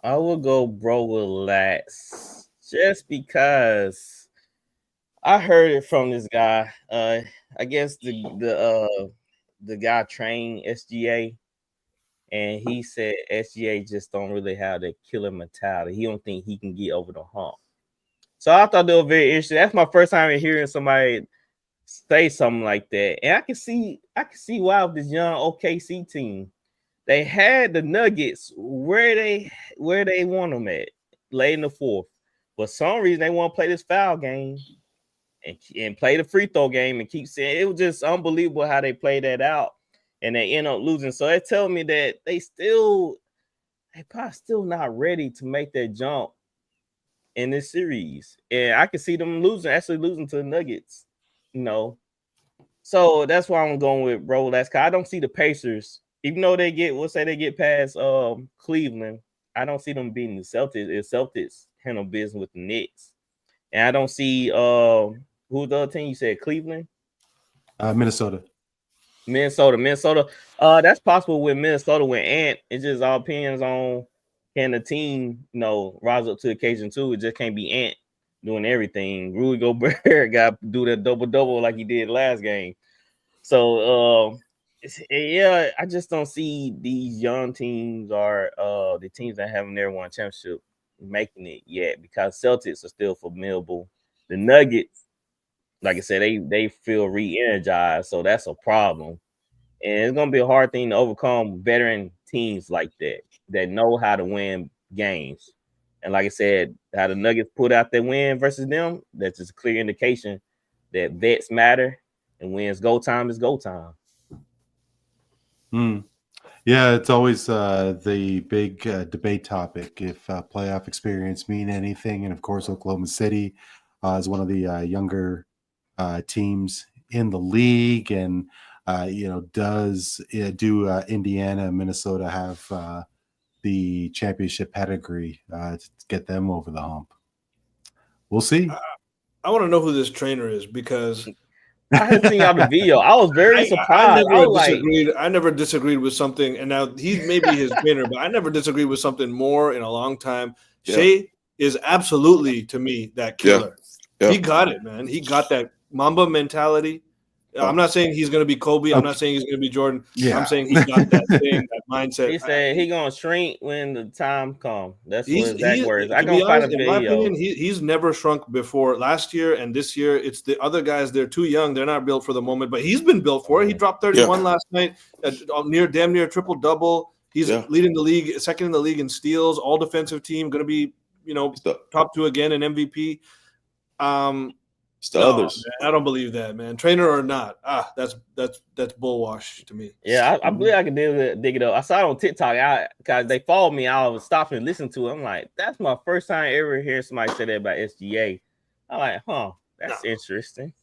I will go bro relax just because I heard it from this guy. I guess the guy trained SGA, and he said SGA just don't really have that killer mentality. He don't think he can get over the hump. So I thought they were very interesting. That's my first time hearing somebody say something like that, and I can see why with this young OKC team. They had the Nuggets where they want them at, late in the fourth. For some reason, they want to play this foul game and play the free throw game and keep saying it was just unbelievable how they played that out, and they end up losing. So it tells me that they probably still not ready to make that jump in this series, and I can see them actually losing to the Nuggets. So that's why I'm going with bro. I don't see the Pacers. Even though they get past Cleveland, I don't see them beating the Celtics. If Celtics handle business with the Knicks, and I don't see who's the other team you said Cleveland, Minnesota. That's possible with Minnesota with Ant. It just all depends on can the team rise up to the occasion too. It just can't be Ant doing everything. Rudy Gobert got to do that double like he did last game. So yeah, I just don't see these young teams or the teams that haven't never won a championship making it yet because Celtics are still formidable. The Nuggets, like I said, they feel re-energized, so that's a problem. And it's gonna be a hard thing to overcome veteran teams like that know how to win games. And like I said, how the Nuggets put out their win versus them, that's just a clear indication that vets matter, and when it's go time, it's go time. Yeah, it's always the big debate topic if playoff experience mean anything. And of course, Oklahoma City is one of the younger teams in the league. And, do Indiana and Minnesota have the championship pedigree to get them over the hump? We'll see. I want to know who this trainer is because I had seen out the video. I was very surprised. I never disagreed with something, and now he may be his trainer, but I never disagreed with something more in a long time. Yeah. Shea is absolutely, to me, that killer. Yeah. He got it, man. He got that Mamba mentality. I'm not saying he's going to be Kobe. I'm not saying he's going to be Jordan. Yeah. I'm saying he got that thing, that mindset. He said he's going to shrink when the time comes. That's what his exact words. I'm going to find a video. In my opinion, he's never shrunk before. Last year and this year, it's the other guys. They're too young. They're not built for the moment, but he's been built for it. He dropped 31 last night, damn near triple-double. He's leading the league, second in the league in steals, all defensive team, going to be, top two again in MVP. Others. Man, I don't believe that, man. Trainer or not, that's bullwash to me. Yeah, I believe I can dig it up. I saw it on TikTok because they followed me. I was stopping and listening to it. I'm like, that's my first time ever hearing somebody say that about SGA. I'm like, that's interesting.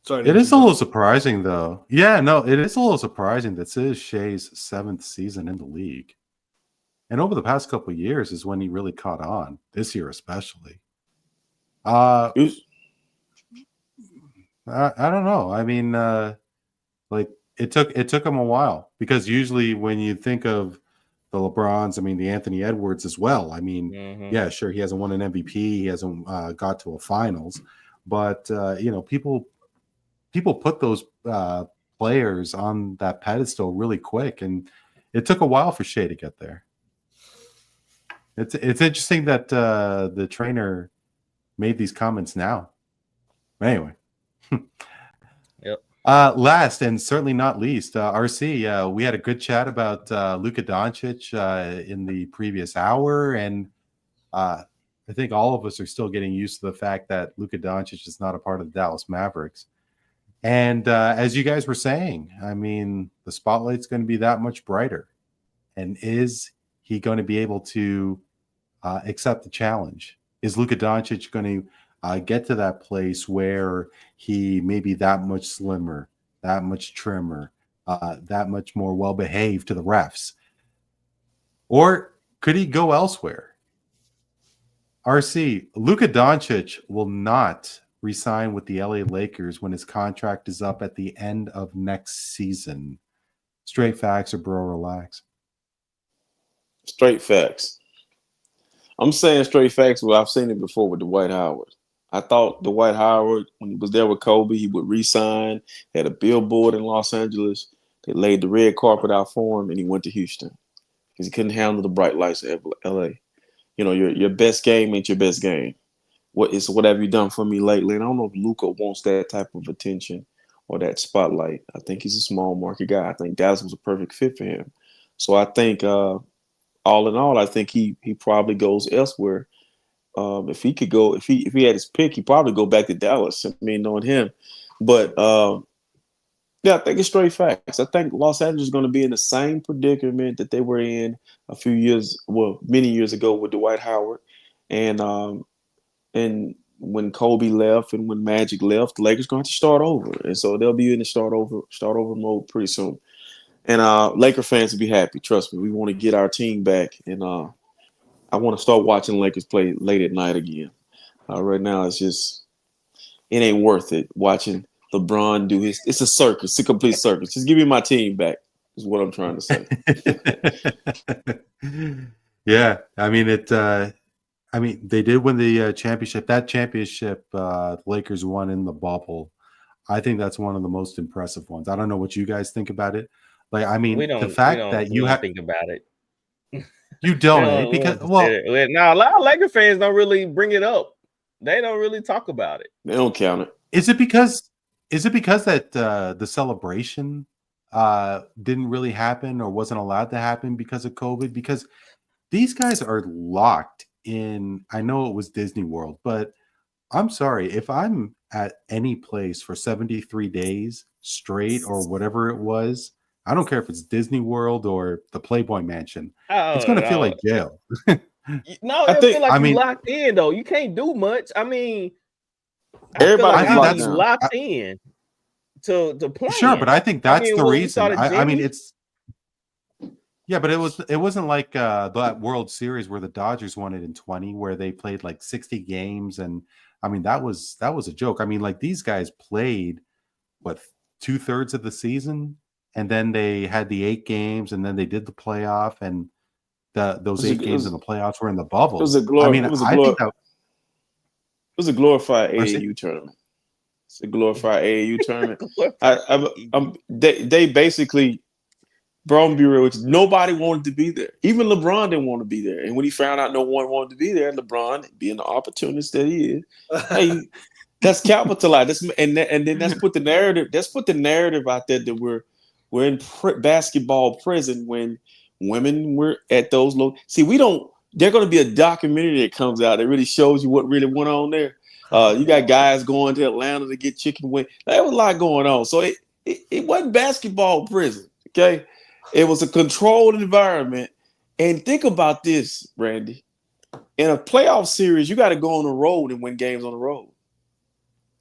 Sorry, it is a little surprising, though. Yeah, no, it is a little surprising that this is Shea's 7th season in the league, and over the past couple of years is when he really caught on. This year, especially. I don't know. I mean, it took him a while because usually when you think of the LeBrons, I mean, the Anthony Edwards as well. I mean, yeah, sure, he hasn't won an MVP, he hasn't got to a finals, but people put those players on that pedestal really quick, and it took a while for Shea to get there. It's interesting that the trainer made these comments now. Anyway. Yep. Last and certainly not least, RC, we had a good chat about Luka Doncic in the previous hour, and I think all of us are still getting used to the fact that Luka Doncic is not a part of the Dallas Mavericks. And as you guys were saying, I mean, the spotlight's going to be that much brighter. And is he going to be able to accept the challenge? Is Luka Doncic going to get to that place where he may be that much slimmer, that much trimmer, that much more well-behaved to the refs? Or could he go elsewhere? RC, Luka Doncic will not resign with the LA Lakers when his contract is up at the end of next season. Straight facts or bro, relax? Straight facts. I'm saying straight facts. Well, I've seen it before with Dwight Howard. I thought Dwight Howard, when he was there with Kobe, he would re-sign, had a billboard in Los Angeles. They laid the red carpet out for him, and he went to Houston because he couldn't handle the bright lights of LA. You know, your best game ain't your best game. What have you done for me lately? And I don't know if Luka wants that type of attention or that spotlight. I think he's a small market guy. I think Dallas was a perfect fit for him. So I think all in all, I think he probably goes elsewhere. If he could go, if he had his pick, he'd probably go back to Dallas. I mean, knowing him. But yeah, I think it's straight facts. I think Los Angeles is going to be in the same predicament that they were in many years ago with Dwight Howard. And when Kobe left and when Magic left, the Lakers going to start over. And so they'll be in the start over mode pretty soon. And Laker fans will be happy. Trust me, we want to get our team back. And I want to start watching Lakers play late at night again. Right now, it ain't worth it watching LeBron do it's a circus. It's a complete circus. Just give me my team back is what I'm trying to say. Yeah, I mean, they did win the championship. That championship the Lakers won in the bubble. I think that's one of the most impressive ones. I don't know what you guys think about it. Like, I mean, the fact that you have think about it. You don't, because a lot of Laker fans don't really bring it up. They don't really talk about it. They don't count it. Is it because that the celebration didn't really happen or wasn't allowed to happen because of COVID? Because these guys are locked in. I know it was Disney World, but I'm sorry, if I'm at any place for 73 days straight or whatever it was, I don't care if it's Disney World or the Playboy Mansion. It's going to feel like jail. No, I feel like you're locked in, though. You can't do much. I mean, everybody's locked in to play. Sure, but I think that's the reason. I mean, it's but it wasn't like that World Series where the Dodgers won it in 20, where they played like 60 games, and I mean that was a joke. I mean, like these guys played 2/3 of the season. And then they had the 8 games, and then they did the playoff, and those 8 games in the playoffs were in the bubble. It was a glorified AAU tournament. It's a glorified AAU tournament. They basically, bro, be real, nobody wanted to be there. Even LeBron didn't want to be there. And when he found out no one wanted to be there, LeBron, being the opportunist that he is, hey, that's capitalized. And then that's put the narrative. That's put the narrative out there that we're in basketball prison when women were at those low. See, there's going to be a documentary that comes out that really shows you what really went on there. You got guys going to Atlanta to get chicken wings. There was a lot going on. So it wasn't basketball prison, okay? It was a controlled environment. And think about this, Randy. In a playoff series, you got to go on the road and win games on the road.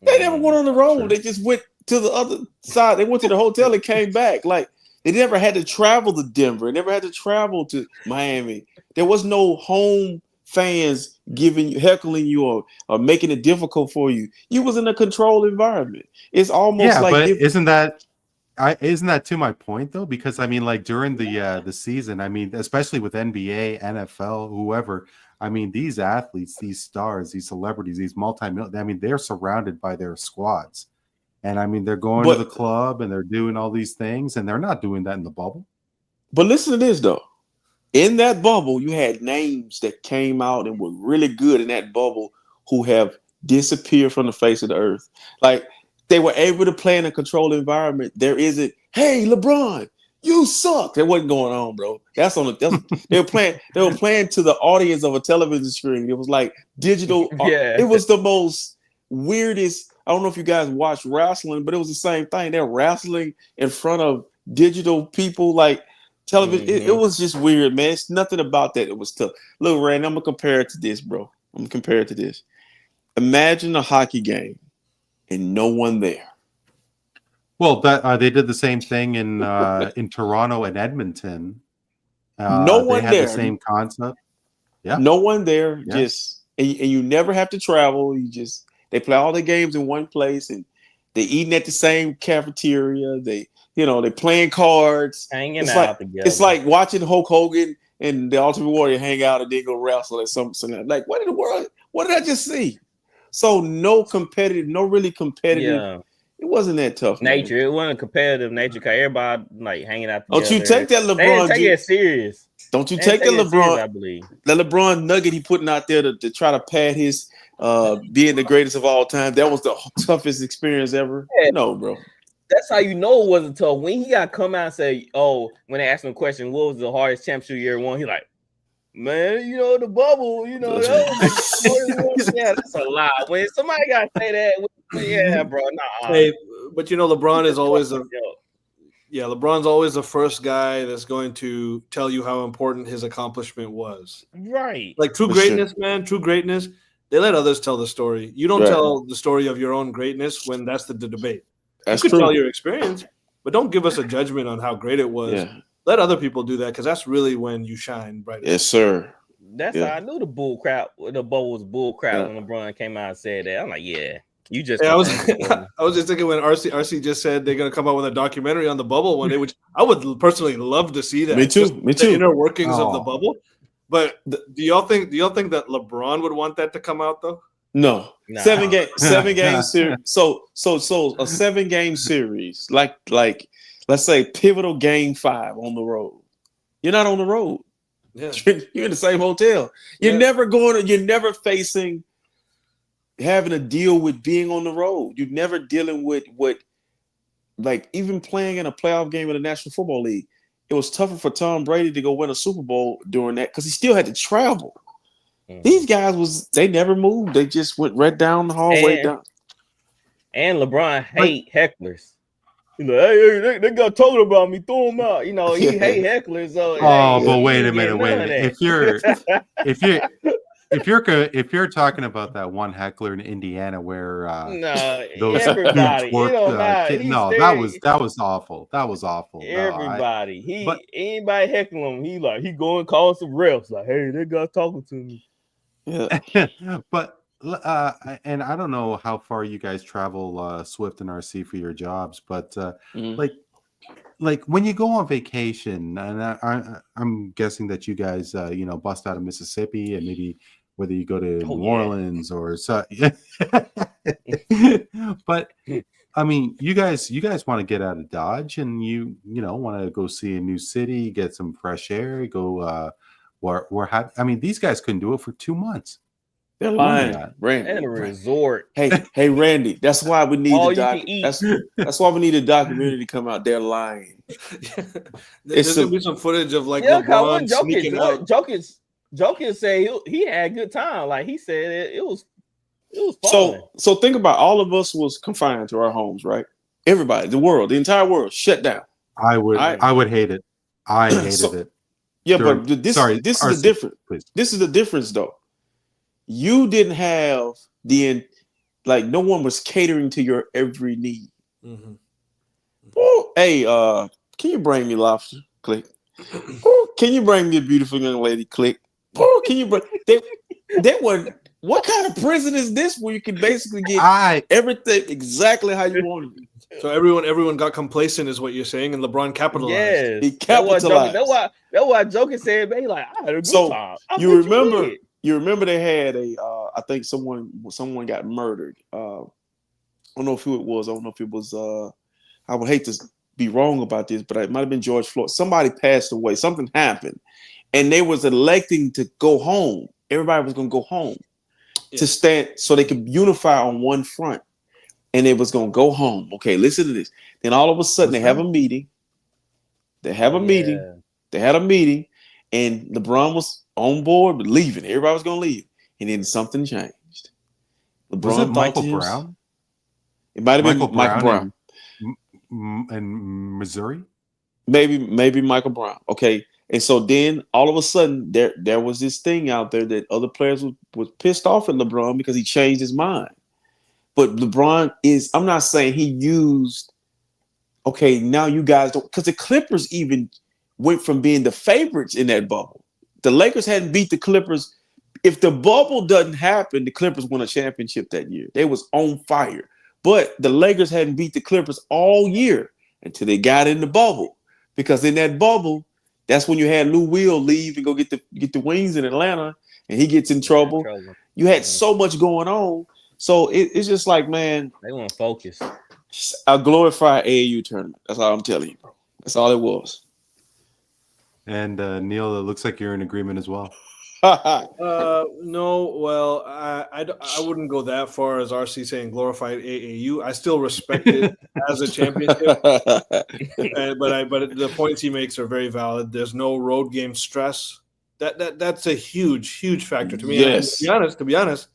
They never went on the road. Sure. They just went to the other side. They went to the hotel and came back. Like, they never had to travel to Denver. They never had to travel to Miami. There was no home fans heckling you or making it difficult for you. You was in a controlled environment. It's almost like, but isn't that to my point though? Because I mean, like during the season, I mean, especially with NBA, NFL, whoever, I mean, these athletes, these stars, these celebrities, these multi-million, I mean, they're surrounded by their squads. And I mean, they're going to the club and they're doing all these things, and they're not doing that in the bubble. But listen to this, though. In that bubble, you had names that came out and were really good in that bubble who have disappeared from the face of the earth. Like, they were able to play in a controlled environment. There isn't, hey, LeBron, you suck. That wasn't going on, bro. They were playing to the audience of a television screen. It was like digital. Yeah. It was the most weirdest I don't know if you guys watch wrestling, but it was the same thing. They're wrestling in front of digital people, like television. It was just weird, man. It's nothing about that. It was tough. Look, Rand, I'm gonna compare it to this, bro. I'm gonna compare it to this. Imagine a hockey game and no one there. Well, that they did the same thing in Toronto and Edmonton. No one they had there. the same concept. Yeah, no one there. Yeah. Just and you never have to travel. They play all the games in one place, and they eating at the same cafeteria. They playing cards, hanging out together. It's like watching Hulk Hogan and the Ultimate Warrior hang out and then go wrestle at something. Like, what in the world? What did I just see? So no really competitive. Yeah. It wasn't that tough. Nature. Man. It wasn't competitive nature because everybody like hanging out together. Don't you take that LeBron? They didn't take it serious. Don't you take that LeBron? Serious, I believe the LeBron nugget he putting out there to try to pad his being the greatest of all time. That was the toughest experience ever. Yeah. No, bro. That's how you know it wasn't tough. When he got to come out and say, "Oh," when they asked him a question, what was the hardest championship you ever won? He like, man, the bubble, that was yeah, that's a lie. When somebody got to say that, yeah, bro, nah. Hey, but LeBron is always LeBron's always the first guy that's going to tell you how important his accomplishment was. Right. Like true greatness, man, true greatness. They let others tell the story. You don't tell the story of your own greatness when that's the debate. That's you could true. tell your experience, but don't give us a judgment on how great it was. Yeah. Let other people do that because that's really when you shine bright. Yes, sir. That's how I knew the bubble was bull crap when LeBron came out and said that. I'm like, yeah, you just. I was just thinking when RC just said they're gonna come out with a documentary on the bubble one day, which I would personally love to see that. Me too. The inner workings of the bubble. But do y'all think that LeBron would want that to come out though? No. Nah. 7 game series. So a 7-game series, like let's say pivotal game 5 on the road. You're not on the road. Yeah. You're in the same hotel. You're never facing having to deal with being on the road. You're never dealing with what, like, even playing in a playoff game in the National Football League. It was tougher for Tom Brady to go win a Super Bowl during that because he still had to travel. These guys they never moved. They just went right down the hallway down. And LeBron hate hecklers. He's like, hey, they got talking about me, throw him out. He hate hecklers. So but wait a minute. If you're talking about that one heckler in Indiana where those everybody, that was awful. That was awful. Everybody, anybody heckling him, he go and call some refs like, hey, they got talking to me. Yeah. But and I don't know how far you guys travel, Swift and RC, for your jobs, but like when you go on vacation, and I'm guessing that you guys bust out of Mississippi, and maybe whether you go to New Orleans or so. But I mean, you guys want to get out of Dodge, and you want to go see a new city, get some fresh air, go. These guys couldn't do it for 2 months. They're lying, Randy. And a resort. Hey, Randy. That's why we need that's why we need a documentary to come out. They're lying. There's gonna be some footage of like LeBron sneaking out. Jokic said he had a good time. Like he said, it was fun. So think about all of us was confined to our homes, right? Everybody, the entire world shut down. I would hate it. I hated it. Yeah, but this is the difference. This is the difference, though. You didn't have no one was catering to your every need. Mm-hmm. Oh, hey, can you bring me lobster? Click. Oh, can you bring me a beautiful young lady? Click. Oh, can you bring that one? What kind of prison is this where you can basically get everything exactly how you want it? So everyone got complacent, is what you're saying, and LeBron capitalized. Yes, he capitalized. That's why Joker said, man, like I had a good time. You remember they had I think someone got murdered. I don't know who it was. I don't know if it was. I would hate to be wrong about this, but it might have been George Floyd. Somebody passed away. Something happened, and they was electing to go home. Everybody was going to go home to stand so they could unify on one front, and they was going to go home. Okay, listen to this. Then all of a sudden they have a meeting. They had a meeting, and LeBron was on board but leaving. Everybody was going to leave, and then something changed. LeBron was it Michael Brown? It might have been Michael Michael Brown. in Missouri. Maybe Michael Brown. Okay. And so then all of a sudden there was this thing out there that other players was pissed off at LeBron because he changed his mind. But LeBron I'm not saying he used, okay, now you guys don't, because the Clippers even went from being the favorites in that bubble. The Lakers hadn't beat the Clippers. If the bubble doesn't happen, the Clippers won a championship that year. They was on fire. But the Lakers hadn't beat the Clippers all year until they got in the bubble. Because in that bubble, that's when you had Lou Will leave and go get the wings in Atlanta, and he gets in trouble. You had so much going on. So it's just like, man, they want to focus. A glorified AAU tournament. That's all I'm telling you, bro. That's all it was. And Neil, it looks like you're in agreement as well. No, well, I wouldn't go that far as RC saying glorified AAU. I still respect it as a championship, but the points he makes are very valid. There's no road game stress. That's a huge factor to me. Yes. And to be honest,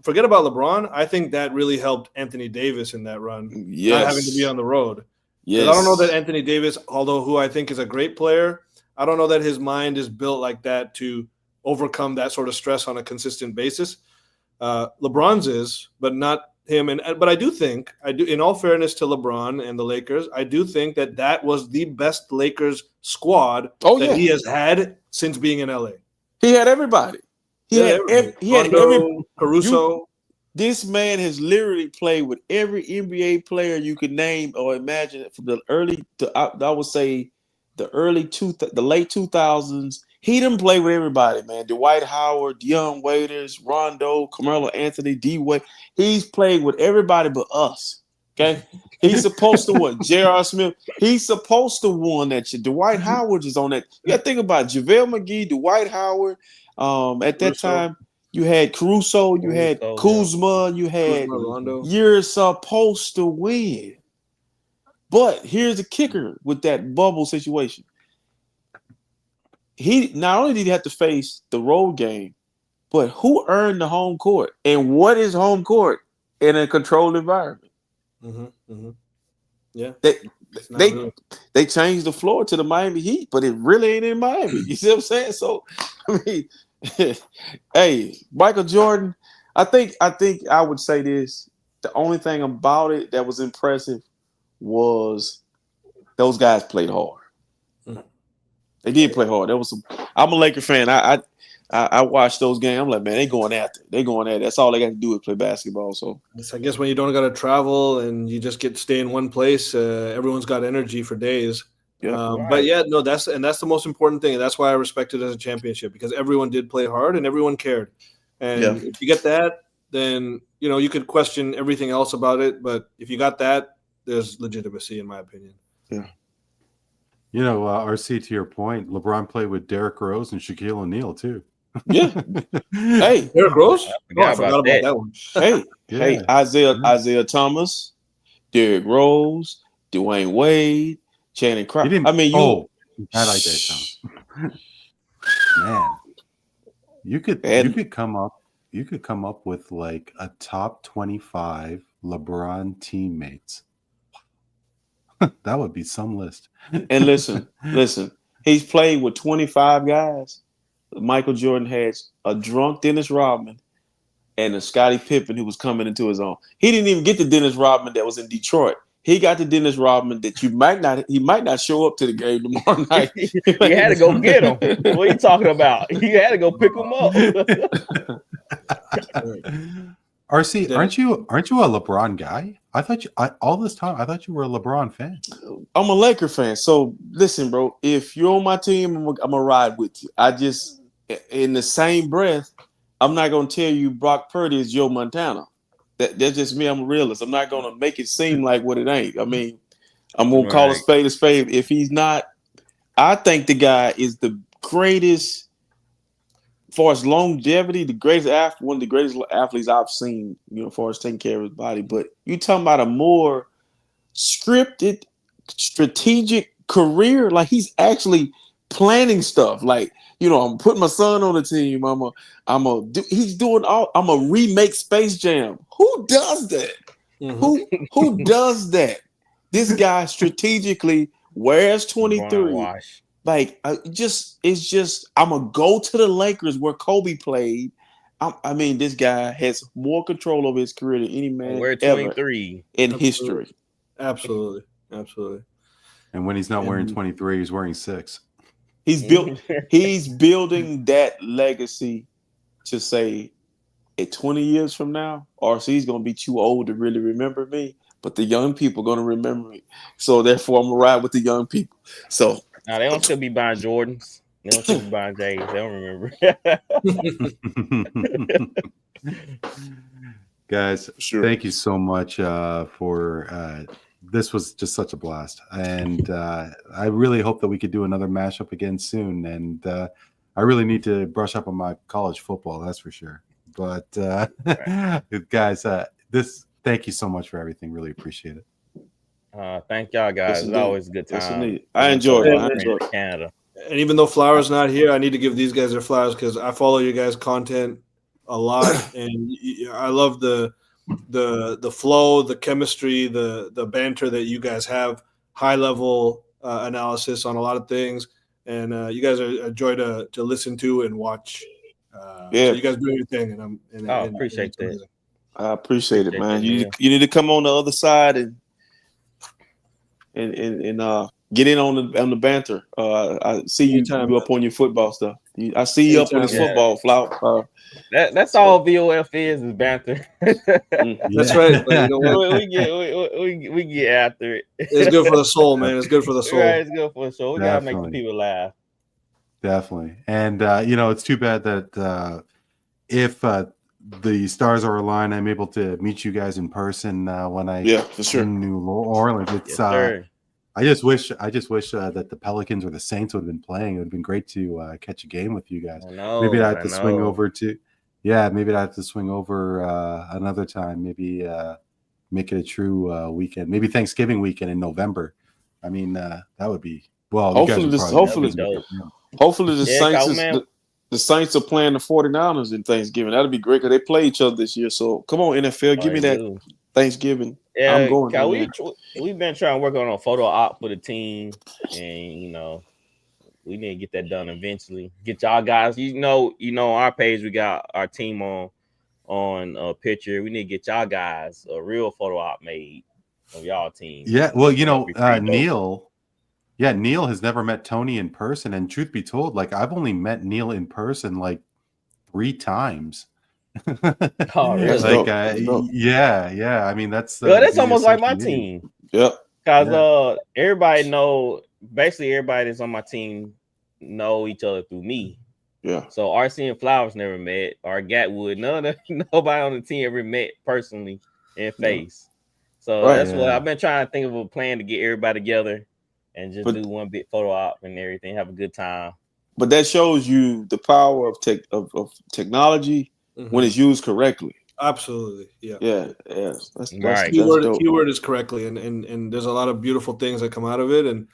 forget about LeBron. I think that really helped Anthony Davis in that run, yes, not having to be on the road. Yes. I don't know that Anthony Davis, although who I think is a great player, I don't know that his mind is built like that to overcome that sort of stress on a consistent basis. LeBron's is, but not him. But I do, in all fairness to LeBron and the Lakers, I do think that was the best Lakers squad he has had since being in LA. He had everybody. He had every Caruso. This man has literally played with every NBA player you could name or imagine from the early to I would say the late 2000s. He didn't play with everybody, man. Dwight Howard, Dion Waiters, Rondo, Carmelo Anthony, D-Wade. He's played with everybody but us. Okay, he's supposed to win. J.R. Smith. He's supposed to win that shit. Dwight Howard is on that. You got to think about it. JaVale McGee, Dwight Howard. At that time, you had Caruso, you had Kuzma, you had Rondo. You're supposed to win. But here's the kicker with that bubble situation. He not only did he have to face the road game, but who earned the home court? And what is home court in a controlled environment? Yeah. They changed the floor to the Miami Heat, but it really ain't in Miami. You see what I'm saying? So, I mean, hey, Michael Jordan, I think I would say this. The only thing about it that was impressive was those guys played hard. They did play hard. I'm a Laker fan. I watched those games. I'm like, man, they going after it. That's all they got to do is play basketball. So I guess when you don't got to travel and you just get to stay in one place, everyone's got energy for days. Yeah. But yeah, no, that's the most important thing. And that's why I respect it as a championship, because everyone did play hard and everyone cared. And if you get that, then, you could question everything else about it. But if you got that, there's legitimacy, in my opinion. Yeah. RC, to your point, LeBron played with Derrick Rose and Shaquille O'Neal too. Yeah. Hey, Derrick Rose? I forgot about that one. Hey, Isaiah Thomas, Derrick Rose, Dwayne Wade, Channing Crowder. I mean, I like that, Thomas. Man, you could come up with like a top 25 LeBron teammates. That would be some list. And listen, he's played with 25 guys. Michael Jordan has a drunk Dennis Rodman and a Scottie Pippen who was coming into his own. He didn't even get the Dennis Rodman that was in Detroit. He got the Dennis Rodman that he might not show up to the game tomorrow night. You had to go get him. What are you talking about? You had to go pick him up. RC, aren't you a LeBron guy? All this time I thought you were a LeBron fan. I'm a Laker fan. So listen, bro, if you're on my team, I'm gonna ride with you. I just, in the same breath, I'm not gonna tell you Brock Purdy is Joe Montana. That's just me. I'm a realist. I'm not gonna make it seem like what it ain't. I mean, I'm gonna call a spade a spade. If he's not, I think the guy is the greatest. Far as longevity, one of the greatest athletes I've seen, as far as taking care of his body. But you talking about a more scripted, strategic career, like he's actually planning stuff. Like, I'm putting my son on the team. I'm a remake Space Jam. Who does that? Who does that? This guy strategically wears 23. Wash. Like, it's just I'm gonna go to the Lakers where Kobe played. I mean, this guy has more control over his career than any man Wear ever 23 in history. Absolutely. And when he's not wearing 23, he's wearing 6. He's building that legacy to say at 20 years from now, RC's gonna be too old to really remember me, but the young people are gonna remember me. So therefore, I'm gonna ride with the young people. So now they don't still be buying Jordans. They don't still be buying J's. They don't remember. Guys, sure. Thank you so much for this was just such a blast, and I really hope that we could do another mashup again soon. And I really need to brush up on my college football, that's for sure. But guys, thank you so much for everything. Really appreciate it. Thank y'all guys. It's always a good time. I enjoyed it. Canada. And even though Flowers not here, I need to give these guys their flowers because I follow you guys' content a lot, and I love the flow, the chemistry, the banter that you guys have. High level analysis on a lot of things, and you guys are a joy to listen to and watch. So you guys do your thing, and appreciate that. I appreciate it, man. You need to come on the other side and get in on the banter. I see you up on your football stuff. I see you up on this football flout. That's all VOF is banter. That's right. But you know we get after it. It's good for the soul, man. It's good for the soul. Right, it's good for the soul. We gotta make the people laugh. Definitely. And it's too bad that if the stars are aligned, I'm able to meet you guys in person when I for sure. in New Orleans. It's I just wish that the Pelicans or the Saints would have been playing. It would have been great to catch a game with you guys. Maybe I'd have to swing over maybe I'd have to swing over another time. Maybe make it a true weekend. Maybe Thanksgiving weekend in November. I mean, that would be hopefully the Saints are playing the 49ers in Thanksgiving. That'd be great because they play each other this year. So come on, NFL, give me that Thanksgiving. Yeah, I'm going. We've been trying to work on a photo op for the team, and we need to get that done eventually. Get y'all guys. On our page we got our team on a picture. We need to get y'all guys a real photo op made of y'all team. Yeah, well, Neil. Yeah, Neil has never met Tony in person, and truth be told, like I've only met Neil in person like 3 times. Oh, really? Yeah. I mean, that's almost like my team. Yep. Because everybody that's on my team know each other through me. Yeah. So RC and Flowers never met, or Gatwood. Nobody on the team ever met personally in face. So that's what I've been trying to think of a plan to get everybody together and just do one big photo op and everything, have a good time. But that shows you the power of technology when it's used correctly. Absolutely. Yeah. That's right. Keyword is correctly, and there's a lot of beautiful things that come out of it, and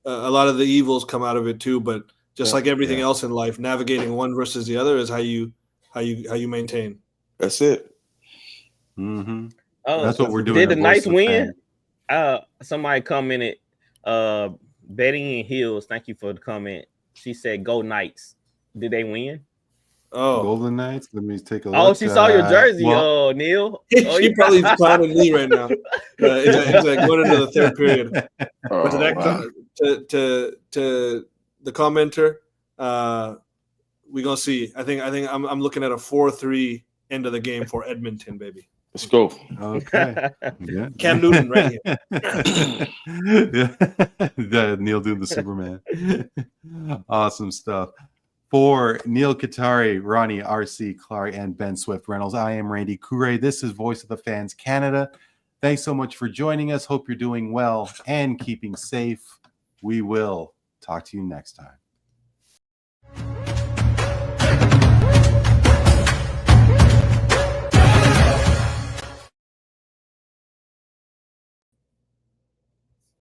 a lot of the evils come out of it too. But just like everything else in life, navigating one versus the other is how you maintain. That's it. Mm-hmm. That's what we're doing. Did the Knights win? Somebody commented, Betty in Hills, thank you for the comment. She said, "Go Knights." Did they win? Oh, Golden Knights. Let me take a look. Oh, she saw your jersey, Neil. She probably clowning me right now. It's like going into the third period. But to the commenter, we're gonna see. I think I'm looking at a 4-3 end of the game for Edmonton, baby. Let's go. Okay. Yeah. Cam Newton right here. Neil doing the Superman. Awesome stuff. For Neil Katari, Ronnie, RC, Clark, and Ben Swift Reynolds, I am Randy Kure. This is Voice of the Fans Canada. Thanks so much for joining us. Hope you're doing well and keeping safe. We will talk to you next time.